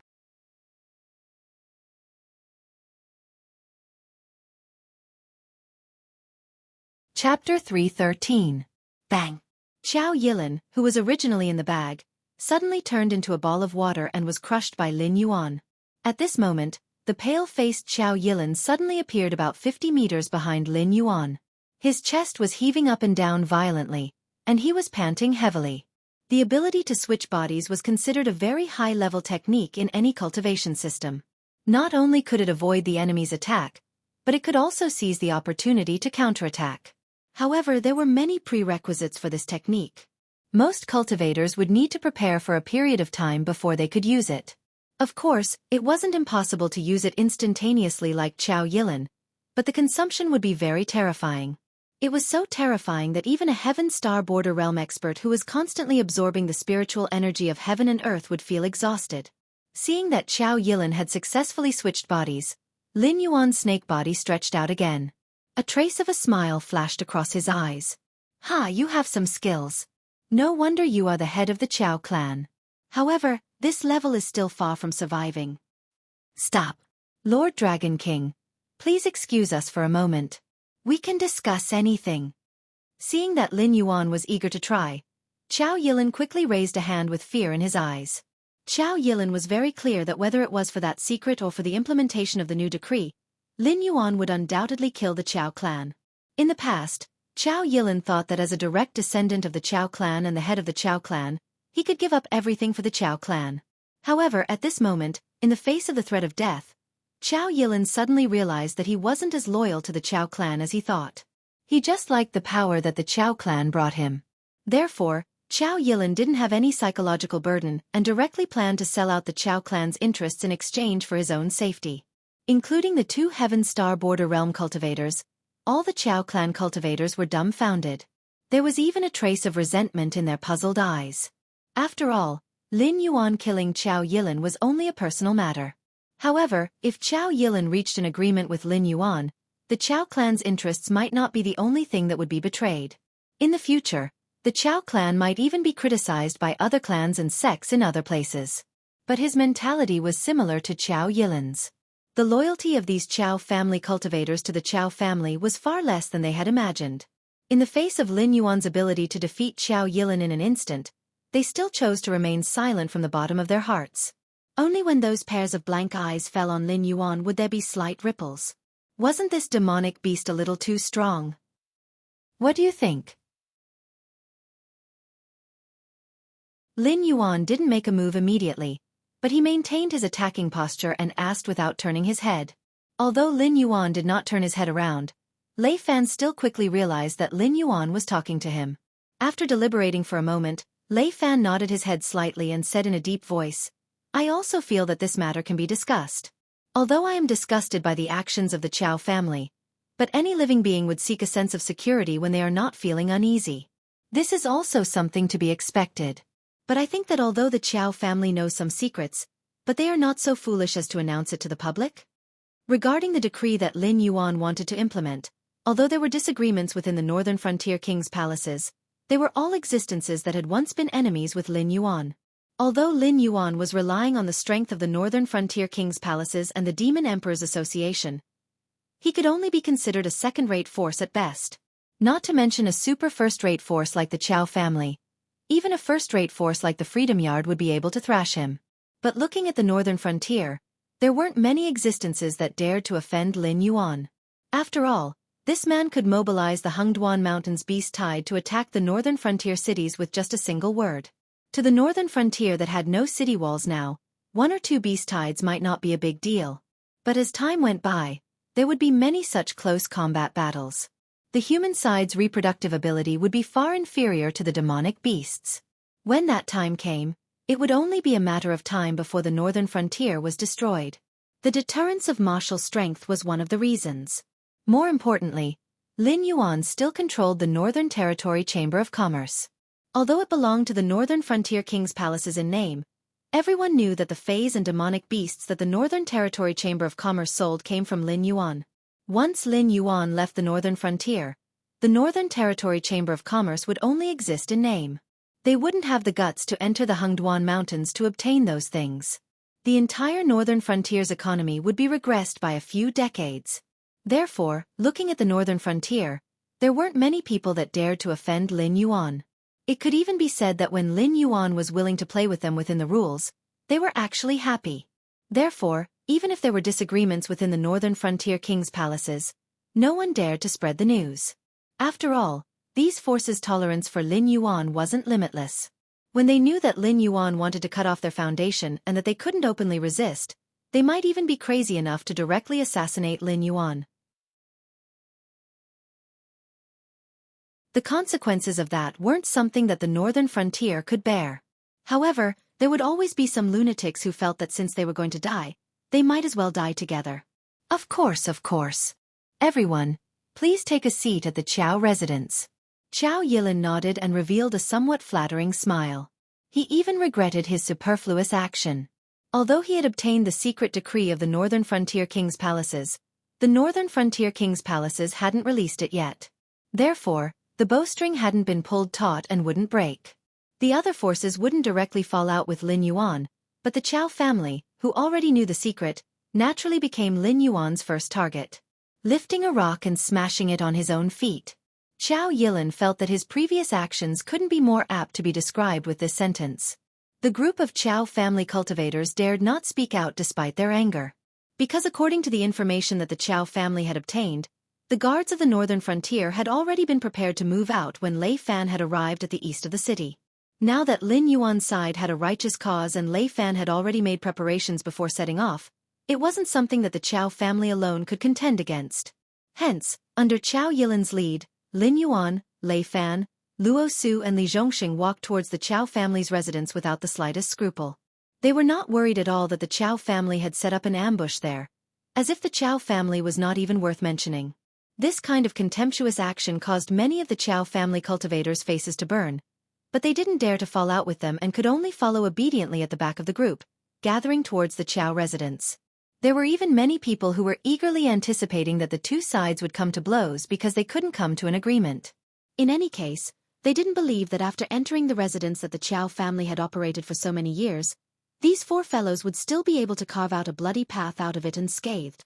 Chapter 313. Bang! Xiao Yilin, who was originally in the bag, suddenly turned into a ball of water and was crushed by Lin Yuan. At this moment, the pale-faced Xiao Yilin suddenly appeared about 50 meters behind Lin Yuan. His chest was heaving up and down violently, and he was panting heavily. The ability to switch bodies was considered a very high-level technique in any cultivation system. Not only could it avoid the enemy's attack, but it could also seize the opportunity to counterattack. However, there were many prerequisites for this technique. Most cultivators would need to prepare for a period of time before they could use it. Of course, it wasn't impossible to use it instantaneously like Qiao Yilin, but the consumption would be very terrifying. It was so terrifying that even a Heaven Star Border Realm expert who was constantly absorbing the spiritual energy of heaven and earth would feel exhausted. Seeing that Qiao Yilin had successfully switched bodies, Lin Yuan's snake body stretched out again. A trace of a smile flashed across his eyes. "Ha, you have some skills. No wonder you are the head of the Qiao clan. However, this level is still far from surviving." "Stop. Lord Dragon King. Please excuse us for a moment. We can discuss anything." Seeing that Lin Yuan was eager to try, Qiao Yilin quickly raised a hand with fear in his eyes. Qiao Yilin was very clear that whether it was for that secret or for the implementation of the new decree, Lin Yuan would undoubtedly kill the Qiao clan. In the past, Qiao Yilin thought that as a direct descendant of the Qiao clan and the head of the Qiao clan, he could give up everything for the Qiao clan. However, at this moment, in the face of the threat of death, Qiao Yilin suddenly realized that he wasn't as loyal to the Qiao clan as he thought. He just liked the power that the Qiao clan brought him. Therefore, Qiao Yilin didn't have any psychological burden and directly planned to sell out the Qiao clan's interests in exchange for his own safety. Including the 2 Heaven Star Border Realm cultivators, all the Qiao clan cultivators were dumbfounded. There was even a trace of resentment in their puzzled eyes. After all, Lin Yuan killing Qiao Yilin was only a personal matter. However, if Qiao Yilin reached an agreement with Lin Yuan, the Qiao clan's interests might not be the only thing that would be betrayed. In the future, the Qiao clan might even be criticized by other clans and sects in other places. But his mentality was similar to Qiao Yilin's. The loyalty of these Qiao family cultivators to the Qiao family was far less than they had imagined. In the face of Lin Yuan's ability to defeat Qiao Yilin in an instant, they still chose to remain silent from the bottom of their hearts. Only when those pairs of blank eyes fell on Lin Yuan would there be slight ripples. Wasn't this demonic beast a little too strong? What do you think? Lin Yuan didn't make a move immediately, but he maintained his attacking posture and asked without turning his head. Although Lin Yuan did not turn his head around, Lei Fan still quickly realized that Lin Yuan was talking to him. After deliberating for a moment, Lei Fan nodded his head slightly and said in a deep voice, "I also feel that this matter can be discussed. Although I am disgusted by the actions of the Qiao family, but any living being would seek a sense of security when they are not feeling uneasy. This is also something to be expected. But I think that although the Qiao family knows some secrets, but they are not so foolish as to announce it to the public." Regarding the decree that Lin Yuan wanted to implement, although there were disagreements within the northern frontier kings' palaces, they were all existences that had once been enemies with Lin Yuan. Although Lin Yuan was relying on the strength of the northern frontier kings' palaces and the Demon Emperor's Association, he could only be considered a second-rate force at best. Not to mention a super first-rate force like the Qiao family. Even a first-rate force like the Freedom Yard would be able to thrash him. But looking at the northern frontier, there weren't many existences that dared to offend Lin Yuan. After all, this man could mobilize the Hengduan Mountains beast tide to attack the northern frontier cities with just a single word. To the northern frontier that had no city walls now, 1 or 2 beast tides might not be a big deal. But as time went by, there would be many such close combat battles. The human side's reproductive ability would be far inferior to the demonic beasts. When that time came, it would only be a matter of time before the northern frontier was destroyed. The deterrence of martial strength was one of the reasons. More importantly, Lin Yuan still controlled the Northern Territory Chamber of Commerce. Although it belonged to the Northern Frontier King's palaces in name, everyone knew that the phase and demonic beasts that the Northern Territory Chamber of Commerce sold came from Lin Yuan. Once Lin Yuan left the northern frontier, the Northern Territory Chamber of Commerce would only exist in name. They wouldn't have the guts to enter the Hengduan Mountains to obtain those things. The entire northern frontier's economy would be regressed by a few decades. Therefore, looking at the northern frontier, there weren't many people that dared to offend Lin Yuan. It could even be said that when Lin Yuan was willing to play with them within the rules, they were actually happy. Therefore, even if there were disagreements within the northern frontier king's palaces, no one dared to spread the news. After all, these forces' tolerance for Lin Yuan wasn't limitless. When they knew that Lin Yuan wanted to cut off their foundation and that they couldn't openly resist, they might even be crazy enough to directly assassinate Lin Yuan. The consequences of that weren't something that the northern frontier could bear. However, there would always be some lunatics who felt that since they were going to die, they might as well die together. Of course, of course. Everyone, please take a seat at the Qiao residence. Qiao Yilin nodded and revealed a somewhat flattering smile. He even regretted his superfluous action. Although he had obtained the secret decree of the Northern Frontier King's palaces, the Northern Frontier King's palaces hadn't released it yet. Therefore, the bowstring hadn't been pulled taut and wouldn't break. The other forces wouldn't directly fall out with Lin Yuan, but the Qiao family, who already knew the secret, naturally became Lin Yuan's first target. Lifting a rock and smashing it on his own feet. Qiao Yilin felt that his previous actions couldn't be more apt to be described with this sentence. The group of Qiao family cultivators dared not speak out despite their anger. Because according to the information that the Qiao family had obtained, the guards of the northern frontier had already been prepared to move out when Lei Fan had arrived at the east of the city. Now that Lin Yuan's side had a righteous cause and Lei Fan had already made preparations before setting off, it wasn't something that the Qiao family alone could contend against. Hence, under Qiao Yilin's lead, Lin Yuan, Lei Fan, Luo Su and Li Zhongxing walked towards the Qiao family's residence without the slightest scruple. They were not worried at all that the Qiao family had set up an ambush there, as if the Qiao family was not even worth mentioning. This kind of contemptuous action caused many of the Qiao family cultivators' faces to burn, but they didn't dare to fall out with them and could only follow obediently at the back of the group, gathering towards the Qiao residence. There were even many people who were eagerly anticipating that the two sides would come to blows because they couldn't come to an agreement. In any case, they didn't believe that after entering the residence that the Qiao family had operated for so many years, these four fellows would still be able to carve out a bloody path out of it unscathed.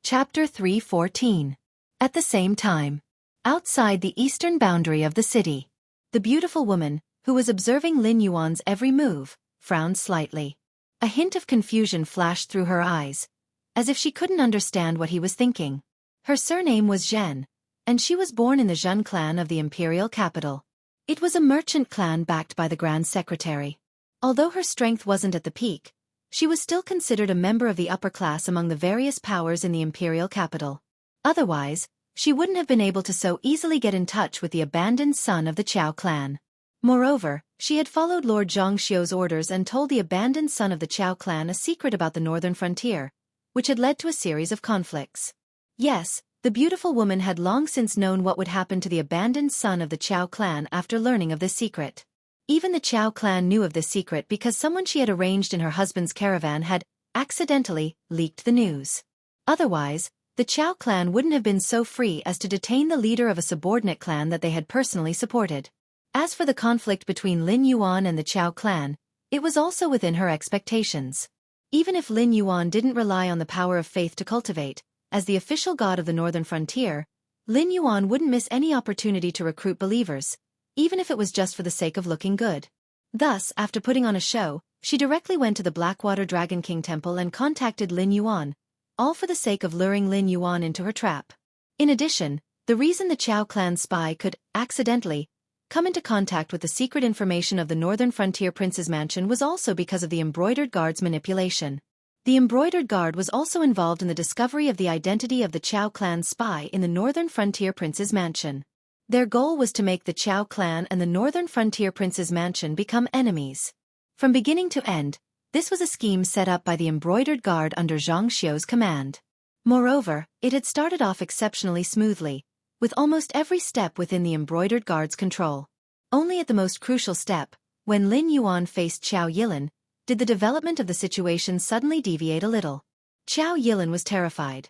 Chapter 3:14. At the same time. Outside the eastern boundary of the city. The beautiful woman, who was observing Lin Yuan's every move, frowned slightly. A hint of confusion flashed through her eyes, as if she couldn't understand what he was thinking. Her surname was Zhen, and she was born in the Zhen clan of the imperial capital. It was a merchant clan backed by the Grand Secretary. Although her strength wasn't at the peak, she was still considered a member of the upper class among the various powers in the imperial capital. Otherwise, she wouldn't have been able to so easily get in touch with the abandoned son of the Qiao clan. Moreover, she had followed Lord Zhang Xiu's orders and told the abandoned son of the Qiao clan a secret about the northern frontier, which had led to a series of conflicts. Yes, the beautiful woman had long since known what would happen to the abandoned son of the Qiao clan after learning of this secret. Even the Qiao clan knew of this secret because someone she had arranged in her husband's caravan had, accidentally, leaked the news. Otherwise, the Qiao clan wouldn't have been so free as to detain the leader of a subordinate clan that they had personally supported. As for the conflict between Lin Yuan and the Qiao clan, it was also within her expectations. Even if Lin Yuan didn't rely on the power of faith to cultivate, as the official god of the northern frontier, Lin Yuan wouldn't miss any opportunity to recruit believers, even if it was just for the sake of looking good. Thus, after putting on a show, she directly went to the Blackwater Dragon King Temple and contacted Lin Yuan, all for the sake of luring Lin Yuan into her trap. In addition, the reason the Qiao clan spy could, accidentally, come into contact with the secret information of the Northern Frontier Prince's mansion was also because of the embroidered guard's manipulation. The embroidered guard was also involved in the discovery of the identity of the Qiao clan spy in the Northern Frontier Prince's mansion. Their goal was to make the Qiao clan and the Northern Frontier Prince's mansion become enemies. From beginning to end, this was a scheme set up by the embroidered guard under Zhang Xiu's command. Moreover, it had started off exceptionally smoothly, with almost every step within the embroidered guard's control. Only at the most crucial step, when Lin Yuan faced Qiao Yilin, did the development of the situation suddenly deviate a little. Qiao Yilin was terrified.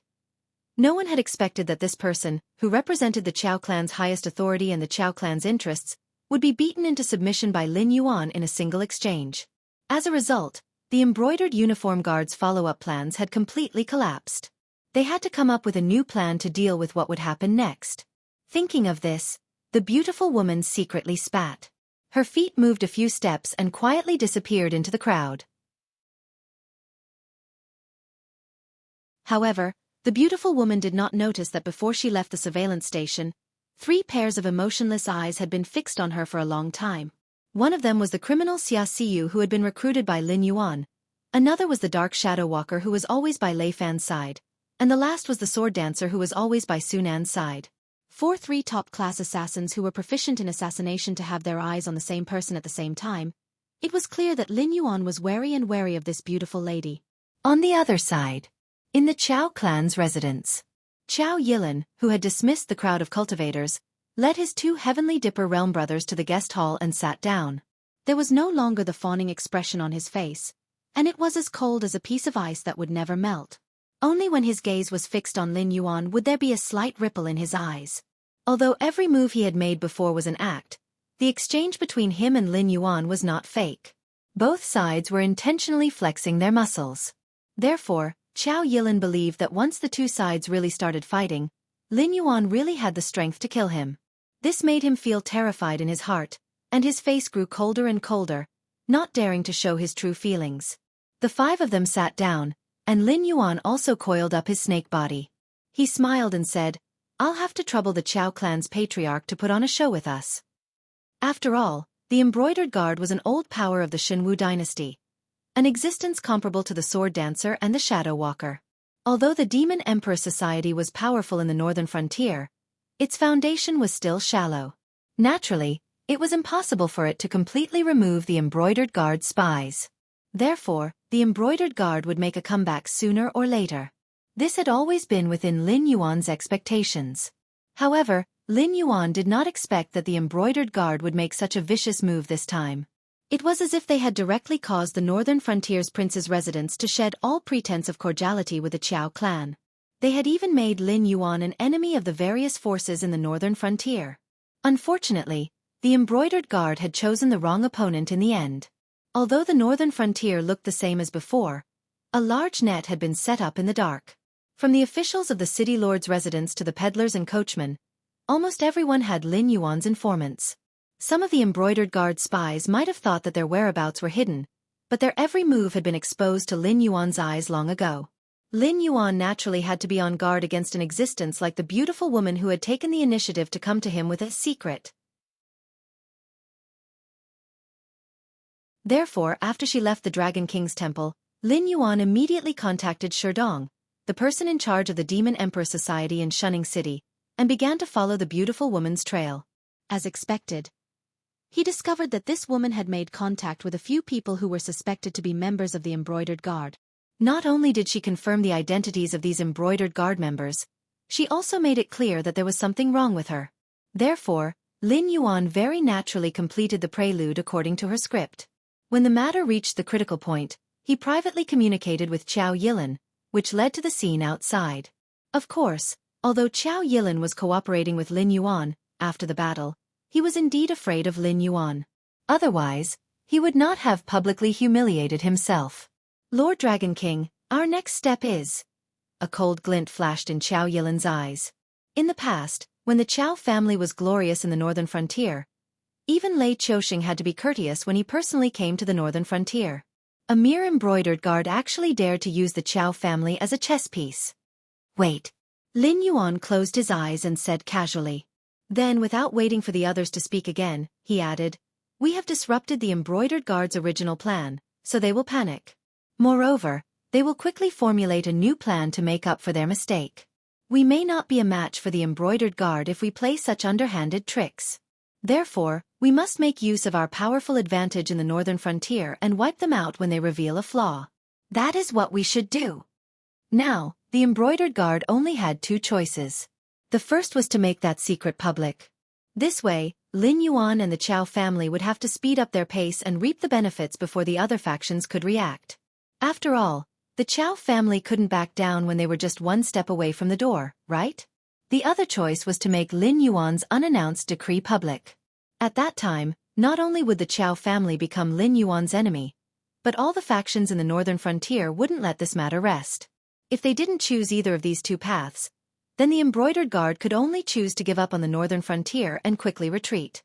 No one had expected that this person, who represented the Qiao clan's highest authority and the Qiao clan's interests, would be beaten into submission by Lin Yuan in a single exchange. As a result, the embroidered uniform guard's follow-up plans had completely collapsed. They had to come up with a new plan to deal with what would happen next. Thinking of this, the beautiful woman secretly spat. Her feet moved a few steps and quietly disappeared into the crowd. However, the beautiful woman did not notice that before she left the surveillance station, 3 pairs of emotionless eyes had been fixed on her for a long time. One of them was the criminal Xia Siyu who had been recruited by Lin Yuan, Another was the dark shadow walker who was always by Lei Fan's side, and the last was the sword dancer who was always by Sun An's side. For 3 top-class assassins who were proficient in assassination to have their eyes on the same person at the same time, it was clear that Lin Yuan was wary of this beautiful lady. On the other side, in the Chao clan's residence, Chao Yilin, who had dismissed the crowd of cultivators, led his 2 Heavenly Dipper realm brothers to the guest hall and sat down. There was no longer the fawning expression on his face, and it was as cold as a piece of ice that would never melt. Only when his gaze was fixed on Lin Yuan would there be a slight ripple in his eyes. Although every move he had made before was an act, the exchange between him and Lin Yuan was not fake. Both sides were intentionally flexing their muscles. Therefore, Chao Yilin believed that once the 2 sides really started fighting, Lin Yuan really had the strength to kill him. This made him feel terrified in his heart, and his face grew colder and colder, not daring to show his true feelings. The 5 of them sat down, and Lin Yuan also coiled up his snake body. He smiled and said, "I'll have to trouble the Chao clan's patriarch to put on a show with us." After all, the Embroidered Guard was an old power of the Shenwu dynasty, an existence comparable to the Sword Dancer and the Shadow Walker. Although the Demon Emperor Society was powerful in the northern frontier, its foundation was still shallow. Naturally, it was impossible for it to completely remove the Embroidered Guard spies. Therefore, the Embroidered Guard would make a comeback sooner or later. This had always been within Lin Yuan's expectations. However, Lin Yuan did not expect that the Embroidered Guard would make such a vicious move this time. It was as if they had directly caused the northern frontier's prince's residents to shed all pretense of cordiality with the Chao clan. They had even made Lin Yuan an enemy of the various forces in the northern frontier. Unfortunately, the Embroidered Guard had chosen the wrong opponent in the end. Although the northern frontier looked the same as before, a large net had been set up in the dark. From the officials of the city lord's residence to the peddlers and coachmen, almost everyone had Lin Yuan's informants. Some of the Embroidered Guard spies might have thought that their whereabouts were hidden, but their every move had been exposed to Lin Yuan's eyes long ago. Lin Yuan naturally had to be on guard against an existence like the beautiful woman who had taken the initiative to come to him with a secret. Therefore, after she left the Dragon King's temple, Lin Yuan immediately contacted Sherdong, the person in charge of the Demon Emperor Society in Shunning City, and began to follow the beautiful woman's trail. As expected, he discovered that this woman had made contact with a few people who were suspected to be members of the Embroidered Guard. Not only did she confirm the identities of these Embroidered Guard members, she also made it clear that there was something wrong with her. Therefore, Lin Yuan very naturally completed the prelude according to her script. When the matter reached the critical point, he privately communicated with Chao Yilin, which led to the scene outside. Of course, although Chao Yilin was cooperating with Lin Yuan, after the battle, he was indeed afraid of Lin Yuan. Otherwise, he would not have publicly humiliated himself. "Lord Dragon King, our next step is..." A cold glint flashed in Chao Yilin's eyes. In the past, when the Chao family was glorious in the northern frontier, even Lei Chouxing had to be courteous when he personally came to the northern frontier. A mere Embroidered Guard actually dared to use the Chao family as a chess piece. "Wait." Lin Yuan closed his eyes and said casually. Then, without waiting for the others to speak again, he added, "We have disrupted the Embroidered Guard's original plan, so they will panic. Moreover, they will quickly formulate a new plan to make up for their mistake. We may not be a match for the Embroidered Guard if we play such underhanded tricks. Therefore, we must make use of our powerful advantage in the northern frontier and wipe them out when they reveal a flaw. That is what we should do." Now, the Embroidered Guard only had 2 choices. The first was to make that secret public. This way, Lin Yuan and the Chao family would have to speed up their pace and reap the benefits before the other factions could react. After all, the Chao family couldn't back down when they were just 1 step away from the door, right? The other choice was to make Lin Yuan's unannounced decree public. At that time, not only would the Chao family become Lin Yuan's enemy, but all the factions in the northern frontier wouldn't let this matter rest. If they didn't choose either of these 2 paths, then the Embroidered Guard could only choose to give up on the northern frontier and quickly retreat.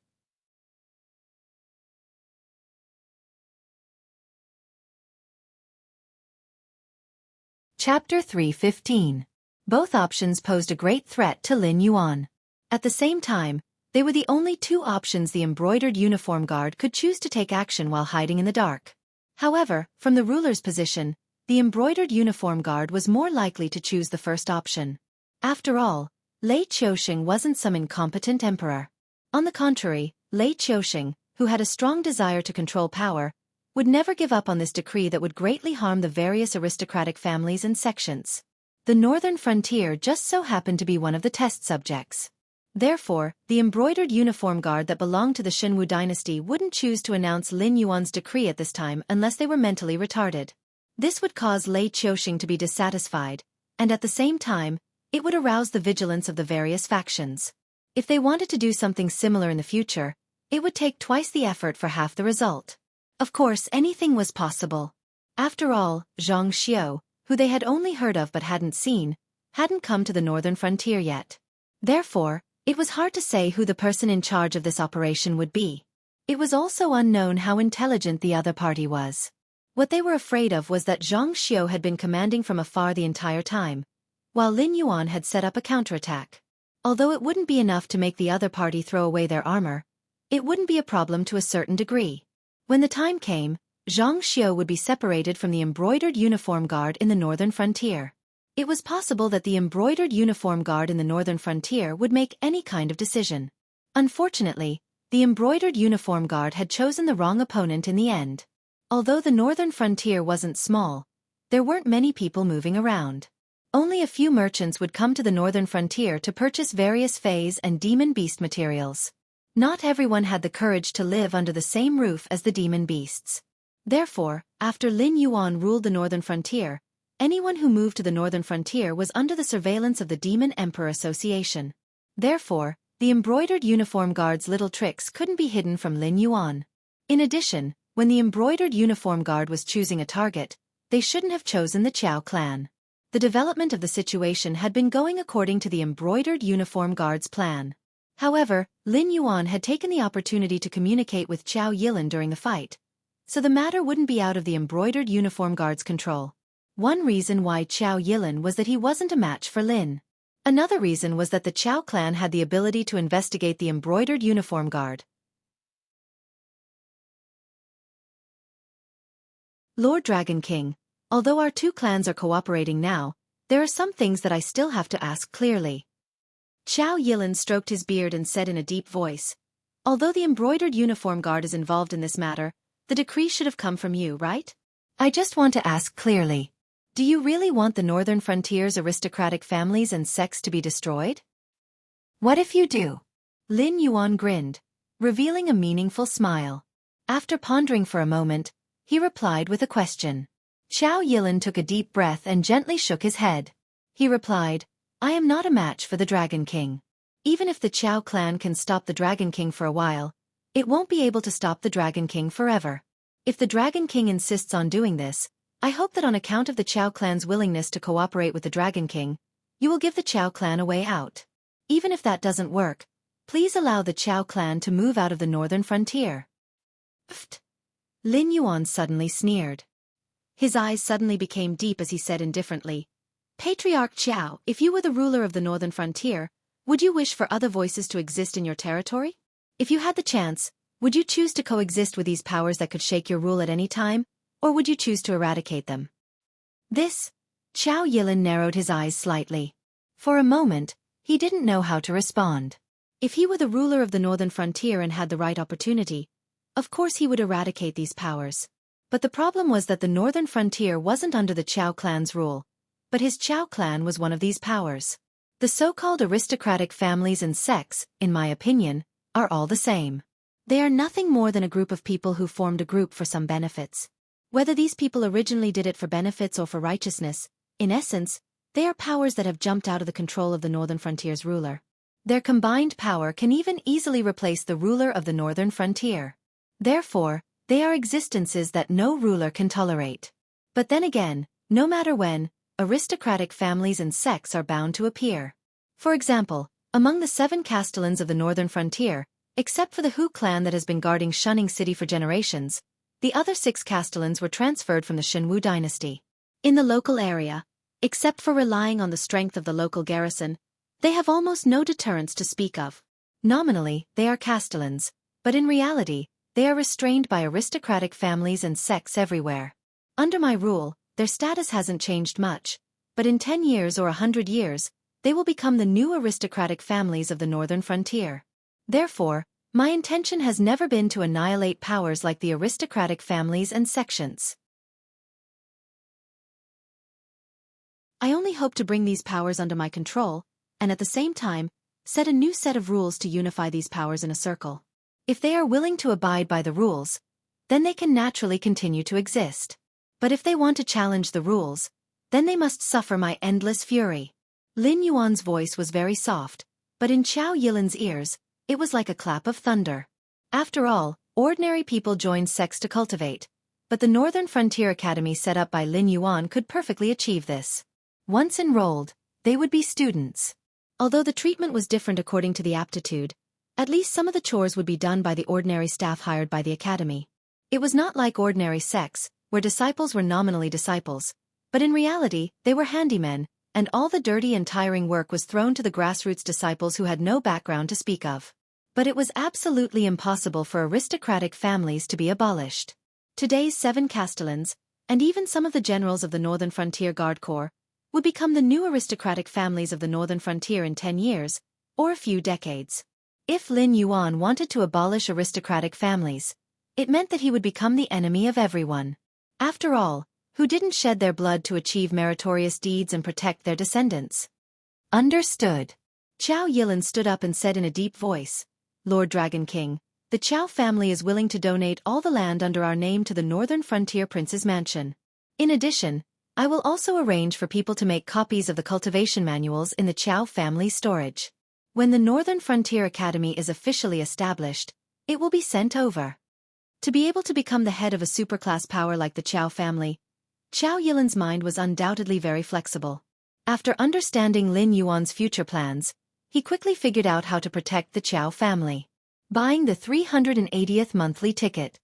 Chapter 3:15. Both options posed a great threat to Lin Yuan. At the same time, they were the only 2 options the Embroidered Uniform Guard could choose to take action while hiding in the dark. However, from the ruler's position, the embroidered uniform guard was more likely to choose the first option. After all, Lei Qiusheng wasn't some incompetent emperor. On the contrary, Lei Qiusheng, who had a strong desire to control power, would never give up on this decree that would greatly harm the various aristocratic families and sections. The northern frontier just so happened to be one of the test subjects. Therefore, the embroidered uniform guard that belonged to the Shenwu dynasty wouldn't choose to announce Lin Yuan's decree at this time unless they were mentally retarded. This would cause Lei Qiusheng to be dissatisfied, and at the same time, it would arouse the vigilance of the various factions. If they wanted to do something similar in the future, it would take twice the effort for half the result. Of course, anything was possible. After all, Zhang Xiao, who they had only heard of but hadn't seen, hadn't come to the northern frontier yet. Therefore, it was hard to say who the person in charge of this operation would be. It was also unknown how intelligent the other party was. What they were afraid of was that Zhang Xiao had been commanding from afar the entire time, while Lin Yuan had set up a counterattack. Although it wouldn't be enough to make the other party throw away their armor, it wouldn't be a problem to a certain degree. When the time came, Zhang Xiao would be separated from the embroidered uniform guard in the northern frontier. It was possible that the embroidered uniform guard in the northern frontier would make any kind of decision. Unfortunately, the embroidered uniform guard had chosen the wrong opponent in the end. Although the northern frontier wasn't small, there weren't many people moving around. Only a few merchants would come to the northern frontier to purchase various phase and demon beast materials. Not everyone had the courage to live under the same roof as the demon beasts. Therefore, after Lin Yuan ruled the northern frontier, anyone who moved to the northern frontier was under the surveillance of the Demon Emperor Association. Therefore, the embroidered uniform guard's little tricks couldn't be hidden from Lin Yuan. In addition, when the embroidered uniform guard was choosing a target, they shouldn't have chosen the Qiao clan. The development of the situation had been going according to the embroidered uniform guard's plan. However, Lin Yuan had taken the opportunity to communicate with Qiao Yilin during the fight, so the matter wouldn't be out of the embroidered uniform guard's control. One reason why Qiao Yilin was that he wasn't a match for Lin. Another reason was that the Qiao clan had the ability to investigate the embroidered uniform guard. Lord Dragon King, although our two clans are cooperating now, there are some things that I still have to ask clearly. Qiao Yilin stroked his beard and said in a deep voice, although the embroidered uniform guard is involved in this matter, the decree should have come from you, right? I just want to ask clearly. Do you really want the northern frontier's aristocratic families and sects to be destroyed? What if you do? Lin Yuan grinned, revealing a meaningful smile. After pondering for a moment, he replied with a question. Qiao Yilin took a deep breath and gently shook his head. He replied, I am not a match for the Dragon King. Even if the Qiao clan can stop the Dragon King for a while, it won't be able to stop the Dragon King forever. If the Dragon King insists on doing this, I hope that on account of the Qiao clan's willingness to cooperate with the Dragon King, you will give the Qiao clan a way out. Even if that doesn't work, please allow the Qiao clan to move out of the northern frontier. Pfft. Lin Yuan suddenly sneered. His eyes suddenly became deep as he said indifferently, Patriarch Qiao, if you were the ruler of the northern frontier, would you wish for other voices to exist in your territory? If you had the chance, would you choose to coexist with these powers that could shake your rule at any time, or would you choose to eradicate them? This, Qiao Yilin narrowed his eyes slightly. For a moment, he didn't know how to respond. If he were the ruler of the northern frontier and had the right opportunity, of course he would eradicate these powers. But the problem was that the northern frontier wasn't under the Qiao clan's rule, but his Qiao clan was one of these powers. The so-called aristocratic families and sects, in my opinion, are all the same. They are nothing more than a group of people who formed a group for some benefits. Whether these people originally did it for benefits or for righteousness, in essence, they are powers that have jumped out of the control of the northern frontier's ruler. Their combined power can even easily replace the ruler of the northern frontier. Therefore, they are existences that no ruler can tolerate. But then again, no matter when, aristocratic families and sects are bound to appear. For example, among the 7 castellans of the northern frontier, except for the Hu clan that has been guarding Shunning City for generations, the other 6 castellans were transferred from the Shenwu dynasty. In the local area, except for relying on the strength of the local garrison, they have almost no deterrence to speak of. Nominally, they are castellans, but in reality, they are restrained by aristocratic families and sects everywhere. Under my rule, their status hasn't changed much, but in 10 years or 100 years, they will become the new aristocratic families of the northern frontier. Therefore, my intention has never been to annihilate powers like the aristocratic families and sections. I only hope to bring these powers under my control, and at the same time, set a new set of rules to unify these powers in a circle. If they are willing to abide by the rules, then they can naturally continue to exist. But if they want to challenge the rules, then they must suffer my endless fury. Lin Yuan's voice was very soft, but in Xiao Yilan's ears, it was like a clap of thunder. After all, ordinary people joined sects to cultivate, but the Northern Frontier Academy set up by Lin Yuan could perfectly achieve this. Once enrolled, they would be students. Although the treatment was different according to the aptitude, at least some of the chores would be done by the ordinary staff hired by the academy. It was not like ordinary sects, where disciples were nominally disciples, but in reality, they were handymen, and all the dirty and tiring work was thrown to the grassroots disciples who had no background to speak of. But it was absolutely impossible for aristocratic families to be abolished. Today's 7 castellans, and even some of the generals of the Northern Frontier Guard Corps, would become the new aristocratic families of the Northern Frontier in 10 years, or a few decades. If Lin Yuan wanted to abolish aristocratic families, it meant that he would become the enemy of everyone. After all, who didn't shed their blood to achieve meritorious deeds and protect their descendants? Understood. Xiao Yilan stood up and said in a deep voice, Lord Dragon King, the Qiao family is willing to donate all the land under our name to the Northern Frontier Prince's mansion. In addition, I will also arrange for people to make copies of the cultivation manuals in the Qiao family storage. When the Northern Frontier Academy is officially established, it will be sent over. To be able to become the head of a superclass power like the Qiao family, Xiao Yilan's mind was undoubtedly very flexible. After understanding Lin Yuan's future plans, he quickly figured out how to protect the Qiao family. Buying the 380th monthly ticket.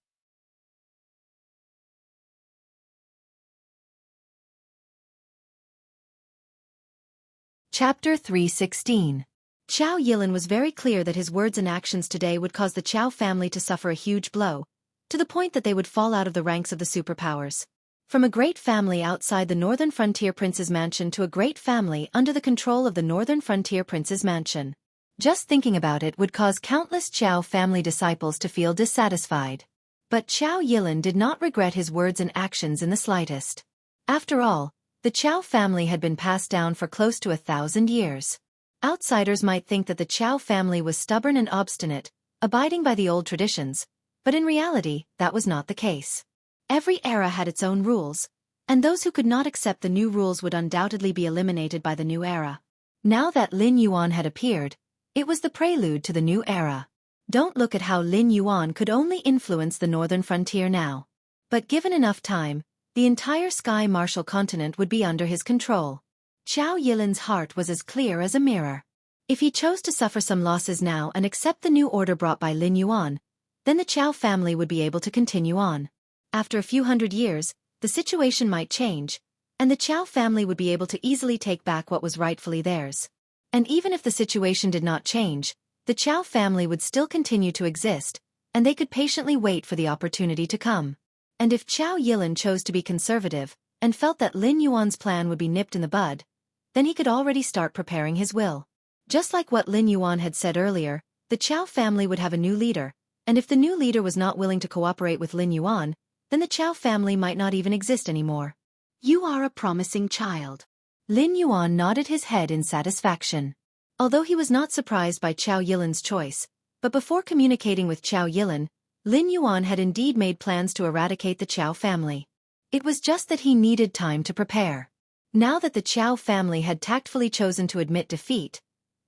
Chapter 316. Xiao Yilan was very clear that his words and actions today would cause the Qiao family to suffer a huge blow, to the point that they would fall out of the ranks of the superpowers. From a great family outside the Northern Frontier Prince's mansion to a great family under the control of the Northern Frontier Prince's mansion. Just thinking about it would cause countless Qiao family disciples to feel dissatisfied. But Xiao Yilan did not regret his words and actions in the slightest. After all, the Qiao family had been passed down for close to 1,000 years. Outsiders might think that the Qiao family was stubborn and obstinate, abiding by the old traditions, but in reality, that was not the case. Every era had its own rules, and those who could not accept the new rules would undoubtedly be eliminated by the new era. Now that Lin Yuan had appeared, it was the prelude to the new era. Don't look at how Lin Yuan could only influence the northern frontier now. But given enough time, the entire Sky Martial continent would be under his control. Xiao Yilan's heart was as clear as a mirror. If he chose to suffer some losses now and accept the new order brought by Lin Yuan, then the Qiao family would be able to continue on. After a few hundred years, the situation might change, and the Qiao family would be able to easily take back what was rightfully theirs. And even if the situation did not change, the Qiao family would still continue to exist, and they could patiently wait for the opportunity to come. And if Xiao Yilan chose to be conservative, and felt that Lin Yuan's plan would be nipped in the bud, then he could already start preparing his will. Just like what Lin Yuan had said earlier, the Qiao family would have a new leader, and if the new leader was not willing to cooperate with Lin Yuan, then the Qiao family might not even exist anymore. You are a promising child. Lin Yuan nodded his head in satisfaction. Although he was not surprised by Xiao Yilan's choice, but before communicating with Xiao Yilan, Lin Yuan had indeed made plans to eradicate the Qiao family. It was just that he needed time to prepare. Now that the Qiao family had tactfully chosen to admit defeat,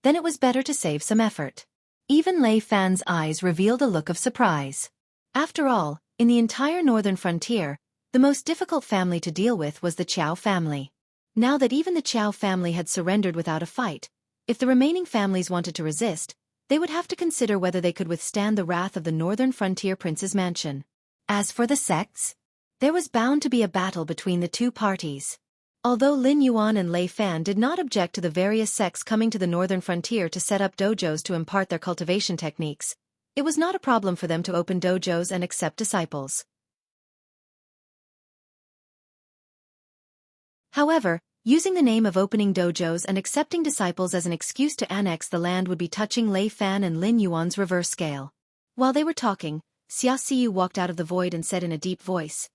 then it was better to save some effort. Even Lei Fan's eyes revealed a look of surprise. After all, in the entire northern frontier, the most difficult family to deal with was the Qiao family. Now that even the Qiao family had surrendered without a fight, if the remaining families wanted to resist, they would have to consider whether they could withstand the wrath of the Northern Frontier Prince's mansion. As for the sects, there was bound to be a battle between the two parties. Although Lin Yuan and Lei Fan did not object to the various sects coming to the Northern Frontier to set up dojos to impart their cultivation techniques, It was not a problem for them to open dojos and accept disciples. However, using the name of opening dojos and accepting disciples as an excuse to annex the land would be touching Lei Fan and Lin Yuan's reverse scale. While they were talking, Xiaofan walked out of the void and said in a deep voice,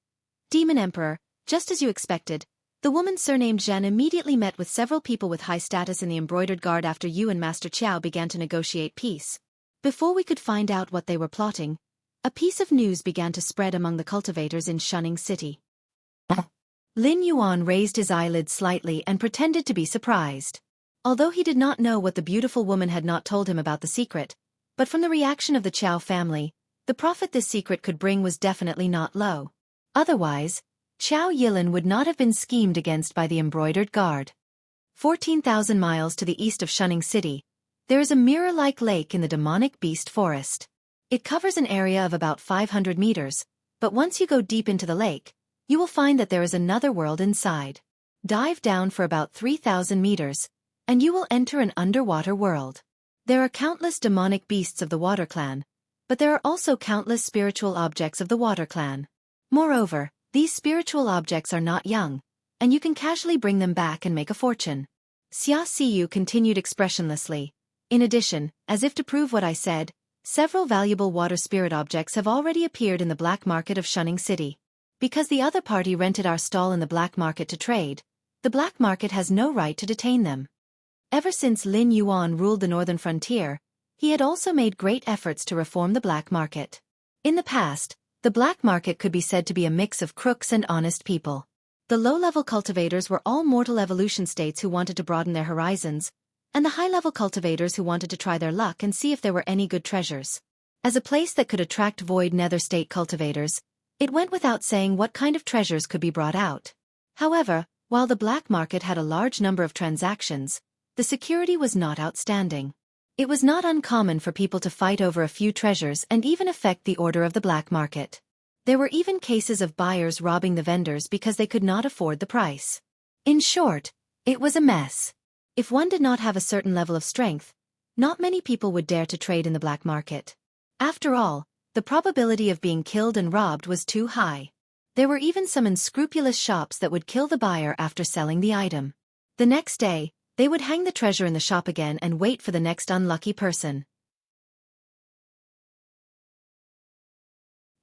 "Demon Emperor, just as you expected, the woman surnamed Zhen immediately met with several people with high status in the embroidered guard after you and Master Qiao began to negotiate peace. Before we could find out what they were plotting, a piece of news began to spread among the cultivators in Shunning City." Lin Yuan raised his eyelids slightly and pretended to be surprised. Although he did not know what the beautiful woman had not told him about the secret, but from the reaction of the Qiao family, the profit this secret could bring was definitely not low. Otherwise, Qiao Yilin would not have been schemed against by the embroidered guard. 14,000 miles to the east of Shunning City, there is a mirror-like lake in the demonic beast forest. It covers an area of about 500 meters, but once you go deep into the lake, you will find that there is another world inside. Dive down for about 3,000 meters, and you will enter an underwater world. There are countless demonic beasts of the Water Clan, but there are also countless spiritual objects of the Water Clan. Moreover, these spiritual objects are not young, and you can casually bring them back and make a fortune. Xia Siyu continued expressionlessly. In addition, as if to prove what I said, several valuable water spirit objects have already appeared in the black market of Shunning City. Because the other party rented our stall in the black market to trade, the black market has no right to detain them. Ever since Lin Yuan ruled the northern frontier, he had also made great efforts to reform the black market. In the past, the black market could be said to be a mix of crooks and honest people. The low-level cultivators were all mortal evolution states who wanted to broaden their horizons, and the high-level cultivators who wanted to try their luck and see if there were any good treasures. As a place that could attract void nether state cultivators, it went without saying what kind of treasures could be brought out. However, while the black market had a large number of transactions, the security was not outstanding. It was not uncommon for people to fight over a few treasures and even affect the order of the black market. There were even cases of buyers robbing the vendors because they could not afford the price. In short, it was a mess. If one did not have a certain level of strength, not many people would dare to trade in the black market. After all, the probability of being killed and robbed was too high. There were even some unscrupulous shops that would kill the buyer after selling the item. The next day, they would hang the treasure in the shop again and wait for the next unlucky person.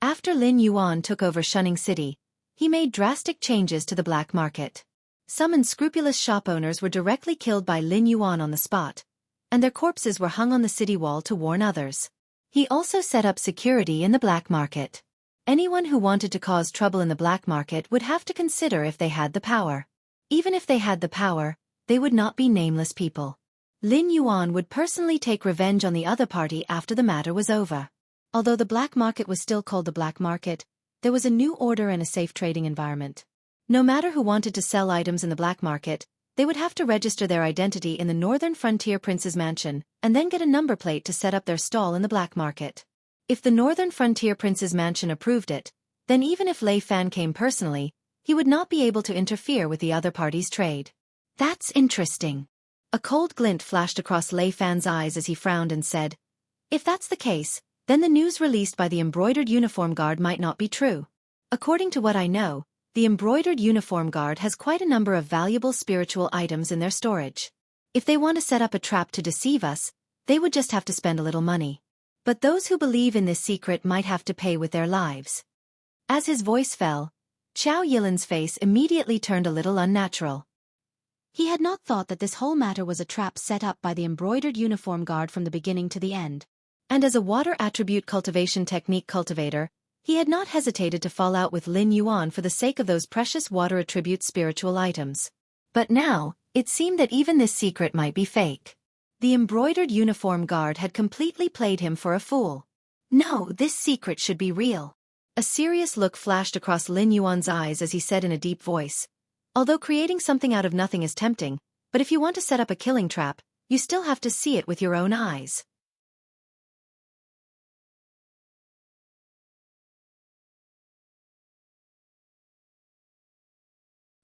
After Lin Yuan took over Shunning City, he made drastic changes to the black market. Some unscrupulous shop owners were directly killed by Lin Yuan on the spot, and their corpses were hung on the city wall to warn others. He also set up security in the black market. Anyone who wanted to cause trouble in the black market would have to consider if they had the power. Even if they had the power, they would not be nameless people. Lin Yuan would personally take revenge on the other party after the matter was over. Although the black market was still called the black market, there was a new order and a safe trading environment. No matter who wanted to sell items in the black market, they would have to register their identity in the Northern Frontier Prince's mansion, and then get a number plate to set up their stall in the black market. If the Northern Frontier Prince's mansion approved it, then even if Lei Fan came personally, he would not be able to interfere with the other party's trade. That's interesting. A cold glint flashed across Lei Fan's eyes as he frowned and said, "If that's the case, then the news released by the embroidered uniform guard might not be true. According to what I know, the embroidered uniform guard has quite a number of valuable spiritual items in their storage. If they want to set up a trap to deceive us, they would just have to spend a little money. But those who believe in this secret might have to pay with their lives." As his voice fell, Qiao Yilin's face immediately turned a little unnatural. He had not thought that this whole matter was a trap set up by the embroidered uniform guard from the beginning to the end. And as a water attribute cultivation technique cultivator, he had not hesitated to fall out with Lin Yuan for the sake of those precious water attribute spiritual items. But now, it seemed that even this secret might be fake. The embroidered uniform guard had completely played him for a fool. No, this secret should be real. A serious look flashed across Lin Yuan's eyes as he said in a deep voice, "Although creating something out of nothing is tempting, but if you want to set up a killing trap, you still have to see it with your own eyes."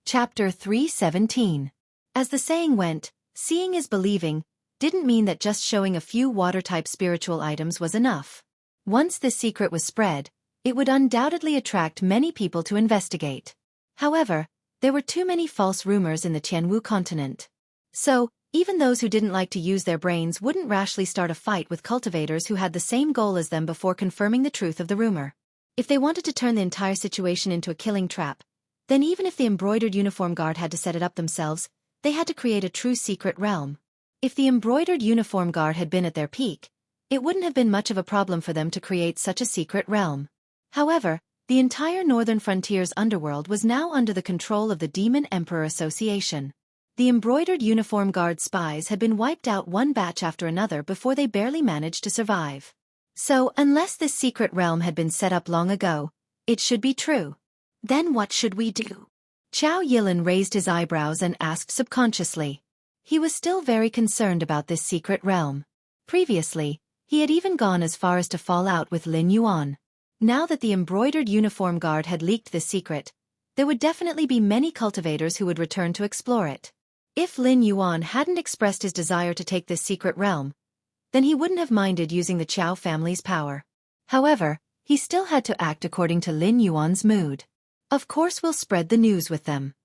Chapter 317. As the saying went, seeing is believing, didn't mean that just showing a few water-type spiritual items was enough. Once this secret was spread, it would undoubtedly attract many people to investigate. However, there were too many false rumors in the Tianwu continent. So, even those who didn't like to use their brains wouldn't rashly start a fight with cultivators who had the same goal as them before confirming the truth of the rumor. If they wanted to turn the entire situation into a killing trap, then even if the embroidered uniform guard had to set it up themselves, they had to create a true secret realm. If the embroidered uniform guard had been at their peak, it wouldn't have been much of a problem for them to create such a secret realm. However, the entire northern frontier's underworld was now under the control of the Demon Emperor Association. The embroidered uniform guard spies had been wiped out one batch after another before they barely managed to survive. So, unless this secret realm had been set up long ago, it should be true. Then what should we do? Qiao Yilin raised his eyebrows and asked subconsciously. He was still very concerned about this secret realm. Previously, he had even gone as far as to fall out with Lin Yuan. Now that the embroidered uniform guard had leaked this secret, there would definitely be many cultivators who would return to explore it. If Lin Yuan hadn't expressed his desire to take this secret realm, then he wouldn't have minded using the Qiao family's power. However, he still had to act according to Lin Yuan's mood. Of course we'll spread the news with them.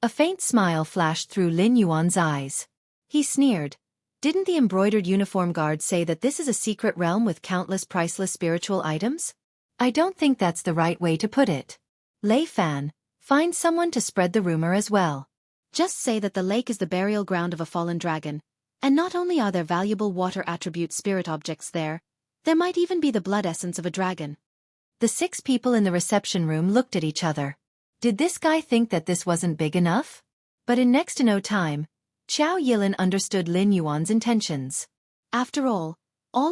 A faint smile flashed through Lin Yuan's eyes. He sneered. Didn't the embroidered uniform guard say that this is a secret realm with countless priceless spiritual items? I don't think that's the right way to put it. Lei Fan, find someone to spread the rumor as well. Just say that the lake is the burial ground of a fallen dragon, and not only are there valuable water attribute spirit objects there might even be the blood essence of a dragon. The 6 people in the reception room looked at each other. Did this guy think that this wasn't big enough? But in next to no time, Qiao Yilin understood Lin Yuan's intentions. After all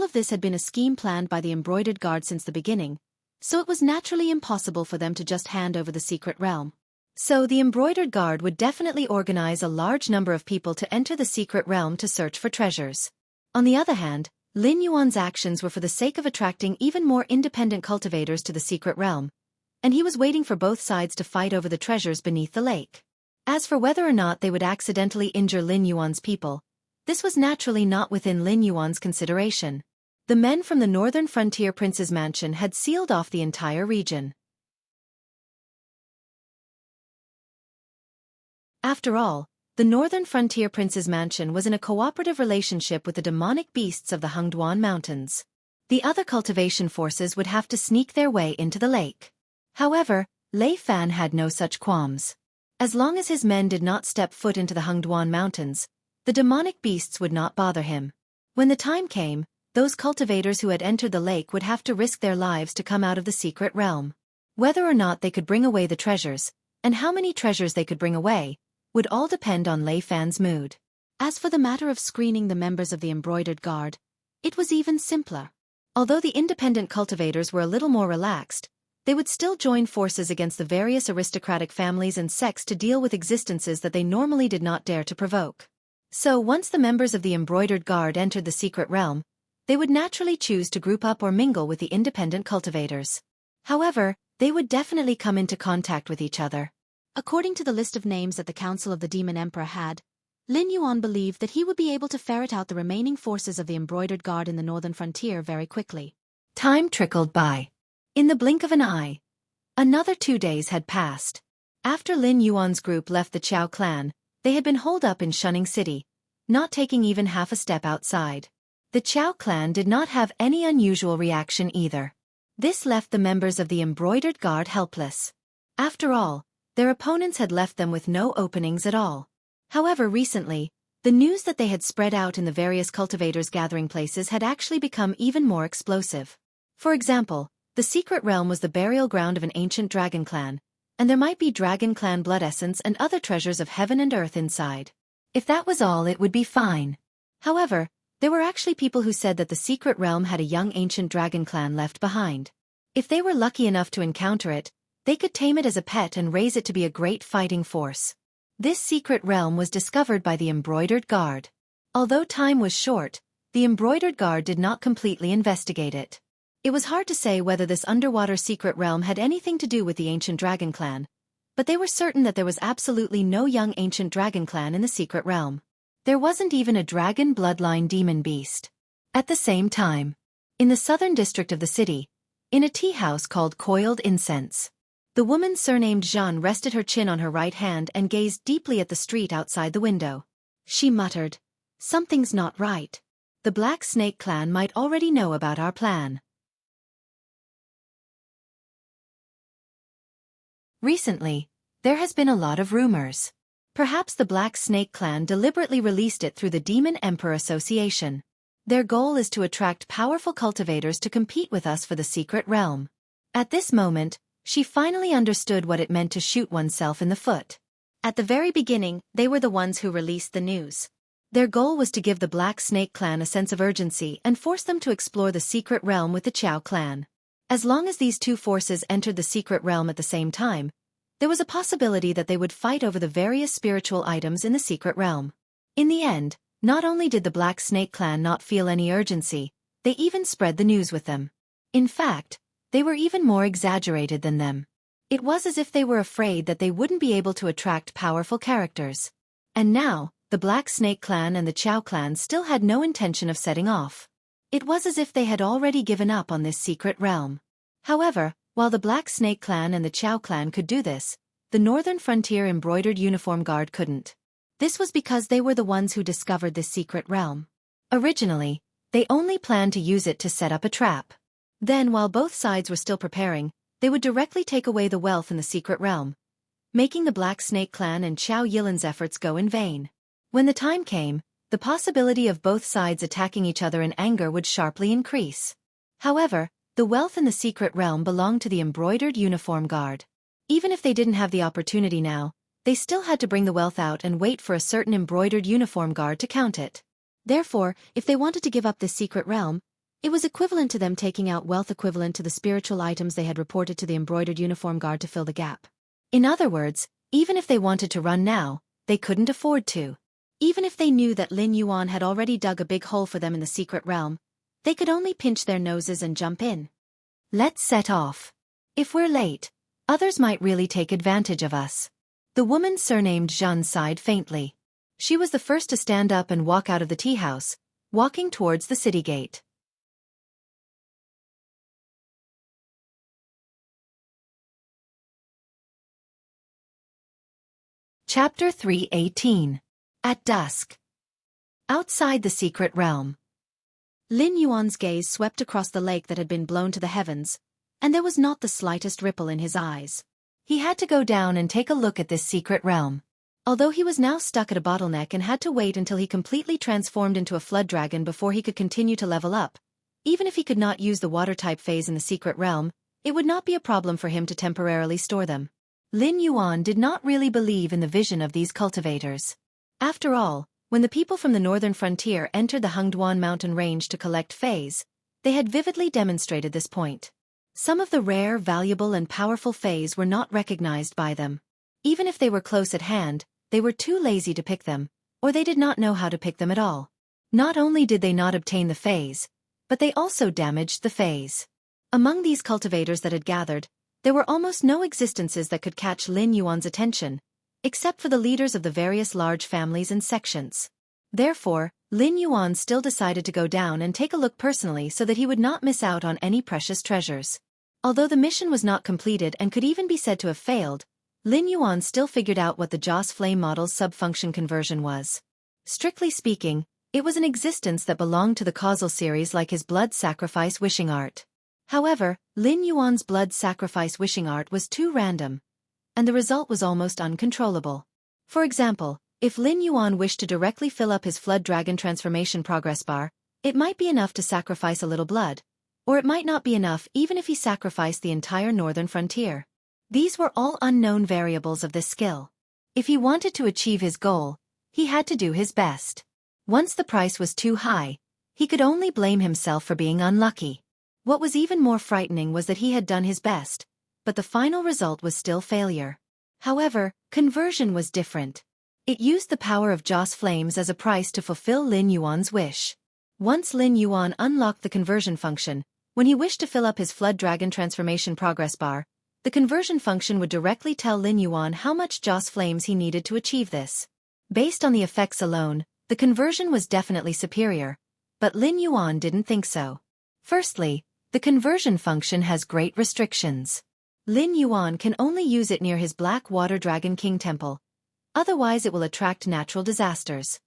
of this had been a scheme planned by the embroidered guard since the beginning, so it was naturally impossible for them to just hand over the secret realm. So the embroidered guard would definitely organize a large number of people to enter the secret realm to search for treasures. On the other hand, Lin Yuan's actions were for the sake of attracting even more independent cultivators to the secret realm, and he was waiting for both sides to fight over the treasures beneath the lake. As for whether or not they would accidentally injure Lin Yuan's people, this was naturally not within Lin Yuan's consideration. The men from the northern frontier prince's mansion had sealed off the entire region. After all, the northern frontier prince's mansion was in a cooperative relationship with the demonic beasts of the Hengduan Mountains. The other cultivation forces would have to sneak their way into the lake. However, Lei Fan had no such qualms. As long as his men did not step foot into the Hengduan Mountains, the demonic beasts would not bother him. When the time came, those cultivators who had entered the lake would have to risk their lives to come out of the secret realm. Whether or not they could bring away the treasures, and how many treasures they could bring away, would all depend on Lei Fan's mood. As for the matter of screening the members of the embroidered guard, it was even simpler. Although the independent cultivators were a little more relaxed, they would still join forces against the various aristocratic families and sects to deal with existences that they normally did not dare to provoke. So once the members of the embroidered guard entered the secret realm, they would naturally choose to group up or mingle with the independent cultivators. However, they would definitely come into contact with each other. According to the list of names that the Council of the Demon Emperor had, Lin Yuan believed that he would be able to ferret out the remaining forces of the embroidered guard in the northern frontier very quickly. Time trickled by. In the blink of an eye, another 2 days had passed. After Lin Yuan's group left the Qiao clan, they had been holed up in Shunning City, not taking even half a step outside. The Qiao clan did not have any unusual reaction either. This left the members of the embroidered guard helpless. After all, their opponents had left them with no openings at all. However, recently, the news that they had spread out in the various cultivators' gathering places had actually become even more explosive. For example, the secret realm was the burial ground of an ancient dragon clan, and there might be dragon clan blood essence and other treasures of heaven and earth inside. If that was all, it would be fine. However, there were actually people who said that the secret realm had a young ancient dragon clan left behind. If they were lucky enough to encounter it, they could tame it as a pet and raise it to be a great fighting force. This secret realm was discovered by the embroidered guard. Although time was short, the embroidered guard did not completely investigate it. It was hard to say whether this underwater secret realm had anything to do with the ancient dragon clan, but they were certain that there was absolutely no young ancient dragon clan in the secret realm. There wasn't even a dragon bloodline demon beast. At the same time, in the southern district of the city, in a tea house called Coiled Incense. The woman surnamed Jean rested her chin on her right hand and gazed deeply at the street outside the window. She muttered, "Something's not right. The Black Snake clan might already know about our plan." Recently, there has been a lot of rumors. Perhaps the Black Snake clan deliberately released it through the Demon Emperor Association. Their goal is to attract powerful cultivators to compete with us for the secret realm. At this moment, she finally understood what it meant to shoot oneself in the foot. At the very beginning, they were the ones who released the news. Their goal was to give the Black Snake clan a sense of urgency and force them to explore the secret realm with the Qiao clan. As long as these two forces entered the secret realm at the same time, there was a possibility that they would fight over the various spiritual items in the secret realm. In the end, not only did the Black Snake clan not feel any urgency, they even spread the news with them. In fact, they were even more exaggerated than them. It was as if they were afraid that they wouldn't be able to attract powerful characters. And now, the Black Snake clan and the Qiao clan still had no intention of setting off. It was as if they had already given up on this secret realm. However, while the Black Snake clan and the Qiao clan could do this, the Northern Frontier Embroidered Uniform Guard couldn't. This was because they were the ones who discovered this secret realm. Originally, they only planned to use it to set up a trap. Then, while both sides were still preparing, they would directly take away the wealth in the secret realm, making the Black Snake clan and Xiao Yilan's efforts go in vain. When the time came, the possibility of both sides attacking each other in anger would sharply increase. However, the wealth in the secret realm belonged to the Embroidered Uniform Guard. Even if they didn't have the opportunity now, they still had to bring the wealth out and wait for a certain Embroidered Uniform Guard to count it. Therefore, if they wanted to give up this secret realm, it was equivalent to them taking out wealth equivalent to the spiritual items they had reported to the Embroidered Uniform Guard to fill the gap. In other words, even if they wanted to run now, they couldn't afford to. Even if they knew that Lin Yuan had already dug a big hole for them in the secret realm, they could only pinch their noses and jump in. Let's set off. If we're late, others might really take advantage of us. The woman surnamed Jean sighed faintly. She was the first to stand up and walk out of the tea house, walking towards the city gate. Chapter 318. At dusk. Outside the secret realm. Lin Yuan's gaze swept across the lake that had been blown to the heavens, and there was not the slightest ripple in his eyes. He had to go down and take a look at this secret realm. Although he was now stuck at a bottleneck and had to wait until he completely transformed into a flood dragon before he could continue to level up, even if he could not use the water-type phase in the secret realm, it would not be a problem for him to temporarily store them. Lin Yuan did not really believe in the vision of these cultivators. After all, when the people from the northern frontier entered the Hengduan mountain range to collect phase, they had vividly demonstrated this point. Some of the rare, valuable and powerful phase were not recognized by them. Even if they were close at hand, they were too lazy to pick them, or they did not know how to pick them at all. Not only did they not obtain the phase, but they also damaged the phase. Among these cultivators that had gathered, there were almost no existences that could catch Lin Yuan's attention, except for the leaders of the various large families and sections. Therefore, Lin Yuan still decided to go down and take a look personally so that he would not miss out on any precious treasures. Although the mission was not completed and could even be said to have failed, Lin Yuan still figured out what the Joss Flame model's subfunction conversion was. Strictly speaking, it was an existence that belonged to the causal series like his blood sacrifice wishing art. However, Lin Yuan's blood sacrifice wishing art was too random, and the result was almost uncontrollable. For example, if Lin Yuan wished to directly fill up his Flood Dragon transformation progress bar, it might be enough to sacrifice a little blood, or it might not be enough even if he sacrificed the entire northern frontier. These were all unknown variables of this skill. If he wanted to achieve his goal, he had to do his best. Once the price was too high, he could only blame himself for being unlucky. What was even more frightening was that he had done his best, but the final result was still failure. However, conversion was different. It used the power of Joss Flames as a price to fulfill Lin Yuan's wish. Once Lin Yuan unlocked the conversion function, when he wished to fill up his Flood Dragon transformation progress bar, the conversion function would directly tell Lin Yuan how much Joss Flames he needed to achieve this. Based on the effects alone, the conversion was definitely superior, but Lin Yuan didn't think so. Firstly, the conversion function has great restrictions. Lin Yuan can only use it near his Black Water Dragon King temple. Otherwise it will attract natural disasters.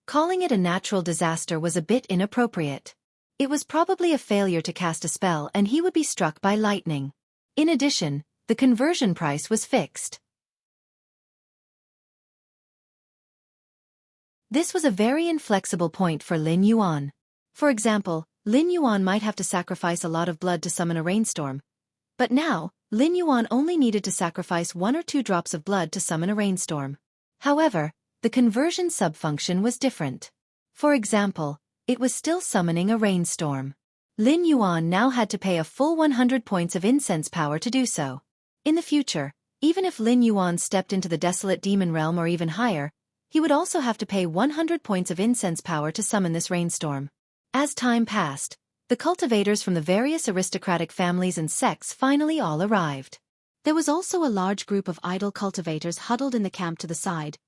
Calling it a natural disaster was a bit inappropriate. It was probably a failure to cast a spell and he would be struck by lightning. In addition, the conversion price was fixed. This was a very inflexible point for Lin Yuan. For example, Lin Yuan might have to sacrifice a lot of blood to summon a rainstorm. But now, Lin Yuan only needed to sacrifice 1 or 2 drops of blood to summon a rainstorm. However, the conversion subfunction was different. For example, it was still summoning a rainstorm. Lin Yuan now had to pay a full 100 points of incense power to do so. In the future, even if Lin Yuan stepped into the desolate demon realm or even higher, he would also have to pay 100 points of incense power to summon this rainstorm. As time passed, the cultivators from the various aristocratic families and sects finally all arrived. There was also a large group of idle cultivators huddled in the camp to the side,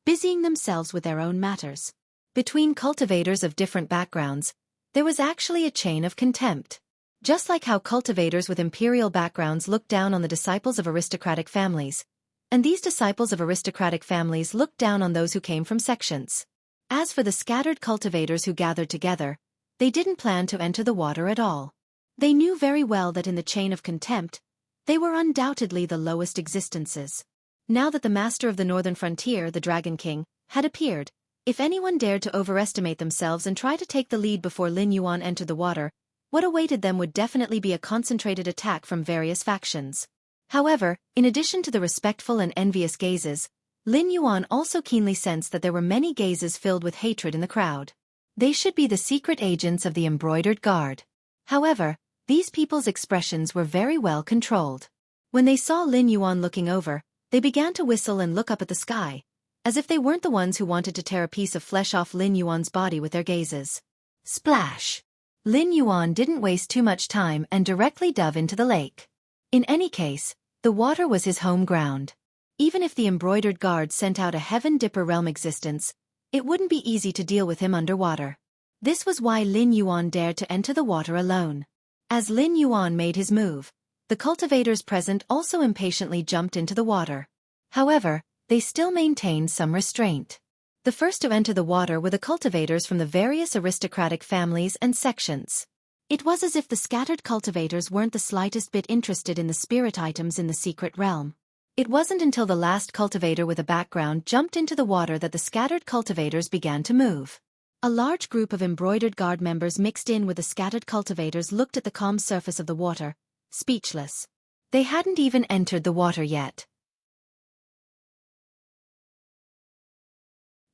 busying themselves with their own matters. Between cultivators of different backgrounds, there was actually a chain of contempt. Just like how cultivators with imperial backgrounds looked down on the disciples of aristocratic families, and these disciples of aristocratic families looked down on those who came from sections. As for the scattered cultivators who gathered together, they didn't plan to enter the water at all. They knew very well that in the chain of contempt, they were undoubtedly the lowest existences. Now that the master of the northern frontier, the Dragon King, had appeared, if anyone dared to overestimate themselves and try to take the lead before Lin Yuan entered the water, what awaited them would definitely be a concentrated attack from various factions. However, in addition to the respectful and envious gazes, Lin Yuan also keenly sensed that there were many gazes filled with hatred in the crowd. They should be the secret agents of the embroidered guard. However, these people's expressions were very well controlled. When they saw Lin Yuan looking over, they began to whistle and look up at the sky, as if they weren't the ones who wanted to tear a piece of flesh off Lin Yuan's body with their gazes. Splash! Lin Yuan didn't waste too much time and directly dove into the lake. In any case, the water was his home ground. Even if the embroidered guard sent out a Heaven Dipper realm existence, it wouldn't be easy to deal with him underwater. This was why Lin Yuan dared to enter the water alone. As Lin Yuan made his move, the cultivators present also impatiently jumped into the water. However, they still maintained some restraint. The first to enter the water were the cultivators from the various aristocratic families and sections. It was as if the scattered cultivators weren't the slightest bit interested in the spirit items in the secret realm. It wasn't until the last cultivator with a background jumped into the water that the scattered cultivators began to move. A large group of embroidered guard members mixed in with the scattered cultivators looked at the calm surface of the water, speechless. They hadn't even entered the water yet.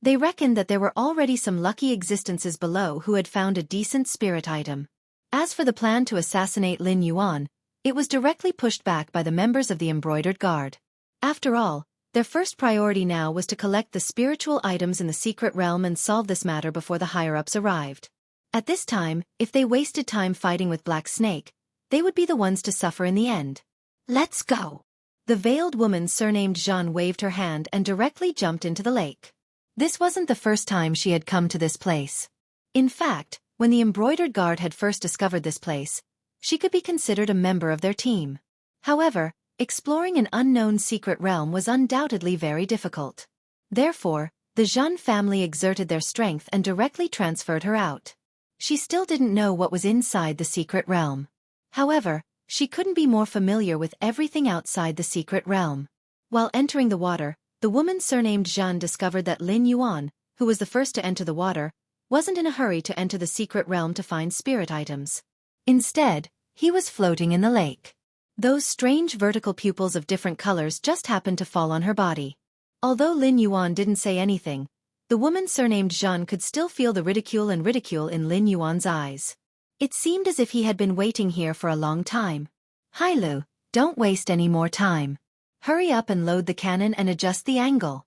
They reckoned that there were already some lucky existences below who had found a decent spirit item. As for the plan to assassinate Lin Yuan, it was directly pushed back by the members of the embroidered guard. After all, their first priority now was to collect the spiritual items in the secret realm and solve this matter before the higher-ups arrived. At this time, if they wasted time fighting with Black Snake, they would be the ones to suffer in the end. Let's go! The veiled woman surnamed Jeanne waved her hand and directly jumped into the lake. This wasn't the first time she had come to this place. In fact, when the embroidered guard had first discovered this place, she could be considered a member of their team. However, exploring an unknown secret realm was undoubtedly very difficult. Therefore, the Jeanne family exerted their strength and directly transferred her out. She still didn't know what was inside the secret realm. However, she couldn't be more familiar with everything outside the secret realm. While entering the water, the woman surnamed Jeanne discovered that Lin Yuan, who was the first to enter the water, wasn't in a hurry to enter the secret realm to find spirit items. Instead, he was floating in the lake. Those strange vertical pupils of different colors just happened to fall on her body. Although Lin Yuan didn't say anything, the woman surnamed Jeanne could still feel the ridicule in Lin Yuan's eyes. It seemed as if he had been waiting here for a long time. Hai Lu, don't waste any more time. Hurry up and load the cannon and adjust the angle.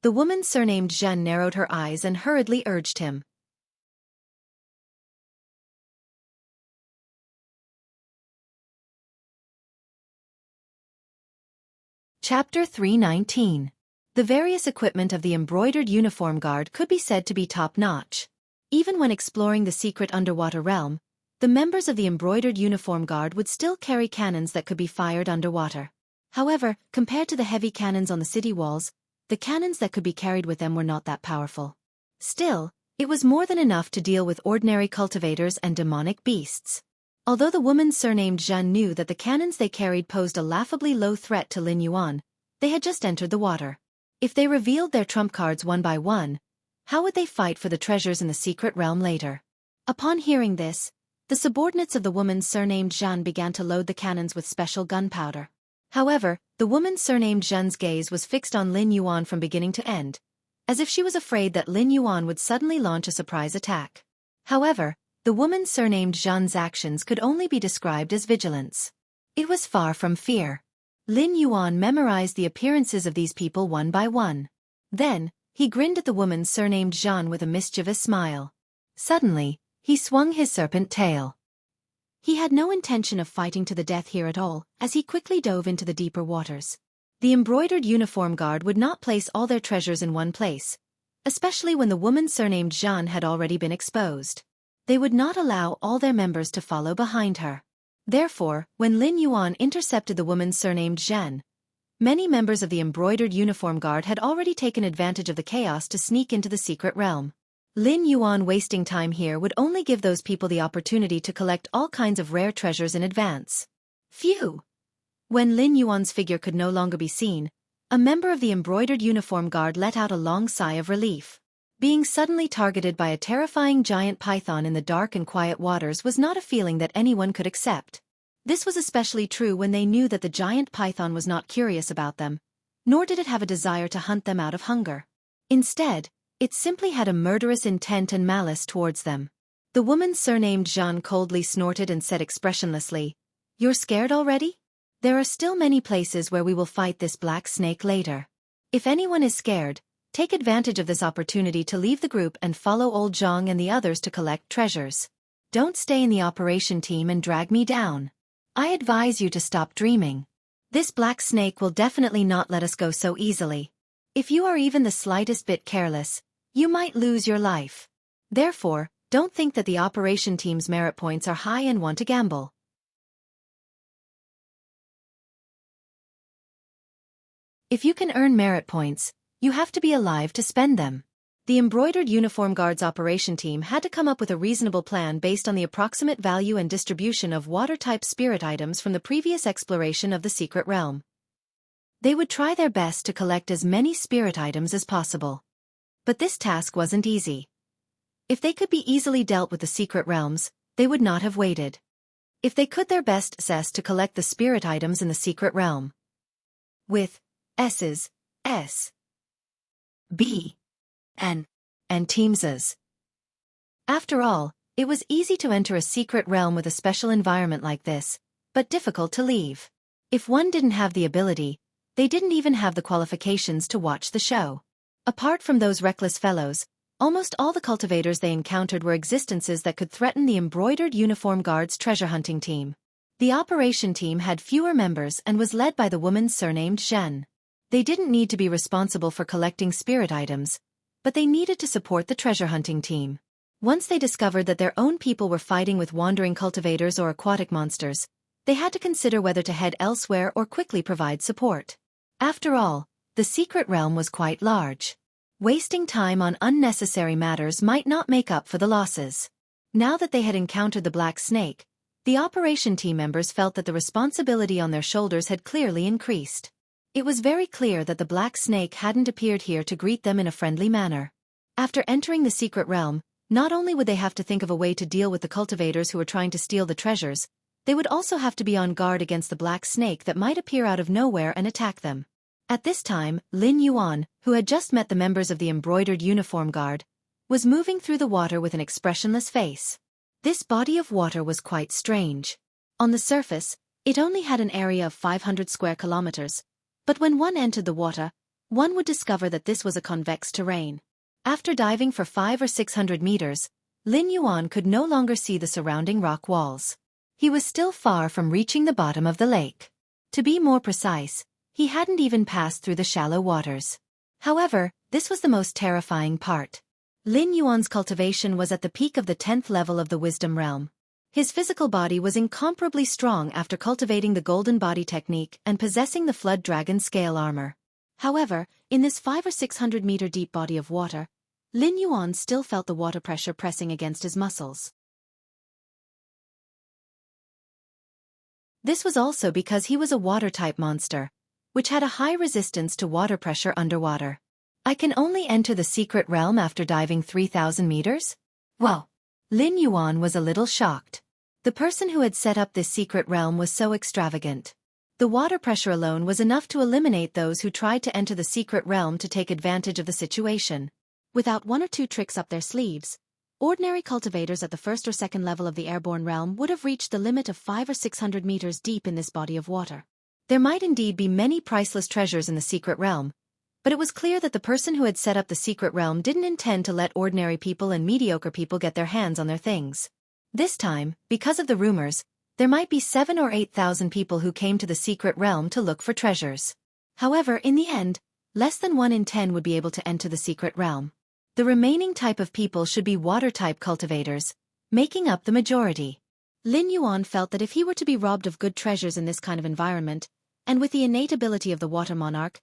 The woman surnamed Jeanne narrowed her eyes and hurriedly urged him. Chapter 319. The various equipment of the embroidered uniform guard could be said to be top-notch. Even when exploring the secret underwater realm, the members of the embroidered uniform guard would still carry cannons that could be fired underwater. However, compared to the heavy cannons on the city walls, the cannons that could be carried with them were not that powerful. Still, it was more than enough to deal with ordinary cultivators and demonic beasts. Although the woman surnamed Zhan knew that the cannons they carried posed a laughably low threat to Lin Yuan, they had just entered the water. If they revealed their trump cards one by one, how would they fight for the treasures in the secret realm later? Upon hearing this, the subordinates of the woman surnamed Zhan began to load the cannons with special gunpowder. However, the woman surnamed Zhan's gaze was fixed on Lin Yuan from beginning to end, as if she was afraid that Lin Yuan would suddenly launch a surprise attack. However, the woman surnamed Zhan's actions could only be described as vigilance. It was far from fear. Lin Yuan memorized the appearances of these people one by one. Then, he grinned at the woman surnamed Zhan with a mischievous smile. Suddenly, he swung his serpent tail. He had no intention of fighting to the death here at all, as he quickly dove into the deeper waters. The embroidered uniform guard would not place all their treasures in one place, especially when the woman surnamed Zhan had already been exposed. They would not allow all their members to follow behind her. Therefore, when Lin Yuan intercepted the woman surnamed Zhan, many members of the embroidered uniform guard had already taken advantage of the chaos to sneak into the secret realm. Lin Yuan wasting time here would only give those people the opportunity to collect all kinds of rare treasures in advance. Phew! When Lin Yuan's figure could no longer be seen, a member of the embroidered uniform guard let out a long sigh of relief. Being suddenly targeted by a terrifying giant python in the dark and quiet waters was not a feeling that anyone could accept. This was especially true when they knew that the giant python was not curious about them, nor did it have a desire to hunt them out of hunger. Instead, it simply had a murderous intent and malice towards them. The woman surnamed Zhan coldly snorted and said expressionlessly, "You're scared already? There are still many places where we will fight this black snake later. If anyone is scared, take advantage of this opportunity to leave the group and follow old Zhang and the others to collect treasures. Don't stay in the operation team and drag me down. I advise you to stop dreaming. This black snake will definitely not let us go so easily. If you are even the slightest bit careless, you might lose your life. Therefore, don't think that the operation team's merit points are high and want to gamble. If you can earn merit points, you have to be alive to spend them." The embroidered uniform guard's operation team had to come up with a reasonable plan based on the approximate value and distribution of water-type spirit items from the previous exploration of the secret realm. They would try their best to collect as many spirit items as possible. But this task wasn't easy. If they could be easily dealt with the secret realms, they would not have waited. If they could their best assess to collect the spirit items in the secret realm. With S's, S, B, and teams's. After all, it was easy to enter a secret realm with a special environment like this, but difficult to leave. If one didn't have the ability, they didn't even have the qualifications to watch the show. Apart from those reckless fellows, almost all the cultivators they encountered were existences that could threaten the embroidered uniform guard's treasure hunting team. The operation team had fewer members and was led by the woman surnamed Zhen. They didn't need to be responsible for collecting spirit items, but they needed to support the treasure hunting team. Once they discovered that their own people were fighting with wandering cultivators or aquatic monsters, they had to consider whether to head elsewhere or quickly provide support. After all, the secret realm was quite large. Wasting time on unnecessary matters might not make up for the losses. Now that they had encountered the black snake, the operation team members felt that the responsibility on their shoulders had clearly increased. It was very clear that the black snake hadn't appeared here to greet them in a friendly manner. After entering the secret realm, not only would they have to think of a way to deal with the cultivators who were trying to steal the treasures, they would also have to be on guard against the black snake that might appear out of nowhere and attack them. At this time, Lin Yuan, who had just met the members of the embroidered uniform guard, was moving through the water with an expressionless face. This body of water was quite strange. On the surface, it only had an area of 500 square kilometers. But when one entered the water, one would discover that this was a convex terrain. After diving for 500 or 600 meters, Lin Yuan could no longer see the surrounding rock walls. He was still far from reaching the bottom of the lake. To be more precise, he hadn't even passed through the shallow waters. However, this was the most terrifying part. Lin Yuan's cultivation was at the peak of the 10th level of the wisdom realm. His physical body was incomparably strong after cultivating the golden body technique and possessing the flood dragon scale armor. However, in this 500 or 600 meter deep body of water, Lin Yuan still felt the water pressure pressing against his muscles. This was also because he was a water-type monster, which had a high resistance to water pressure underwater. I can only enter the secret realm after diving 3,000 meters? Whoa! Lin Yuan was a little shocked. The person who had set up this secret realm was so extravagant. The water pressure alone was enough to eliminate those who tried to enter the secret realm to take advantage of the situation. Without one or two tricks up their sleeves, ordinary cultivators at the first or second level of the airborne realm would have reached the limit of 500 or 600 meters deep in this body of water. There might indeed be many priceless treasures in the secret realm, but it was clear that the person who had set up the secret realm didn't intend to let ordinary people and mediocre people get their hands on their things. This time, because of the rumors, there might be 7,000 or 8,000 people who came to the secret realm to look for treasures. However, in the end, less than 1 in 10 would be able to enter the secret realm. The remaining type of people should be water-type cultivators, making up the majority. Lin Yuan felt that if he were to be robbed of good treasures in this kind of environment, and with the innate ability of the water monarch,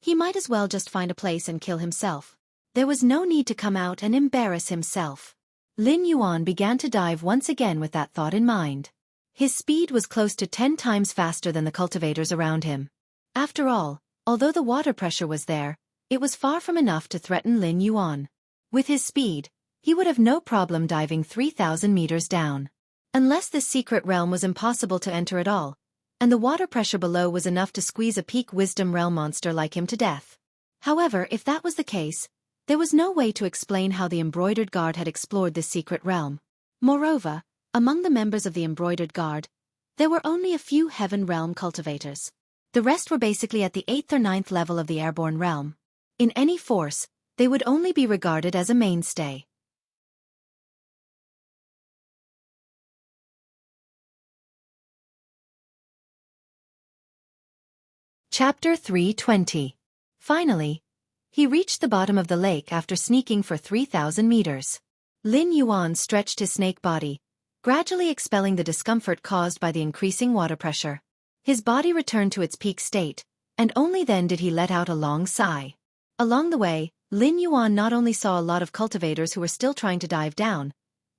he might as well just find a place and kill himself. There was no need to come out and embarrass himself. Lin Yuan began to dive once again with that thought in mind. His speed was close to 10 times faster than the cultivators around him. After all, although the water pressure was there, it was far from enough to threaten Lin Yuan. With his speed, he would have no problem diving 3,000 meters down. Unless this secret realm was impossible to enter at all, and the water pressure below was enough to squeeze a peak wisdom realm monster like him to death. However, if that was the case, there was no way to explain how the embroidered guard had explored this secret realm. Moreover, among the members of the embroidered guard, there were only a few heaven realm cultivators. The rest were basically at the 8th or 9th level of the airborne realm. In any force, they would only be regarded as a mainstay. Chapter 320. Finally, he reached the bottom of the lake after sneaking for 3,000 meters. Lin Yuan stretched his snake body, gradually expelling the discomfort caused by the increasing water pressure. His body returned to its peak state, and only then did he let out a long sigh. Along the way, Lin Yuan not only saw a lot of cultivators who were still trying to dive down,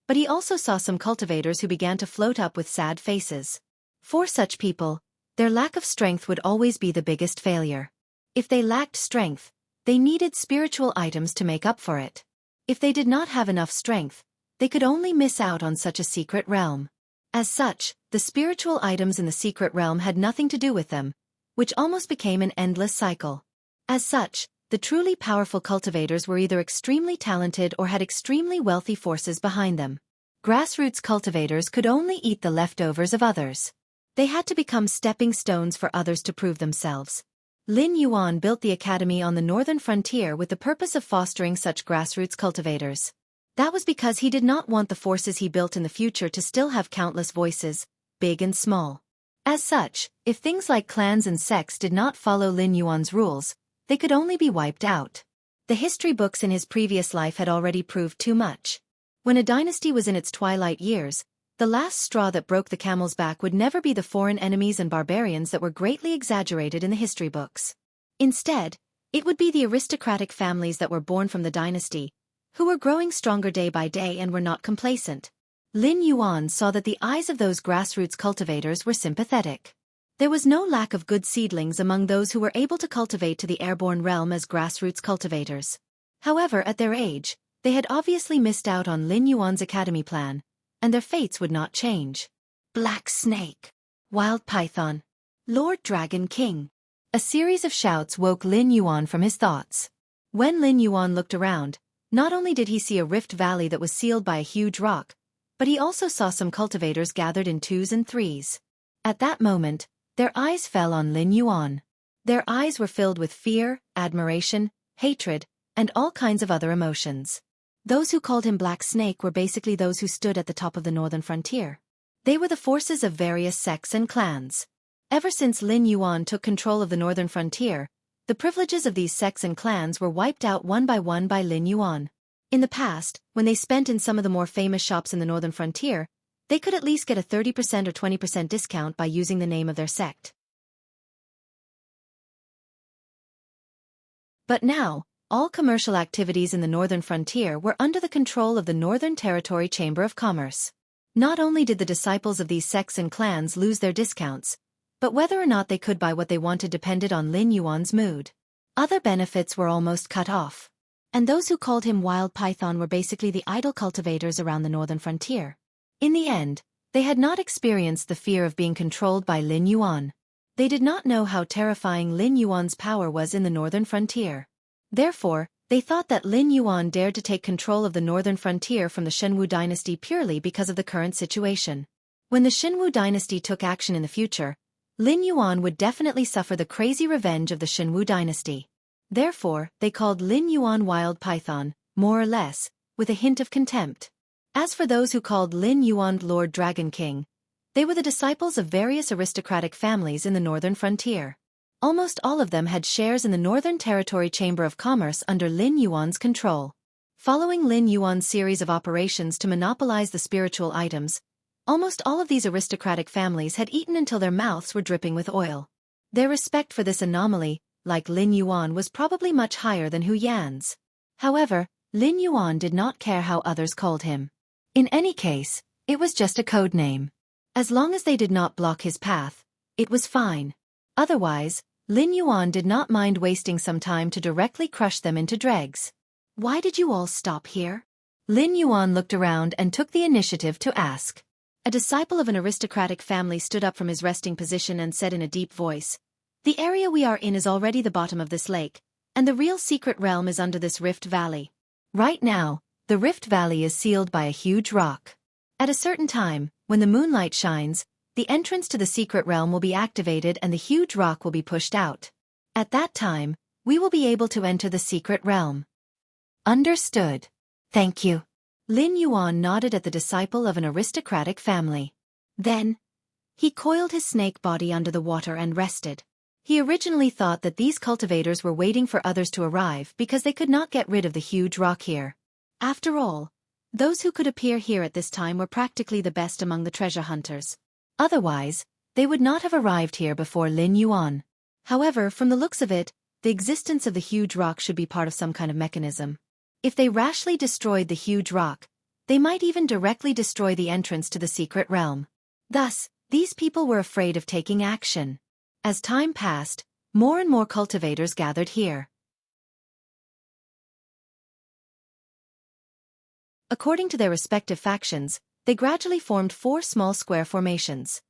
but he also saw some cultivators who began to float up with sad faces. For such people, their lack of strength would always be the biggest failure. If they lacked strength, they needed spiritual items to make up for it. If they did not have enough strength, they could only miss out on such a secret realm. As such, the spiritual items in the secret realm had nothing to do with them, which almost became an endless cycle. As such, the truly powerful cultivators were either extremely talented or had extremely wealthy forces behind them. Grassroots cultivators could only eat the leftovers of others. They had to become stepping stones for others to prove themselves. Lin Yuan built the academy on the northern frontier with the purpose of fostering such grassroots cultivators. That was because he did not want the forces he built in the future to still have countless voices, big and small. As such, if things like clans and sects did not follow Lin Yuan's rules, they could only be wiped out. The history books in his previous life had already proved too much. When a dynasty was in its twilight years, the last straw that broke the camel's back would never be the foreign enemies and barbarians that were greatly exaggerated in the history books. Instead, it would be the aristocratic families that were born from the dynasty, who were growing stronger day by day and were not complacent. Lin Yuan saw that the eyes of those grassroots cultivators were sympathetic. There was no lack of good seedlings among those who were able to cultivate to the airborne realm as grassroots cultivators. However, at their age, they had obviously missed out on Lin Yuan's academy plan, and their fates would not change. Black Snake, Wild Python, Lord Dragon King. A series of shouts woke Lin Yuan from his thoughts. When Lin Yuan looked around, not only did he see a rift valley that was sealed by a huge rock, but he also saw some cultivators gathered in 2s and 3s. At that moment, their eyes fell on Lin Yuan. Their eyes were filled with fear, admiration, hatred, and all kinds of other emotions. Those who called him Black Snake were basically those who stood at the top of the northern frontier. They were the forces of various sects and clans. Ever since Lin Yuan took control of the northern frontier, the privileges of these sects and clans were wiped out one by Lin Yuan. In the past, when they spent in some of the more famous shops in the northern frontier, they could at least get a 30% or 20% discount by using the name of their sect. But now, all commercial activities in the Northern Frontier were under the control of the Northern Territory Chamber of Commerce. Not only did the disciples of these sects and clans lose their discounts, but whether or not they could buy what they wanted depended on Lin Yuan's mood. Other benefits were almost cut off. And those who called him Wild Python were basically the idle cultivators around the Northern Frontier. In the end, they had not experienced the fear of being controlled by Lin Yuan. They did not know how terrifying Lin Yuan's power was in the Northern Frontier. Therefore, they thought that Lin Yuan dared to take control of the Northern Frontier from the Shenwu dynasty purely because of the current situation. When the Shenwu dynasty took action in the future, Lin Yuan would definitely suffer the crazy revenge of the Shenwu dynasty. Therefore, they called Lin Yuan Wild Python, more or less, with a hint of contempt. As for those who called Lin Yuan Lord Dragon King, they were the disciples of various aristocratic families in the Northern Frontier. Almost all of them had shares in the Northern Territory Chamber of Commerce under Lin Yuan's control. Following Lin Yuan's series of operations to monopolize the spiritual items, almost all of these aristocratic families had eaten until their mouths were dripping with oil. Their respect for this anomaly, like Lin Yuan, was probably much higher than Hu Yan's. However, Lin Yuan did not care how others called him. In any case, it was just a code name. As long as they did not block his path, it was fine. Otherwise, Lin Yuan did not mind wasting some time to directly crush them into dregs. Why did you all stop here? Lin Yuan looked around and took the initiative to ask. A disciple of an aristocratic family stood up from his resting position and said in a deep voice, "The area we are in is already the bottom of this lake, and the real secret realm is under this rift valley. Right now, the rift valley is sealed by a huge rock. At a certain time, when the moonlight shines, the entrance to the secret realm will be activated and the huge rock will be pushed out. At that time, we will be able to enter the secret realm." Understood. Thank you. Lin Yuan nodded at the disciple of an aristocratic family. Then, he coiled his snake body under the water and rested. He originally thought that these cultivators were waiting for others to arrive because they could not get rid of the huge rock here. After all, those who could appear here at this time were practically the best among the treasure hunters. Otherwise, they would not have arrived here before Lin Yuan. However, from the looks of it, the existence of the huge rock should be part of some kind of mechanism. If they rashly destroyed the huge rock, they might even directly destroy the entrance to the secret realm. Thus, these people were afraid of taking action. As time passed, more and more cultivators gathered here. According to their respective factions, they gradually formed 4 small square formations.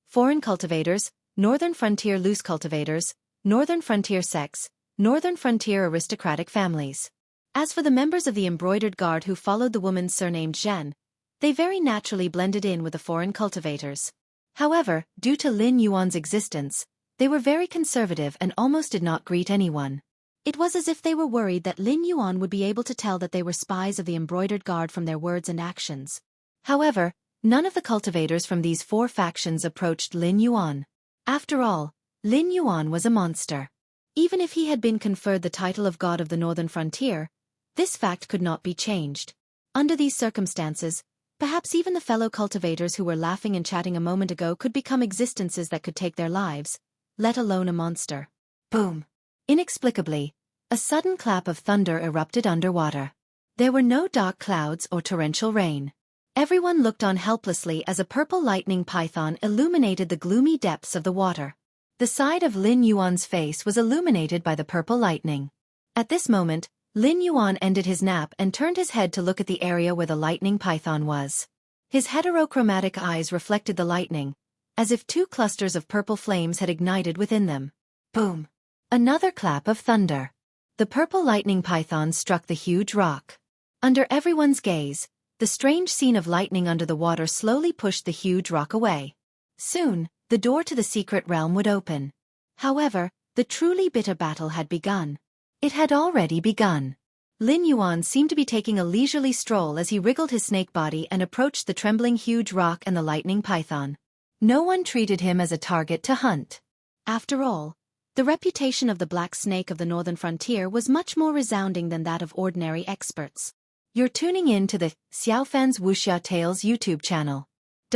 Foreign cultivators, Northern Frontier loose cultivators, Northern Frontier sects, Northern Frontier aristocratic families. As for the members of the embroidered guard who followed the woman surnamed Zhen, they very naturally blended in with the foreign cultivators. However, due to Lin Yuan's existence, they were very conservative and almost did not greet anyone. It was as if they were worried that Lin Yuan would be able to tell that they were spies of the embroidered guard from their words and actions. However, none of the cultivators from these 4 factions approached Lin Yuan. After all, Lin Yuan was a monster. Even if he had been conferred the title of God of the Northern Frontier, this fact could not be changed. Under these circumstances, perhaps even the fellow cultivators who were laughing and chatting a moment ago could become existences that could take their lives, let alone a monster. Boom! Inexplicably, a sudden clap of thunder erupted underwater. There were no dark clouds or torrential rain. Everyone looked on helplessly as a purple lightning python illuminated the gloomy depths of the water. The side of Lin Yuan's face was illuminated by the purple lightning. At this moment, Lin Yuan ended his nap and turned his head to look at the area where the lightning python was. His heterochromatic eyes reflected the lightning, as if 2 clusters of purple flames had ignited within them. Boom! Another clap of thunder. The purple lightning python struck the huge rock. Under everyone's gaze, the strange scene of lightning under the water slowly pushed the huge rock away. Soon, the door to the secret realm would open. However, the truly bitter battle had begun. It had already begun. Lin Yuan seemed to be taking a leisurely stroll as he wriggled his snake body and approached the trembling huge rock and the lightning python. No one treated him as a target to hunt. After all, the reputation of the Black Snake of the Northern Frontier was much more resounding than that of ordinary experts. You're tuning in to the Xiaofan's Wuxia Tales YouTube channel.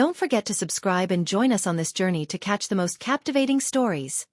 Don't forget to subscribe and join us on this journey to catch the most captivating stories.